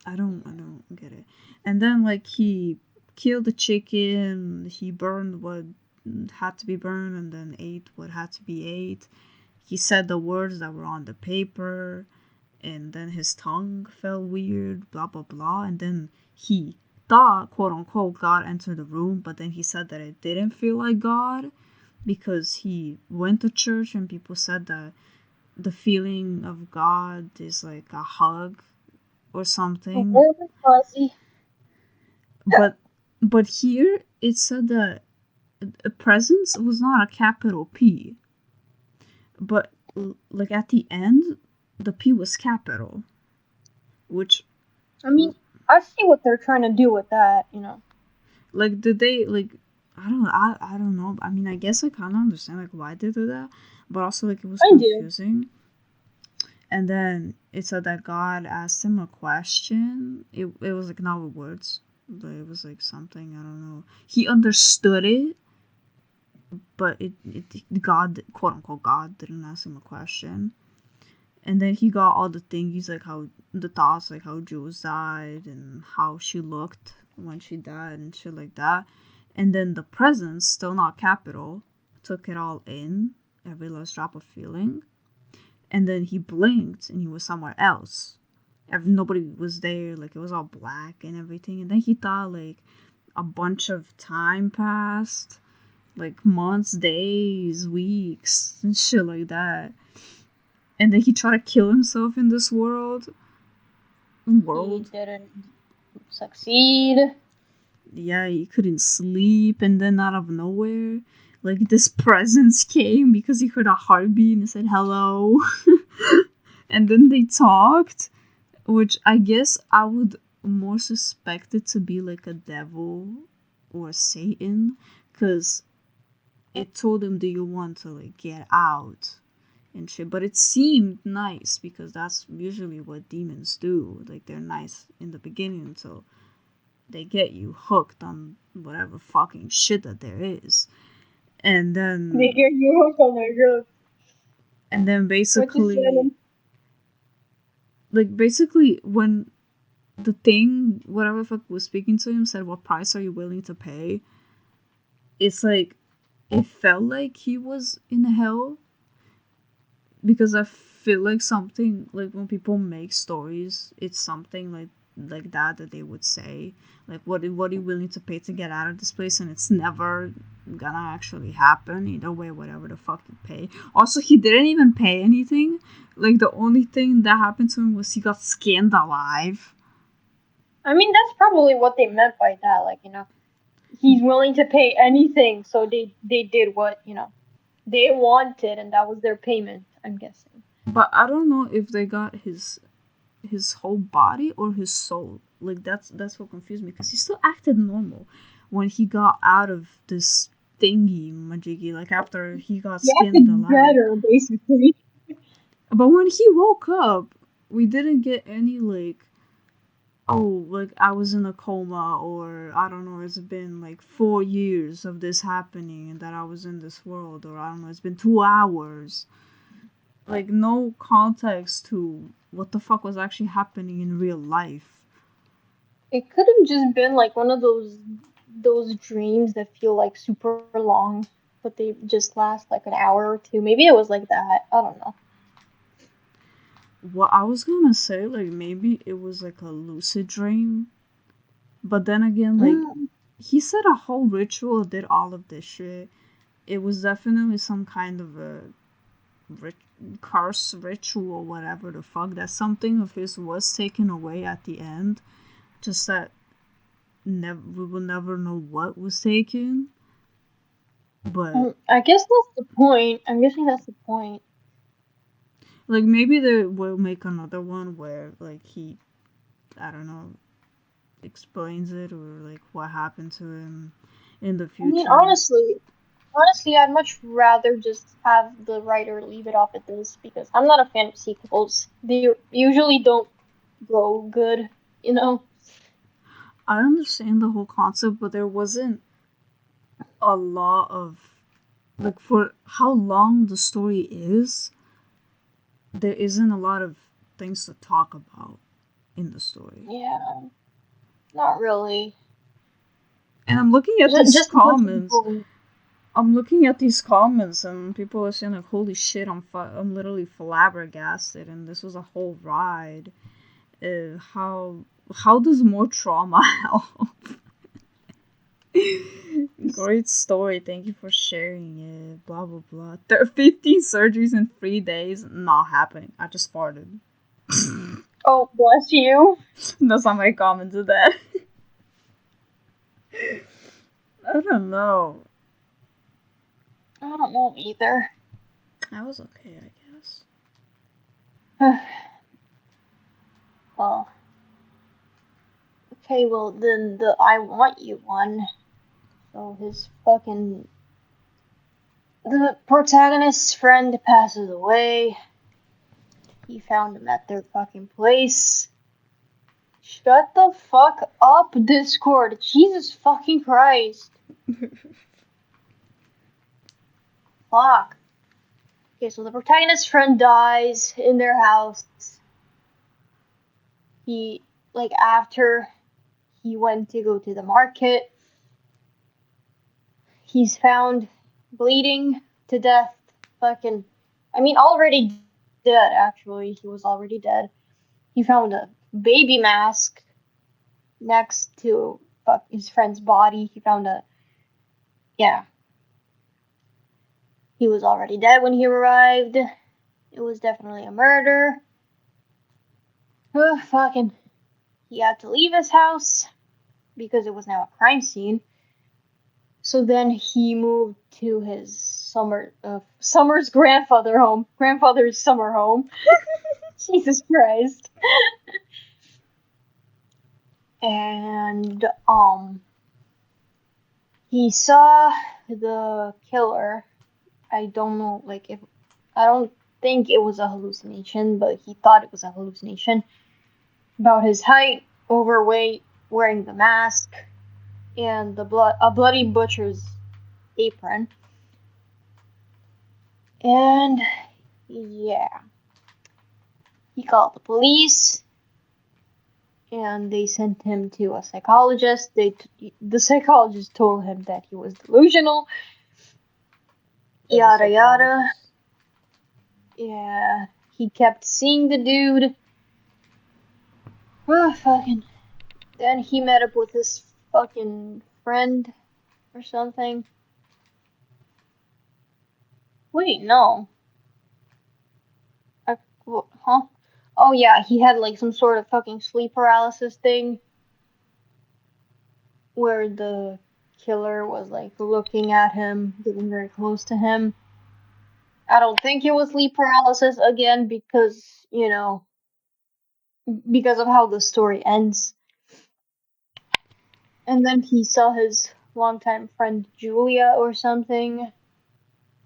I don't get it. And then, like, he killed the chicken, he burned what had to be burned, and then ate what had to be ate. He said the words that were on the paper, and then his tongue felt weird, blah, blah, blah. And then he thought, quote unquote, God entered the room, but then he said that it didn't feel like God because he went to church and people said that the feeling of God is like a hug or something. Very fuzzy. But here it said that presence was not a capital P, but like at the end, the P was capital, which I mean, I see what they're trying to do with that, you know. like did they like I don't know. I mean, I guess I kind of understand like why they do that, but also like it was I do. confusing. And then it said that God asked him a question. It was like not with words, but it was like something I don't know. He understood it, but God, quote unquote God, didn't ask him a question. And then he got all the things like how the thoughts like how Jules died and how she looked when she died and shit like that. And then the presence, still not capital, took it all in, every last drop of feeling. And then he blinked and he was somewhere else. Nobody was there, like it was all black and everything. And then he thought like a bunch of time passed, like months, days, weeks, and shit like that. And then he tried to kill himself in this world. He didn't succeed. Yeah, he couldn't sleep, and then out of nowhere, like this presence came because he heard a heartbeat and said hello. And then they talked, which I guess I would more suspect it to be like a devil or Satan, because it told him, "Do you want to like get out?" and shit. But it seemed nice because that's usually what demons do. Like they're nice in the beginning until they get you hooked on whatever fucking shit that there is. And They then get you hooked on their drugs. Which is basically basically when the thing whatever fuck was speaking to him said, "What price are you willing to pay?" It's like it felt like he was in hell, because I feel like something like when people make stories, it's something like that they would say, like what are you willing to pay to get out of this place, and it's never gonna actually happen either way, whatever the fuck you pay. Also, he didn't even pay anything. Like the only thing that happened to him was he got skinned alive. I mean, that's probably what they meant by that. Like, you know, he's willing to pay anything, so they did what, you know, they wanted, and that was their payment, I'm guessing. But I don't know if they got his whole body or his soul. Like that's what confused me, because he still acted normal when he got out of this thingy majiggy, like after he got He skinned acted alive. better, basically. But when he woke up, we didn't get any like, oh, like I was in a coma, or I don't know, it's been like 4 years of this happening and that I was in this world, or I don't know, it's been 2 hours. Like no context to what the fuck was actually happening in real life. It could have just been like one of those dreams that feel like super long, but they just last like an hour or two. Maybe it was like that. I don't know. What I was gonna say, like maybe it was like a lucid dream, but then again, like Mm, he said a whole ritual did all of this shit. It was definitely some kind of a rit- curse ritual, whatever the fuck. That something of his was taken away at the end. Just that we will never know what was taken. But I guess that's the point. I'm guessing that's the point. like maybe they will make another one where like he, I don't know, explains it, or like what happened to him in the I mean, future. honestly, I'd much rather just have the writer leave it off at this because I'm not a fan of sequels. They usually don't go good, you know. I understand the whole concept, but there wasn't a lot of like for how long the story is, there isn't a lot of things to talk about in the story. Yeah, not really. And I'm looking at these Just a bunch of comments. boom. I'm looking at these comments, and people are saying like, "Holy shit! I'm literally flabbergasted." And this was a whole ride. How does more trauma help? Great story. Thank you for sharing it. Blah blah blah. There are 15 surgeries in 3 days. Not happening. I just farted. Oh, bless you. That's not my comment to that. I don't know. don't know either. I was okay, I guess. Well, okay, well, then the I Want You one. So his fucking. The protagonist's friend passes away. He found him at their fucking place. Shut the fuck up, Discord. Jesus fucking Christ. Fuck. Okay, so the protagonist's friend dies in their house. He, like, after he went to go to the market, he's found bleeding to death. Fucking, I mean, already dead, actually. He was already dead. He found a baby mask next to his friend's body. He found a, yeah. He was already dead when he arrived. It was definitely a murder. Fucking, he had to leave his house because it was now a crime scene. So then he moved to his Summer's grandfather's summer home. Jesus Christ. And he saw the killer. I don't know, like, if I don't think it was a hallucination, but he thought it was a hallucination. About his height, overweight, wearing the mask, and a bloody butcher's apron. And yeah, he called the police, and they sent him to a psychologist. The psychologist told him that he was delusional. Yada yada. Yeah, he kept seeing the dude. Fucking. Then he met up with his fucking friend or something. Wait, no. Huh? Oh yeah, he had like some sort of fucking sleep paralysis thing where the killer was like looking at him, getting very close to him. I don't think it was sleep paralysis again because, because of how the story ends. And then he saw his longtime friend Julia or something,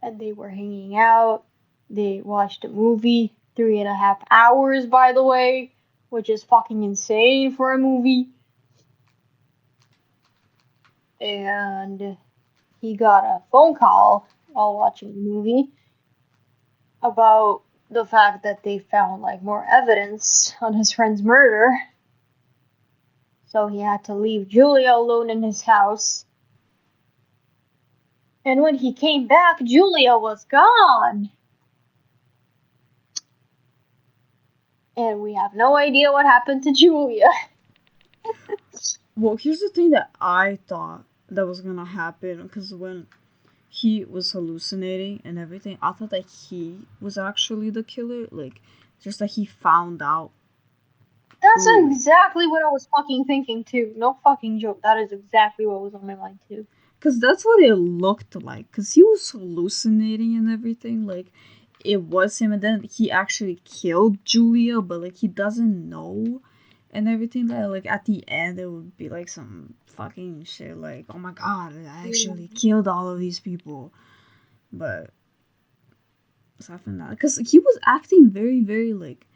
and they were hanging out. They watched a movie, 3.5 hours, by the way, which is fucking insane for a movie. And he got a phone call while watching the movie about the fact that they found like more evidence on his friend's murder. So he had to leave Julia alone in his house. And when he came back, Julia was gone. And we have no idea what happened to Julia. Well, here's the thing that I thought that was gonna happen, because when he was hallucinating and everything, I thought that he was actually the killer, like, just that he found out. That's exactly what I was fucking thinking too. No fucking joke. That is exactly what was on my mind too. Because that's what it looked like, because he was hallucinating and everything, like, it was him, and then he actually killed Julia, but, like, he doesn't know and everything. Like, at the end, it would be, like, some fucking shit, like, oh my god, I actually killed all of these people. But aside from that, because he was acting very, very, like,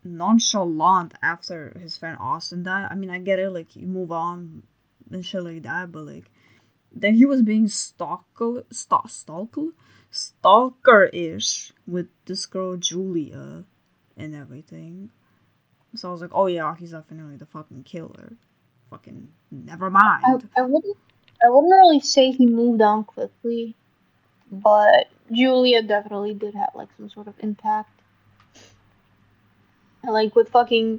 nonchalant after his friend Austin died. I mean, I get it, like, you move on and shit like that, but, like, then he was being stalker-ish with this girl Julia and everything. So I was like, oh yeah, he's definitely the fucking killer. Fucking never mind. I wouldn't really say he moved on quickly, but Julia definitely did have like some sort of impact. And, like, with fucking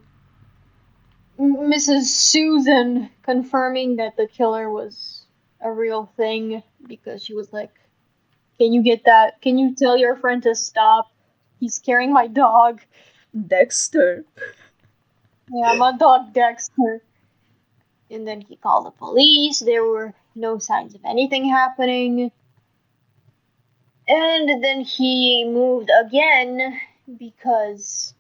Mrs. Susan confirming that the killer was a real thing because she was like, "Can you get that? Can you tell your friend to stop? He's scaring my dog." Dexter. Yeah, my dog Dexter. And then he called the police. There were no signs of anything happening. And then he moved again because,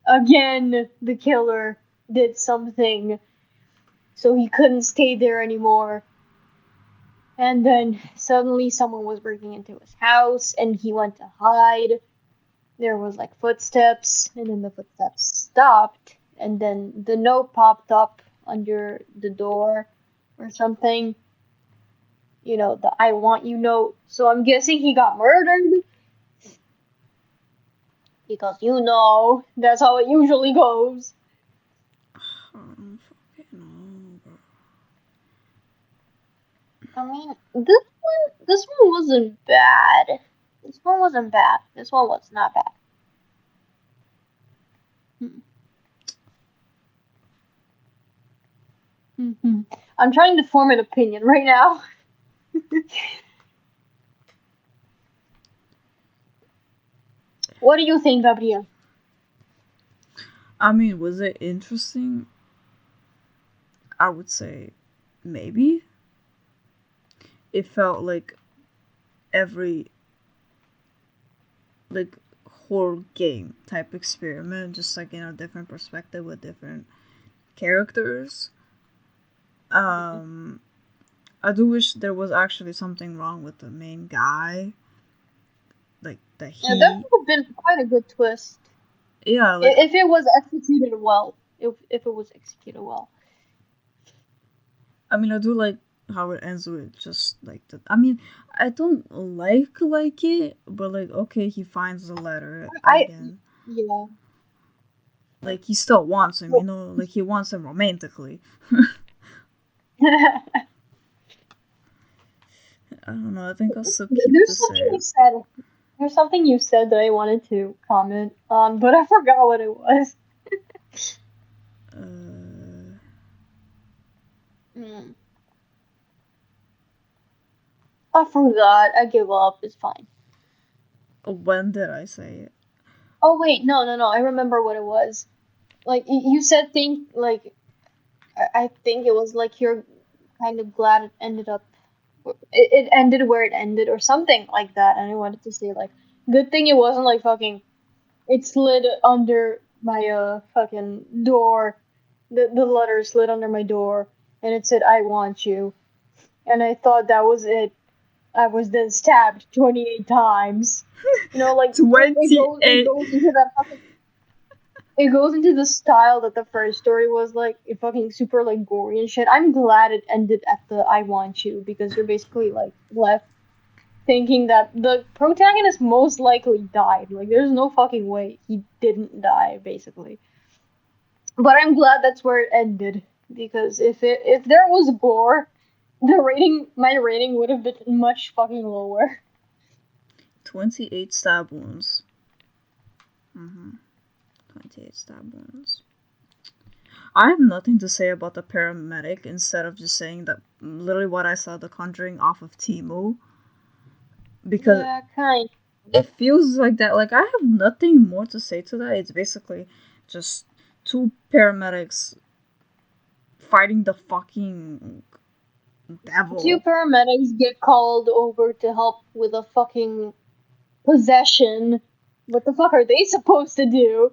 again, the killer did something, so he couldn't stay there anymore. And then suddenly someone was breaking into his house and he went to hide. There was like footsteps, and then the footsteps stopped, and then the note popped up under the door or something. The I want you note. So I'm guessing he got murdered because that's how it usually goes. Fucking no, bro. I mean, this one wasn't bad. This one wasn't bad. This one was not bad. Mm-hmm. I'm trying to form an opinion right now. What do you think, Gabriel? I mean, was it interesting? I would say maybe. It felt like every like horror game type experiment, just like in a different perspective with different characters. Um, I do wish there was actually something wrong with the main guy, like that Yeah, that he, would have been quite a good twist yeah, like if it was executed well. If it was executed well. I mean, I do like how it ends with just like that. I mean, I don't like it, but like okay, he finds the letter I again. yeah. Like he still wants him, like he wants him romantically. I don't know. I think I'll still keep the There's something you same. said. There's something you said that I wanted to comment on, but I forgot what it was. Uh, Mm. I forgot. I give up. It's fine. when did I say it? Oh wait, no. I remember what it was. Like you said, think like I think it was like you're kind of glad it ended up. It ended where it ended, or something like that. And I wanted to say like, good thing it wasn't like fucking. It slid under my fucking door. The letter slid under my door, and it said "I want you," and I thought that was it. I was then stabbed 28 times. Like it 28. goes into that fucking. It goes into the style that the first story was like, it fucking super like gory and shit. I'm glad it ended at the "I want you" because you're basically like left thinking that the protagonist most likely died. Like, there's no fucking way he didn't die, basically. But I'm glad that's where it ended because if there was gore, my rating would have been much fucking lower. 28 stab wounds. 28 stab wounds. I have nothing to say about the paramedic instead of just saying that literally what I saw The Conjuring off of Timu. Because Yeah, kind. it feels like that. Like, I have nothing more to say to that. It's basically just two paramedics fighting the fucking Two devil. paramedics get called over to help with a fucking possession. What the fuck are they supposed to do?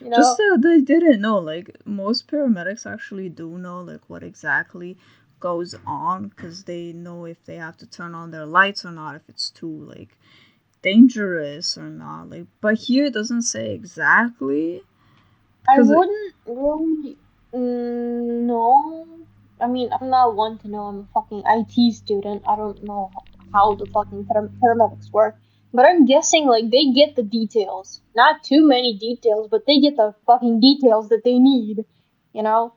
You Just know? that they didn't know. Like, most paramedics actually do know, like, what exactly goes on because they know if they have to turn on their lights or not, if it's too, like, dangerous or not. Like, but here it doesn't say exactly I because wouldn't really know. I mean, I'm not one to know. I'm a fucking IT student. I don't know how the fucking paramedics work. But I'm guessing, like, they get the details. Not too many details, but they get the fucking details that they need. You know?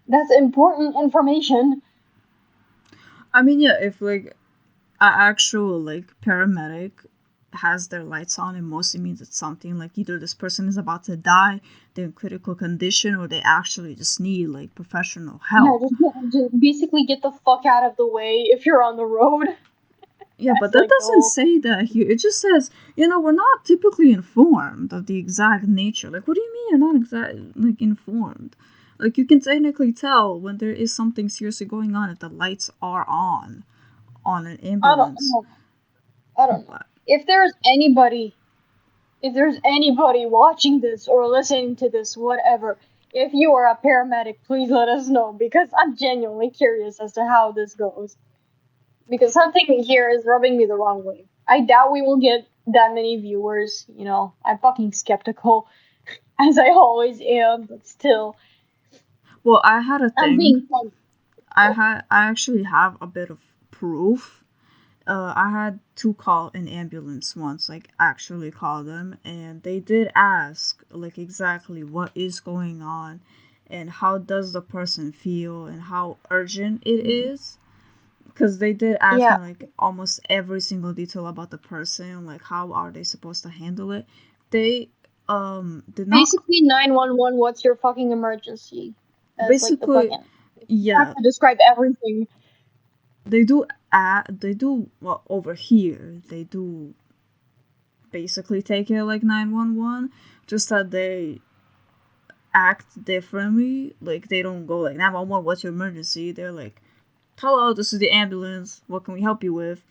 That's important information. I mean, yeah, if like an actual like paramedic has their lights on, it mostly means it's something like either this person is about to die, they're in critical condition, or they actually just need like professional Yeah, help. just basically get the fuck out of the way if you're on the road. Yeah, but That's that like the doesn't whole say that here. It just says, we're not typically informed of the exact nature. Like, what do you mean you're not like informed? Like, you can technically tell when there is something seriously going on if the lights are on. on an I don't ambulance. know. I don't know. But If there's anybody watching this or listening to this, whatever, if you are a paramedic, please let us know because I'm genuinely curious as to how this goes. Because something here is rubbing me the wrong way. I doubt we will get that many viewers. I'm fucking skeptical, as I always am, but still, well, I had a I'm thing. being fun. I actually have a bit of proof. I had to call an ambulance once, like actually call them, and they did ask like exactly what is going on and how does the person feel and how urgent it is. Because they did ask Yeah, me like almost every single detail about the person, like how are they supposed to handle it. They did not basically 911. What's your fucking emergency? That's like the basically, fucking. You have yeah, to describe everything. they do well over here. They do basically take it like 911, just that they act differently. Like they don't go like 911, what's your emergency? They're like, hello, this is the ambulance. What can we help you with?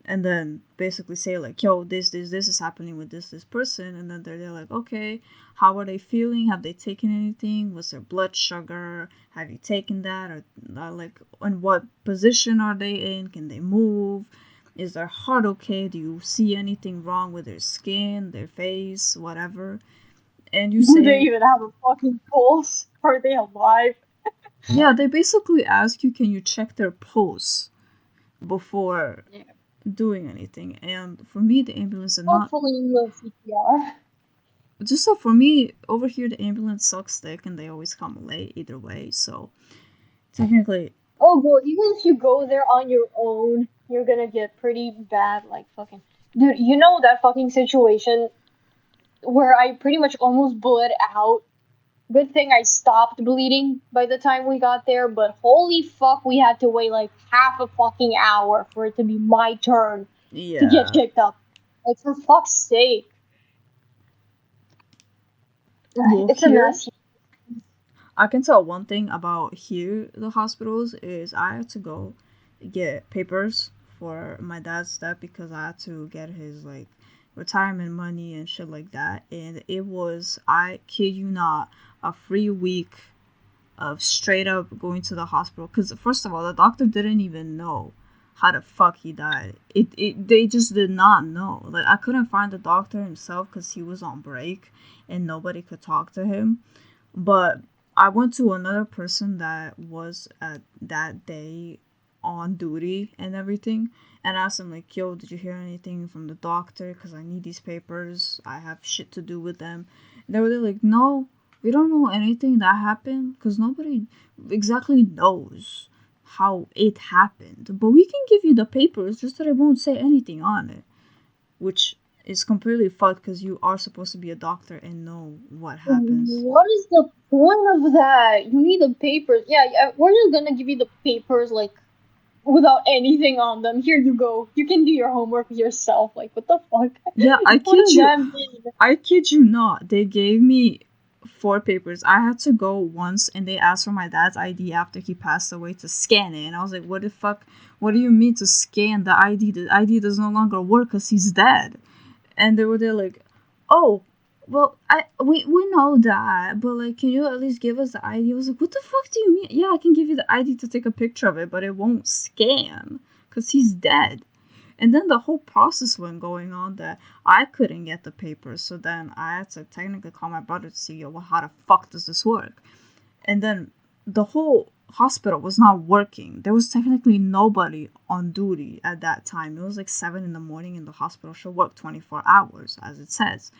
And then basically say like, yo, this is happening with this person. And then they're like, okay, how are they feeling? Have they taken anything? What's their blood sugar? Have you taken that? Or like, in what position are they in? Can they move? Is their heart okay? Do you see anything wrong with their skin, their face, whatever? And you Do they say, even have a fucking pulse? Are they alive? yeah, they basically ask you, can you check their pulse before Yeah. doing anything? And for me, the ambulance did not. Hopefully, no CPR. Just so for me, over here, the ambulance sucks dick and they always come late either way. So technically, Oh, bro, even if you go there on your own, you're gonna get pretty bad, like fucking. Dude, you know that fucking situation where I pretty much almost bled out? Good thing I stopped bleeding by the time we got there, but holy fuck, we had to wait like half a fucking hour for it to be my turn to get yeah. picked up. Like, for fuck's sake. Well, It's a here, mess. I can tell one thing about here, the hospitals, is I had to go get papers for my dad's stuff because I had to get his, like, retirement money and shit like that. And it was, I kid you not, a free week of straight up going to the hospital. Because first of all, the doctor didn't even know how the fuck he died. They just did not know. Like I couldn't find the doctor himself because he was on break and nobody could talk to him. But I went to another person that was at that day on duty and everything and asked him like, yo, did you hear anything from the doctor, because I need these papers, I have shit to do with them. And they were like, no, we don't know anything that happened because nobody exactly knows how it happened, but we can give you the papers, just that it won't say anything on it, which is completely fucked because you are supposed to be a doctor and know what happens. What is the point of that? You need the papers. Yeah, yeah, we're just gonna give you the papers, like, without anything on them. Here you go. You can do your homework yourself. Like, what the fuck? Yeah, I What kid does you. that mean? I kid you not. They gave me four papers. I had to go once and they asked for my dad's ID after he passed away to scan it. And I was like, what the fuck? What do you mean to scan the ID? The ID does no longer work because he's dead. And they were there like, oh, well, we know that, but like, can you at least give us the ID? I was like, what the fuck do you mean? Yeah, I can give you the ID to take a picture of it, but it won't scan because he's dead. And then the whole process went going on that I couldn't get the papers. So then I had to technically call my brother to see, well, how the fuck does this work? And then the whole hospital was not working. There was technically nobody on duty at that time. It was like 7 in the morning and the hospital should work 24 hours, as it says.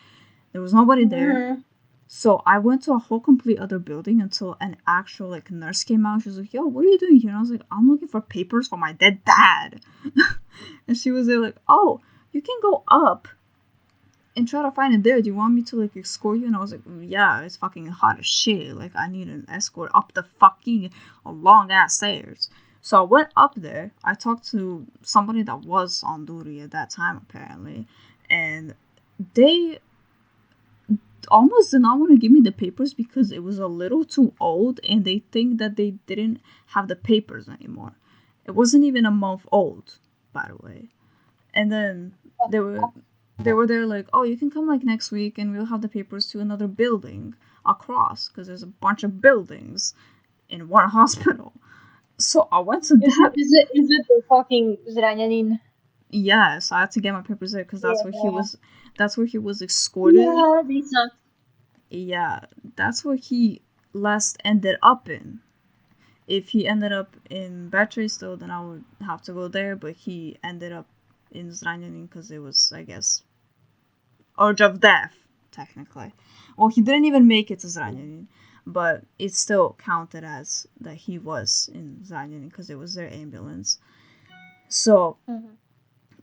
There was nobody there. Mm-hmm. So I went to a whole complete other building until an actual like nurse came out. She was like, yo, what are you doing here? And I was like, I'm looking for papers for my dead dad. And she was there like, oh, you can go up and try to find it there. Do you want me to like escort you? And I was like, yeah, it's fucking hot as shit. Like I need an escort up the fucking long ass stairs. So I went up there. I talked to somebody that was on duty at that time apparently, and they almost did not want to give me the papers because it was a little too old and they think that they didn't have the papers anymore. It wasn't even a month old. by the way. And then they were there like, oh, you can come like next week and we'll have the papers to another building across because there's a bunch of buildings in one hospital. So I went to that. Is it the fucking Zranjanin? Yes, I had to get my papers there because that's Yeah. where he was. That's where he was escorted. Yeah, they suck. Yeah, that's where he last ended up in. If he ended up in Battery still, then I would have to go there. But he ended up in Zranjanin because it was, I guess, urge of death, technically. Well, he didn't even make it to Zranjanin, but it still counted as that he was in Zranjanin because it was their ambulance. So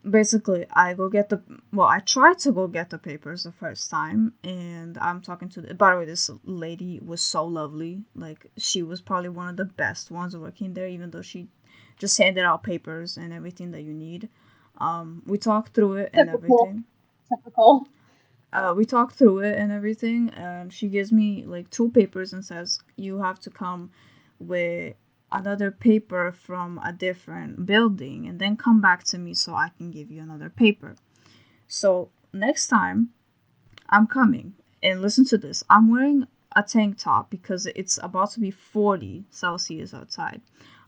basically, I tried to go get the papers the first time, and I'm talking to by the way, this lady was so lovely. Like, she was probably one of the best ones working there, even though she just handed out papers and everything that you need. We talked through it and everything. Typical. We talked through it and everything, and she gives me like 2 papers and says you have to come with another paper from a different building and then come back to me so I can give you another paper. So next time I'm coming, and listen to this, I'm wearing a tank top because it's about to be 40 Celsius outside.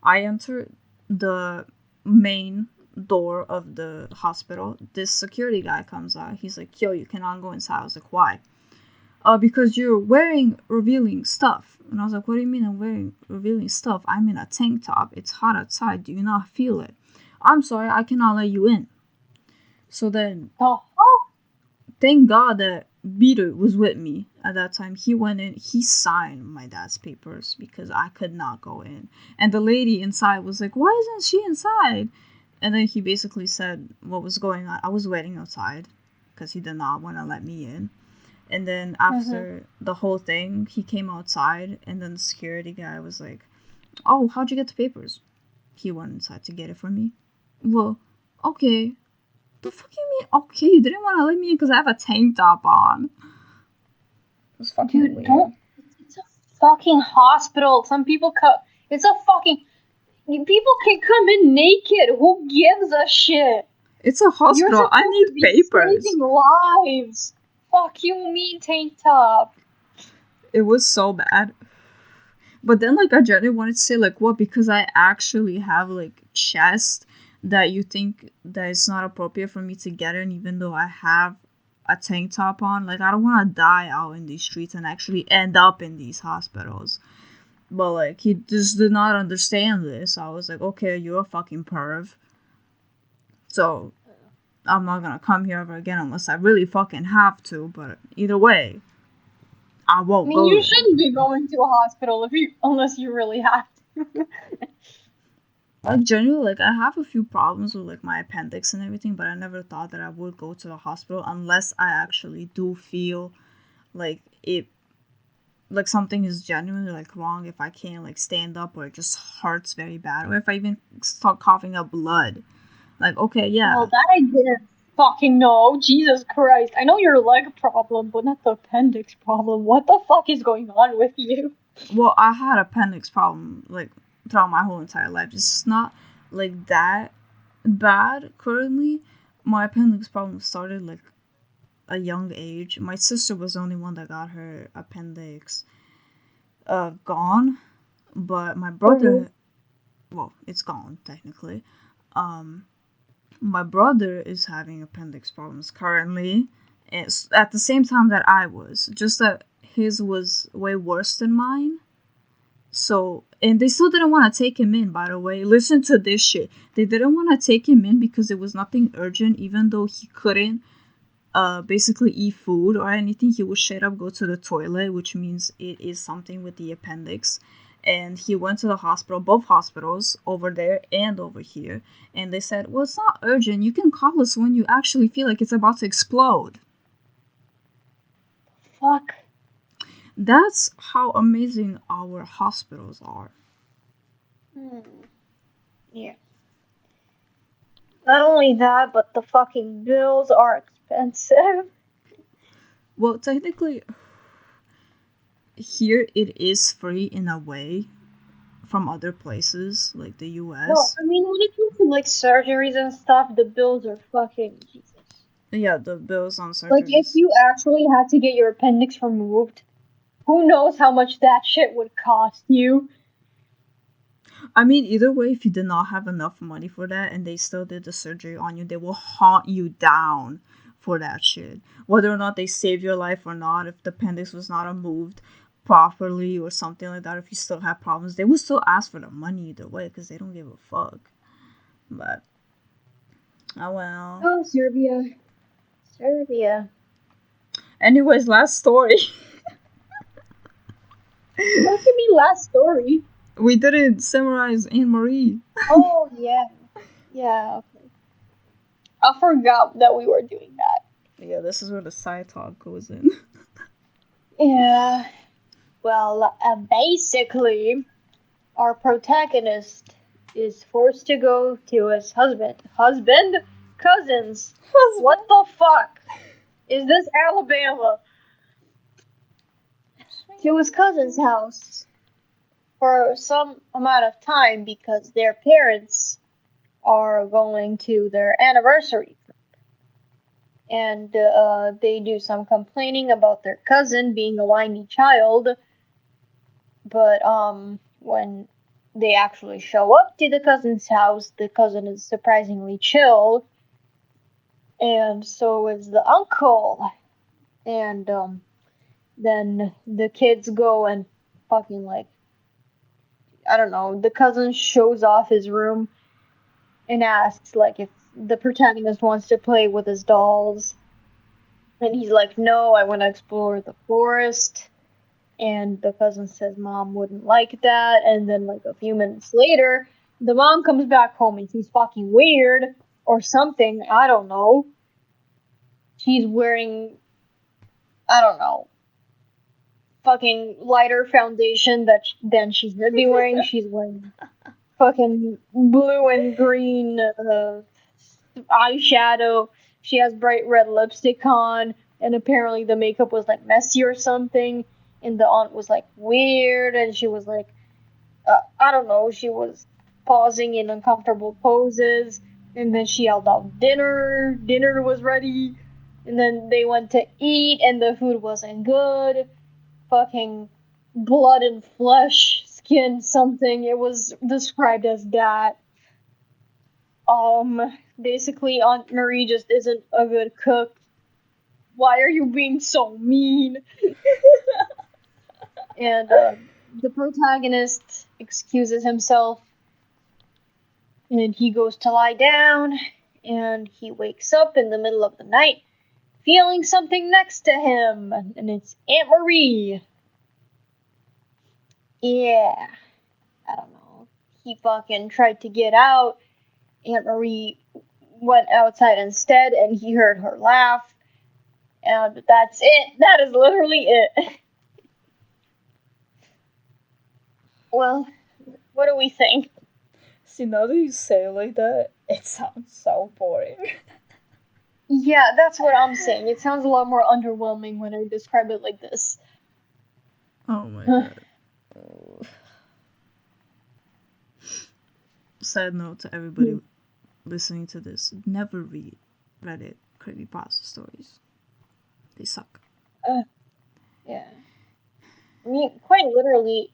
I enter the main door of the hospital. This security guy comes out. He's like, yo, you cannot go inside. I was like, why? Because you're wearing revealing stuff. And I was like, what do you mean I'm wearing revealing stuff? I'm in a tank top. It's hot outside. Do you not feel it? I'm sorry, I cannot let you in. So then, thank God that Peter was with me at that time. He went in, he signed my dad's papers because I could not go in. And the lady inside was like, why isn't she inside? And then he basically said what was going on. I was waiting outside because he did not want to let me in. And then after the whole thing, he came outside, and then the security guy was like, oh, how'd you get the papers? He went inside to get it for me. Well, okay. The fuck you mean, okay? You didn't want to let me in because I have a tank top on. It was fucking Dude, weird. don't. It's a fucking hospital. Some people It's a fucking. People can come in naked. Who gives a shit? It's a hospital. I need papers. Saving lives. Fuck you, mean tank top. It was so bad. But then, like, I genuinely wanted to say, like, what? Because I actually have, like, chest that you think that it's not appropriate for me to get in, even though I have a tank top on. Like, I don't want to die out in these streets and actually end up in these hospitals. But, like, he just did not understand this. I was like, okay, you're a fucking perv. So, I'm not gonna come here ever again unless I really fucking have to. But either way, I won't go you there. shouldn't be going to a hospital unless you really have to. Like, genuinely, like, I have a few problems with, like, my appendix and everything, but I never thought that I would go to the hospital unless I actually do feel like it, like, something is genuinely, like, wrong. If I can't, like, stand up, or it just hurts very bad, or if I even start coughing up blood. Like, okay, yeah. Well, that I didn't fucking know. Jesus Christ. I know your leg problem, but not the appendix problem. What the fuck is going on with you? Well, I had appendix problem, like, throughout my whole entire life. It's not, like, that bad currently. My appendix problem started, like, a young age. My sister was the only one that got her appendix gone, but my brother, well, it's gone technically. My brother is having appendix problems currently. It's at the same time that I was, just that his was way worse than mine. So, and they still didn't want to take him in, by the way. Listen to this shit. They didn't want to take him in because it was nothing urgent, even though he couldn't basically eat food or anything. He would straight up go to the toilet, which means it is something with the appendix. And he went to the hospital, both hospitals, over there and over here. And they said, well, it's not urgent. You can call us when you actually feel like it's about to explode. Fuck. That's how amazing our hospitals are. Yeah. Not only that, but the fucking bills are expensive. Well, technically, here it is free in a way from other places like the No, U.S. I mean when it comes to like surgeries and stuff, the bills are fucking Jesus. Yeah, the bills on Like if surgeries. you actually had to get your appendix removed, who knows how much that shit would cost you? I mean, either way, if you did not have enough money for that and they still did the surgery on you, they will haunt you down for that shit. Whether or not they saved your life or not, if the appendix was not removed properly or something like that, if you still have problems, they will still ask for the money either way because they don't give a fuck. But, oh well. Oh, Serbia. Serbia. Anyways, last story. What do you mean last story? We didn't summarize Anne Marie. Oh, yeah. Yeah, okay. I forgot that we were doing that. Yeah, this is where the side talk goes in. Yeah. Well, basically, our protagonist is forced to go to his cousins. What the fuck? Is this Alabama? To his cousin's house for some amount of time because their parents are going to their anniversary. And they do some complaining about their cousin being a whiny child. But when they actually show up to the cousin's house, the cousin is surprisingly chill. And so is the uncle. And then the kids go and fucking like, I don't know, the cousin shows off his room and asks like if the protagonist wants to play with his dolls. And he's like, no, I want to explore the forest. And the cousin says mom wouldn't like that. And then like a few minutes later, the mom comes back home and she's fucking weird or something. I don't know. She's wearing, I don't know, fucking lighter foundation than she should be wearing. She's wearing fucking blue and green eyeshadow. She has bright red lipstick on, and apparently the makeup was like messy or something. And the aunt was like weird, and she was like, I don't know, she was pausing in uncomfortable poses. And then she yelled out, dinner! Dinner was ready! And then they went to eat, and the food wasn't good. Fucking blood and flesh, skin, something. It was described as that. Basically, Aunt Marie just isn't a good cook. Why are you being so mean? And the protagonist excuses himself, and he goes to lie down, and he wakes up in the middle of the night, feeling something next to him, and it's Aunt Marie. Yeah, I don't know. He fucking tried to get out. Aunt Marie went outside instead, and he heard her laugh. And that's it. That is literally it. Well, what do we think? See, now that you say it like that, it sounds so boring. Yeah, that's what I'm saying. It sounds a lot more underwhelming when I describe it like this. Oh my god. Oh. Side note to everybody listening to this: never read Reddit creepypasta stories. They suck. Yeah. I mean, quite literally,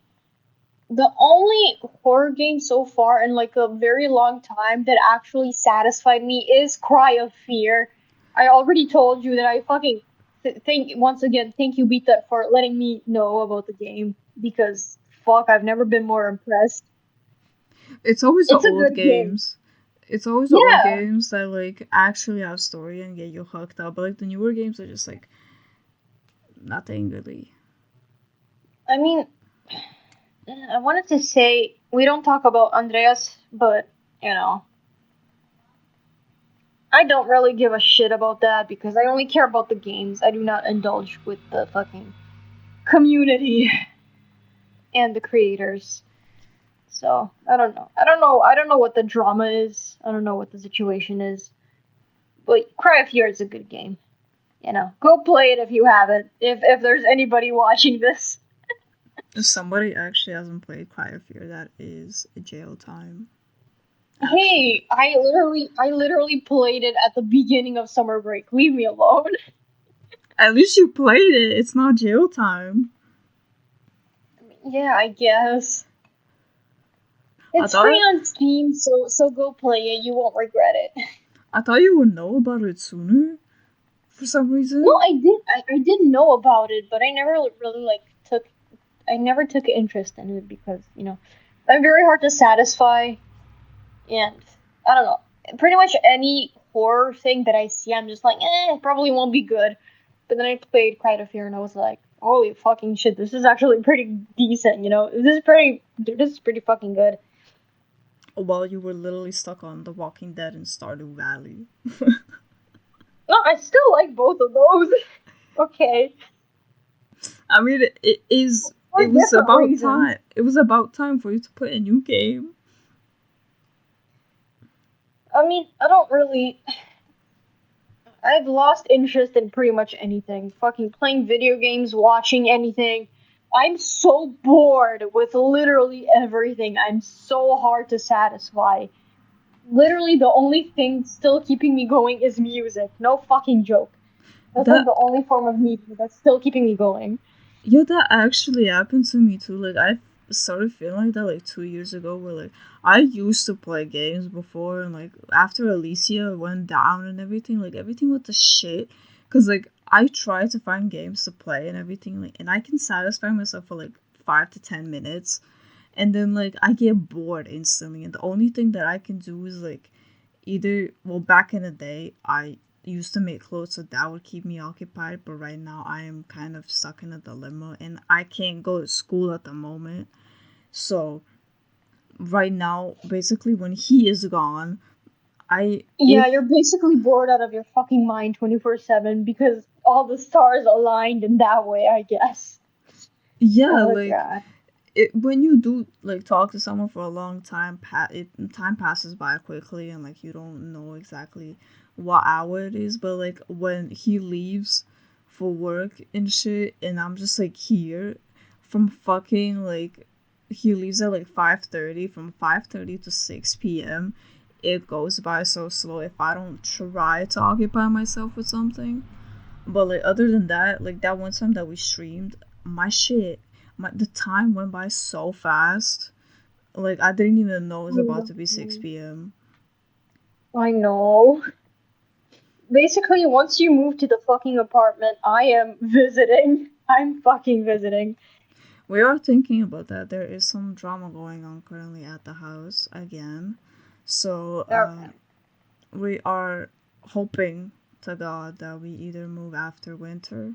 the only horror game so far in like a very long time that actually satisfied me is Cry of Fear. I already told you that I fucking thank you beat that for letting me know about the game because fuck, I've never been more impressed. It's always the It's a old good game. games. It's always the old Yeah. games that like actually have story and get you hooked up. But like the newer games are just like nothing really. I mean, I wanted to say we don't talk about Andreas, but you know, I don't really give a shit about that because I only care about the games. I do not indulge with the fucking community and the creators. So I don't know. I don't know what the drama is. I don't know what the situation is. But Cry of Fear is a good game. You know, go play it if you haven't. If there's anybody watching this. If somebody actually hasn't played Cry of Fear, that is jail time. Actually. Hey, I literally played it at the beginning of summer break. Leave me alone. At least you played it. It's not jail time. Yeah, I guess. I It's free thought on Steam, so go play it. You won't regret it. I thought you would know about it sooner for some No, reason. I did. I did know about it, but I never really like took. I never took interest in it because I'm very hard to satisfy, and I don't know. Pretty much any horror thing that I see, I'm just like, it probably won't be good. But then I played Cry of Fear, and I was like, holy fucking shit, this is actually pretty decent. This is pretty fucking good. While you were literally stuck on The Walking Dead and Stardew Valley. No, I still like both of those. Okay, I mean, it is. for It was different about reasons. time. It was about time for you to put a new game. I mean, I don't really. I've lost interest in pretty much anything. Fucking playing video games, watching anything. I'm so bored with literally everything. I'm so hard to satisfy. Literally, the only thing still keeping me going is music. No fucking joke. That's like That the only form of media that's still keeping me going. Yeah, that actually happened to me too. Like I started feeling like that like 2 years ago. Where like I used to play games before, and like after Alicia went down and everything, like everything went to shit. Cause like I try to find games to play and everything, like, and I can satisfy myself for like 5 to 10 minutes, and then like I get bored instantly. And the only thing that I can do is like either, well, back in the day I used to make clothes, so that would keep me occupied, but right now I am kind of stuck in a dilemma and I can't go to school at the moment. So right now, basically, when he is gone, I Yeah, you're if basically bored out of your fucking mind 24/7 because all the stars aligned in that way, I guess. yeah, Oh like god. when you do like talk to someone for a long time, time passes by quickly, and like you don't know exactly what hour it is. But like when he leaves for work and shit, and I'm just like here from fucking like he leaves at like 5:30. From 5:30 to 6 p.m., it goes by so slow if I don't try to occupy myself with something. But like other than that, like that one time that we streamed, my shit, the time went by so fast. Like I didn't even know it was I about know. to be 6 p.m. I know. Basically, once you move to the fucking apartment, I am visiting. I'm fucking visiting. We are thinking about that. There is some drama going on currently at the house again. So Okay. we are hoping to God that we either move after winter,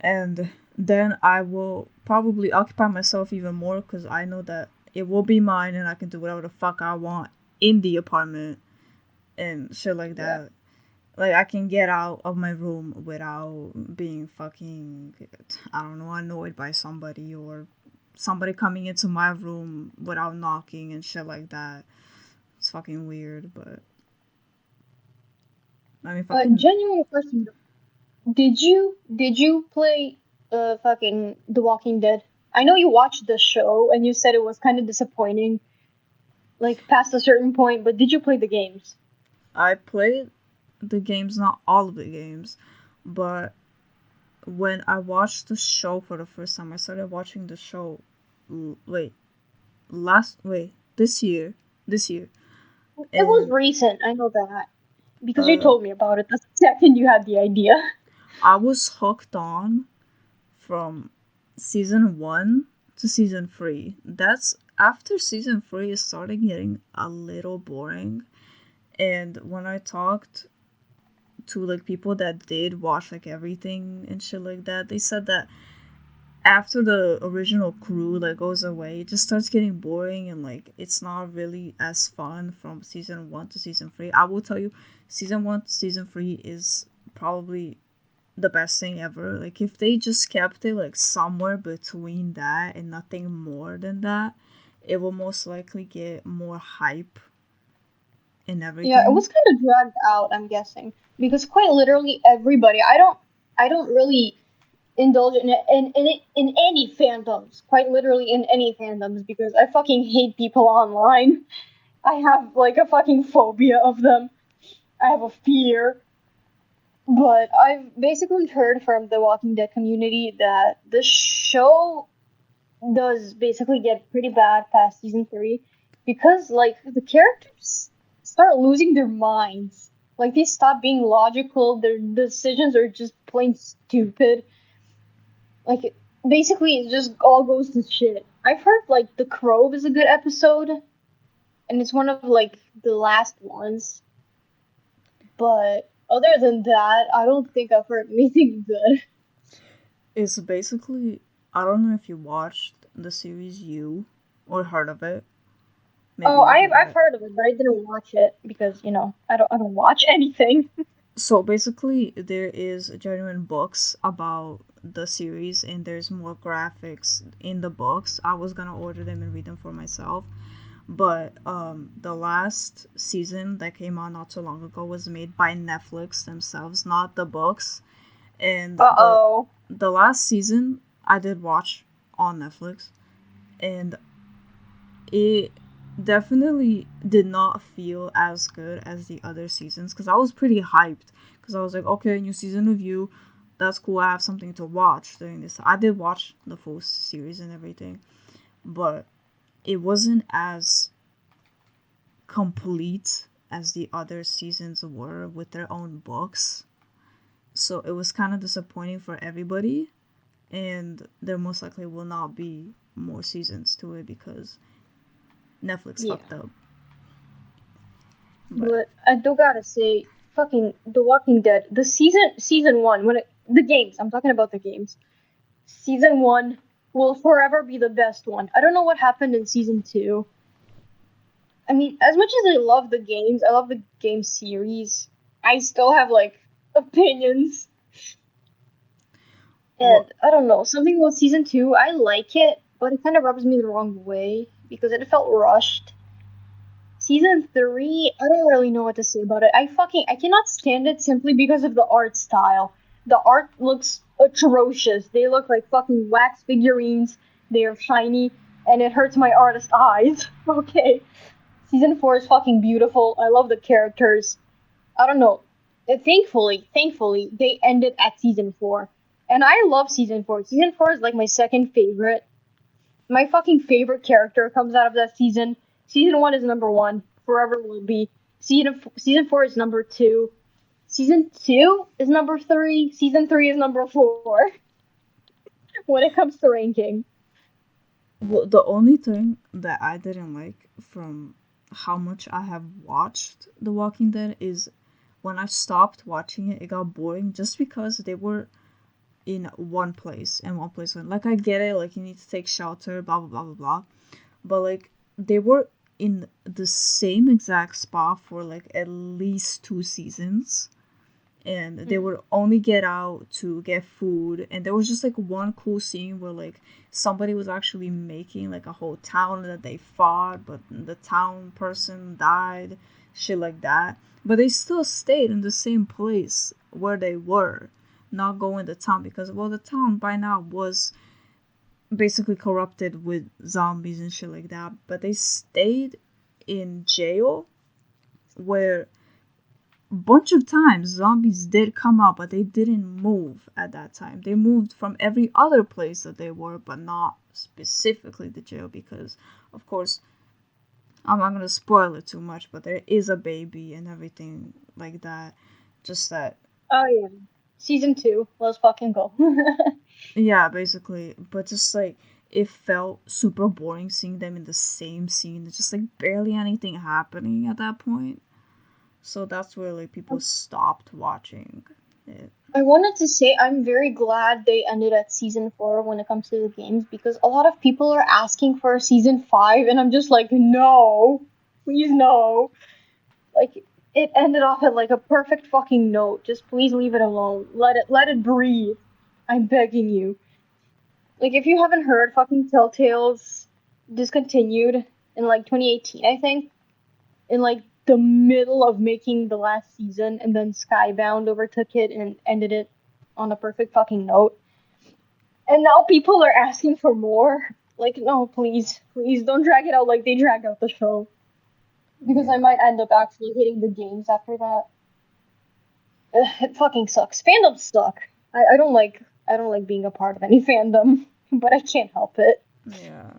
and then I will probably occupy myself even more because I know that it will be mine and I can do whatever the fuck I want in the apartment and shit like Yeah. that. Like I can get out of my room without being fucking, I don't know, annoyed by somebody, or somebody coming into my room without knocking and shit like that. It's fucking weird, but I mean fucking. Genuine question. Did you play fucking The Walking Dead? I know you watched the show and you said it was kind of disappointing, like past a certain point. But did you play the games? I played the games, not all of the games, but when I watched the show for the first time, I started watching the show. Wait, this year, It was and recent. I know that because you uh, told me about it the second you had the idea. I was hooked on from season 1 to season 3. That's after season 3 it started getting a little boring. And when I talked to like people that did watch like everything and shit like that, they said that after the original crew like goes away, it just starts getting boring and like it's not really as fun from season 1 to season 3. I will tell you, season 1 to season 3 is probably the best thing ever. Like if they just kept it like somewhere between that and nothing more than that, it will most likely get more hype and Yeah, it everything. was kind of dragged out. I'm guessing because quite literally everybody. I don't really indulge in any fandoms, quite literally in any fandoms, because I fucking hate people online. I have like a fucking phobia of them. I have a fear. But I've basically heard from the Walking Dead community that the show does basically get pretty bad past season 3 because like the characters start losing their minds. Like they stop being logical, their decisions are just plain stupid. Like basically it just all goes to shit. I've heard like The Crow is a good episode and it's one of like the last ones. But other than that, I don't think I've heard anything good. It's basically, I don't know if you watched the series You or heard of it. Maybe Oh, you heard of I've it. heard of it, but I didn't watch it because I don't watch anything. So basically, there is genuine books about the series, and there's more graphics in the books. I was gonna order them and read them for myself, but the last season that came out not too long ago was made by Netflix themselves, not the books. And Uh oh. the last season I did watch on Netflix, and it definitely did not feel as good as the other seasons because I was pretty hyped because I was like, okay, new season of You, that's cool. I have something to watch during this. I did watch the full series and everything, but it wasn't as complete as the other seasons were with their own books. So it was kind of disappointing for everybody, and there most likely will not be more seasons to it because Netflix Yeah. fucked up. But But I do gotta say, fucking The Walking Dead, the season one, the games, I'm talking about the games. Season one will forever be the best one. I don't know what happened in season two. I mean, as much as I love the games, I love the game series, I still have like opinions. well, And I don't know, something about season two, I like it, but it kind of rubs me the wrong way because it felt rushed. Season three, I don't really know what to say about it. I cannot stand it simply because of the art style. The art looks atrocious. They look like fucking wax figurines. They are shiny, and it hurts my artist eyes. Okay. Season four is fucking beautiful. I love the characters. I don't know. Thankfully, they ended at season four. And I love season four. Season four is like my second favorite. My fucking favorite character comes out of that season. Season one is number one, forever will be. Season four is number two. Season two is number three. Season three is number four when it comes to ranking. the only thing that I didn't like from how much I have watched The Walking Dead is when I stopped watching it, it got boring just because they were in one place and one place. Like, I get it, like, you need to take shelter, blah, blah, blah, blah, blah. But, like, they were in the same exact spot for, like, at least 2 seasons, and they would only get out to get food, and there was just like one cool scene where like somebody was actually making like a whole town that they fought, but the town person died, shit like that. But they still stayed in the same place where they were, not going to town because, well, the town by now was basically corrupted with zombies and shit like that. But they stayed in jail where bunch of times zombies did come out, but they didn't move at that time. They moved from every other place that they were, but not specifically the jail because, of course, I'm not gonna spoil it too much, but there is a baby and everything like that. Just that, Oh yeah. Season two, let's fucking go. yeah, basically. But just like it felt super boring seeing them in the same scene. It's just like barely anything happening at that point. So that's where like people stopped watching it. I wanted to say I'm very glad they ended at season four when it comes to the games because a lot of people are asking for a season five, and I'm just like, no, please no. Like it ended off at like a perfect fucking note. Just please leave it alone. Let it breathe. I'm begging you. Like if you haven't heard, fucking Telltale's discontinued in like 2018, I think, in like the middle of making the last season, and then Skybound overtook it and ended it on a perfect fucking note. And now people are asking for more. Like, no, please, please don't drag it out like they drag out the show. Because I Yeah. might end up actually hating the games after that. It fucking sucks. Fandoms suck. I don't like being a part of any fandom, but I can't help it. Yeah.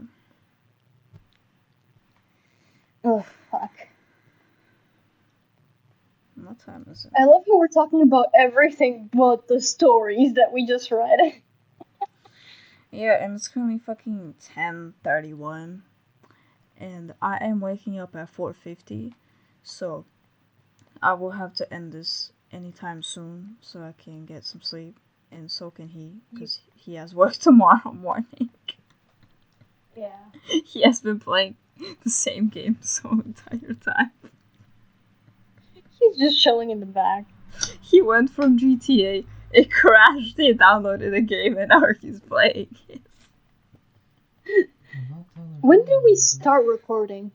Ugh, fuck. What time is it? I love how we're talking about everything but the stories that we just read. Yeah, and it's currently fucking 10:31, and I am waking up at 4:50, so I will have to end this anytime soon so I can get some sleep, and so can he, because he has work tomorrow morning. Yeah. He has been playing the same game the entire time. He's just chilling in the back. He went from GTA, it crashed, he downloaded the game, and now he's playing it. When did we start recording?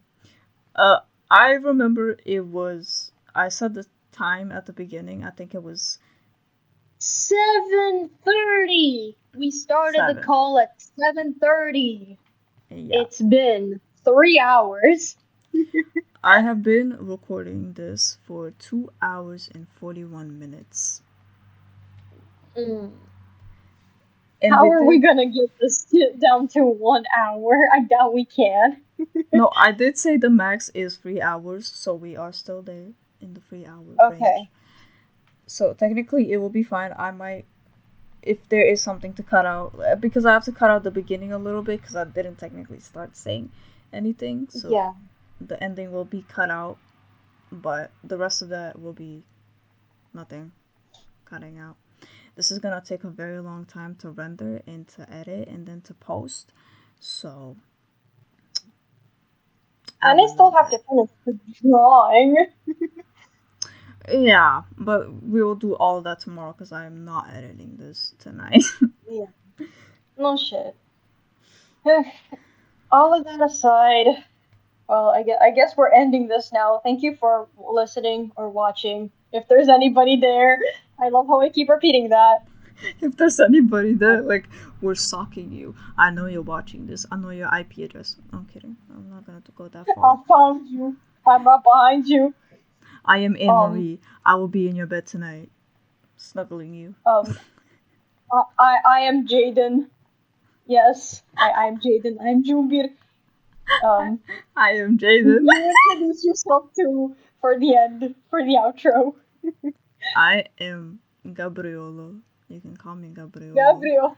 I remember it was. I said the time at the beginning. I think it was 7:30. We started 7. the call at 7:30. Yeah. It's been 3 hours. I have been recording this for 2 hours and 41 minutes. Mm. And How are we gonna get this down to 1 hour? I doubt we can. No, I did say the max is 3 hours, so we are still there in the 3 hour Okay. range. So technically it will be fine. I might, if there is something to cut out, because I have to cut out the beginning a little bit because I didn't technically start saying anything. So Yeah. the ending will be cut out, but the rest of that will be nothing cutting out. This is gonna take a very long time to render and to edit and then to post. So And I still have to finish the drawing. Yeah, but we will do all of that tomorrow because I am not editing this tonight. Yeah. No shit. All of that aside, well, I guess we're ending this now. Thank you for listening or watching. If there's anybody there, I love how I keep repeating that. If there's anybody there, like, we're stalking you. I know you're watching this. I know your IP address. I'm kidding. I'm not gonna go that far. I found you. I'm right behind you. I am Anne Marie. I will be in your bed tonight, snuggling you. I am Jaden. Yes, I am Jaden. I'm Jumbir. I am Jaden. You introduce yourself too for the end, for the outro. I am Gabriolo. You can call me Gabriolo. Gabriel.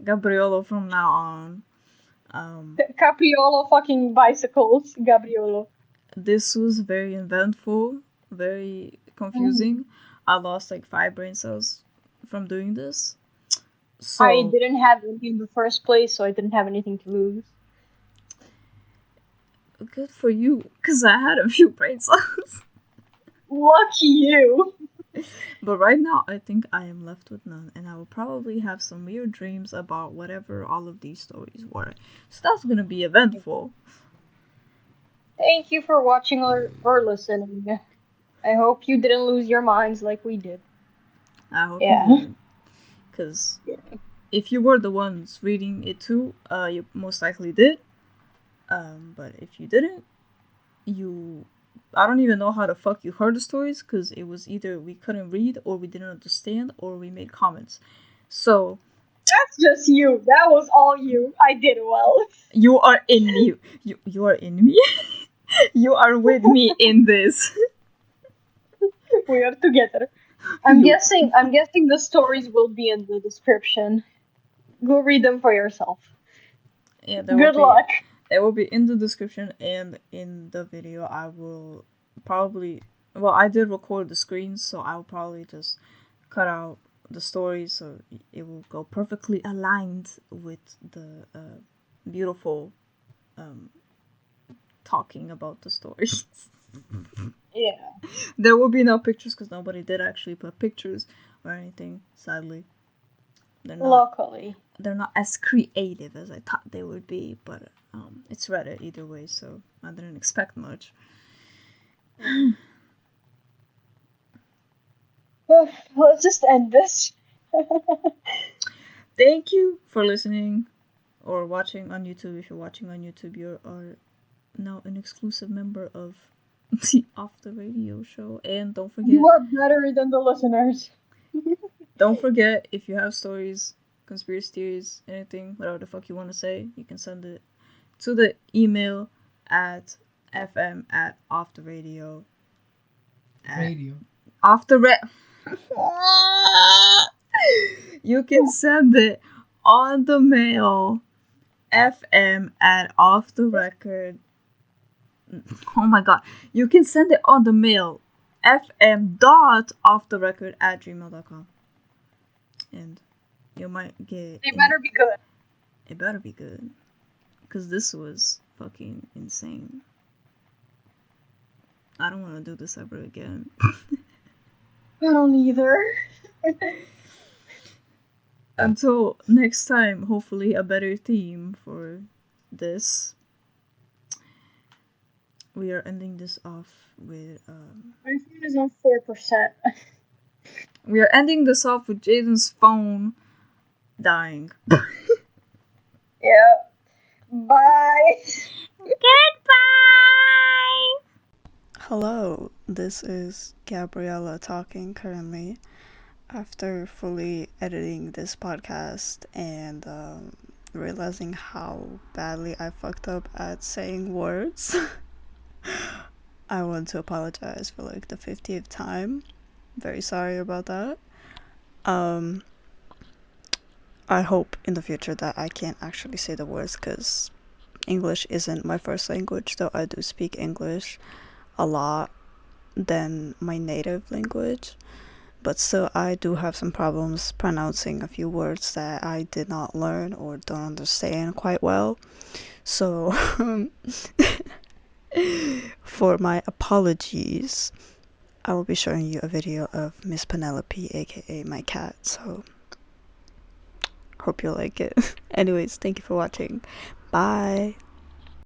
Gabriolo from now on. Capriolo fucking bicycles. Gabriolo. This was very eventful, very confusing. I lost like 5 brain cells from doing this. So I didn't have any in the first place, so I didn't have anything to lose. Good for you, because I had a few brain cells. Lucky you. But right now, I think I am left with none, and I will probably have some weird dreams about whatever all of these stories were. So that's gonna be eventful. Thank you for watching or listening. I hope you didn't lose your minds like we did. I hope you didn't. Because if you were the ones reading it too, you most likely did. But if you didn't, I don't even know how the fuck you heard the stories, because it was either we couldn't read, or we didn't understand, or we made comments. So that's just you. That was all you. I did well. You are in me. You are in me. You are with me in this. We are together. I'm guessing the stories will be in the description. Go read them for yourself. Yeah, Good luck. They will be in the description and in the video. I will probably, well, I did record the screens, so I'll probably just cut out the stories so it will go perfectly aligned with the beautiful talking about the stories. Yeah. There will be no pictures because nobody did actually put pictures or anything, sadly. Luckily. They're not as creative as I thought they would be, but it's Reddit either way, so I didn't expect much. Let's just end this. Thank you for listening or watching on YouTube. If you're watching on YouTube, you are now an exclusive member of the Off the Radio show. And don't forget, You are better than the listeners. don't forget, if you have stories, conspiracy theories, anything, whatever the fuck you want to say, you can send it to the email at fm at off the radio. Off the You can send it on the mail fm at off the record. Oh my god. You can send it on the mail fm dot off the record at gmail.com. And you might get. They better be good. It better be good. Because this was fucking insane. I don't want to do this ever again. I don't either. Until next time, hopefully a better theme for this. We are ending this off with My phone is on 4%. we are ending this off with Jaden's phone dying. Yeah. Bye. Goodbye. Hello, this is Gabriella talking currently after fully editing this podcast and realizing how badly I fucked up at saying words. I want to apologize for like the 50th time. Very sorry about that. I hope in the future that I can actually say the words, because English isn't my first language, though I do speak English a lot than my native language. But still, I do have some problems pronouncing a few words that I did not learn or don't understand quite well. So, for my apologies, I will be showing you a video of Miss Penelope, aka my cat. So, hope you like it. Anyways, thank you for watching. Bye.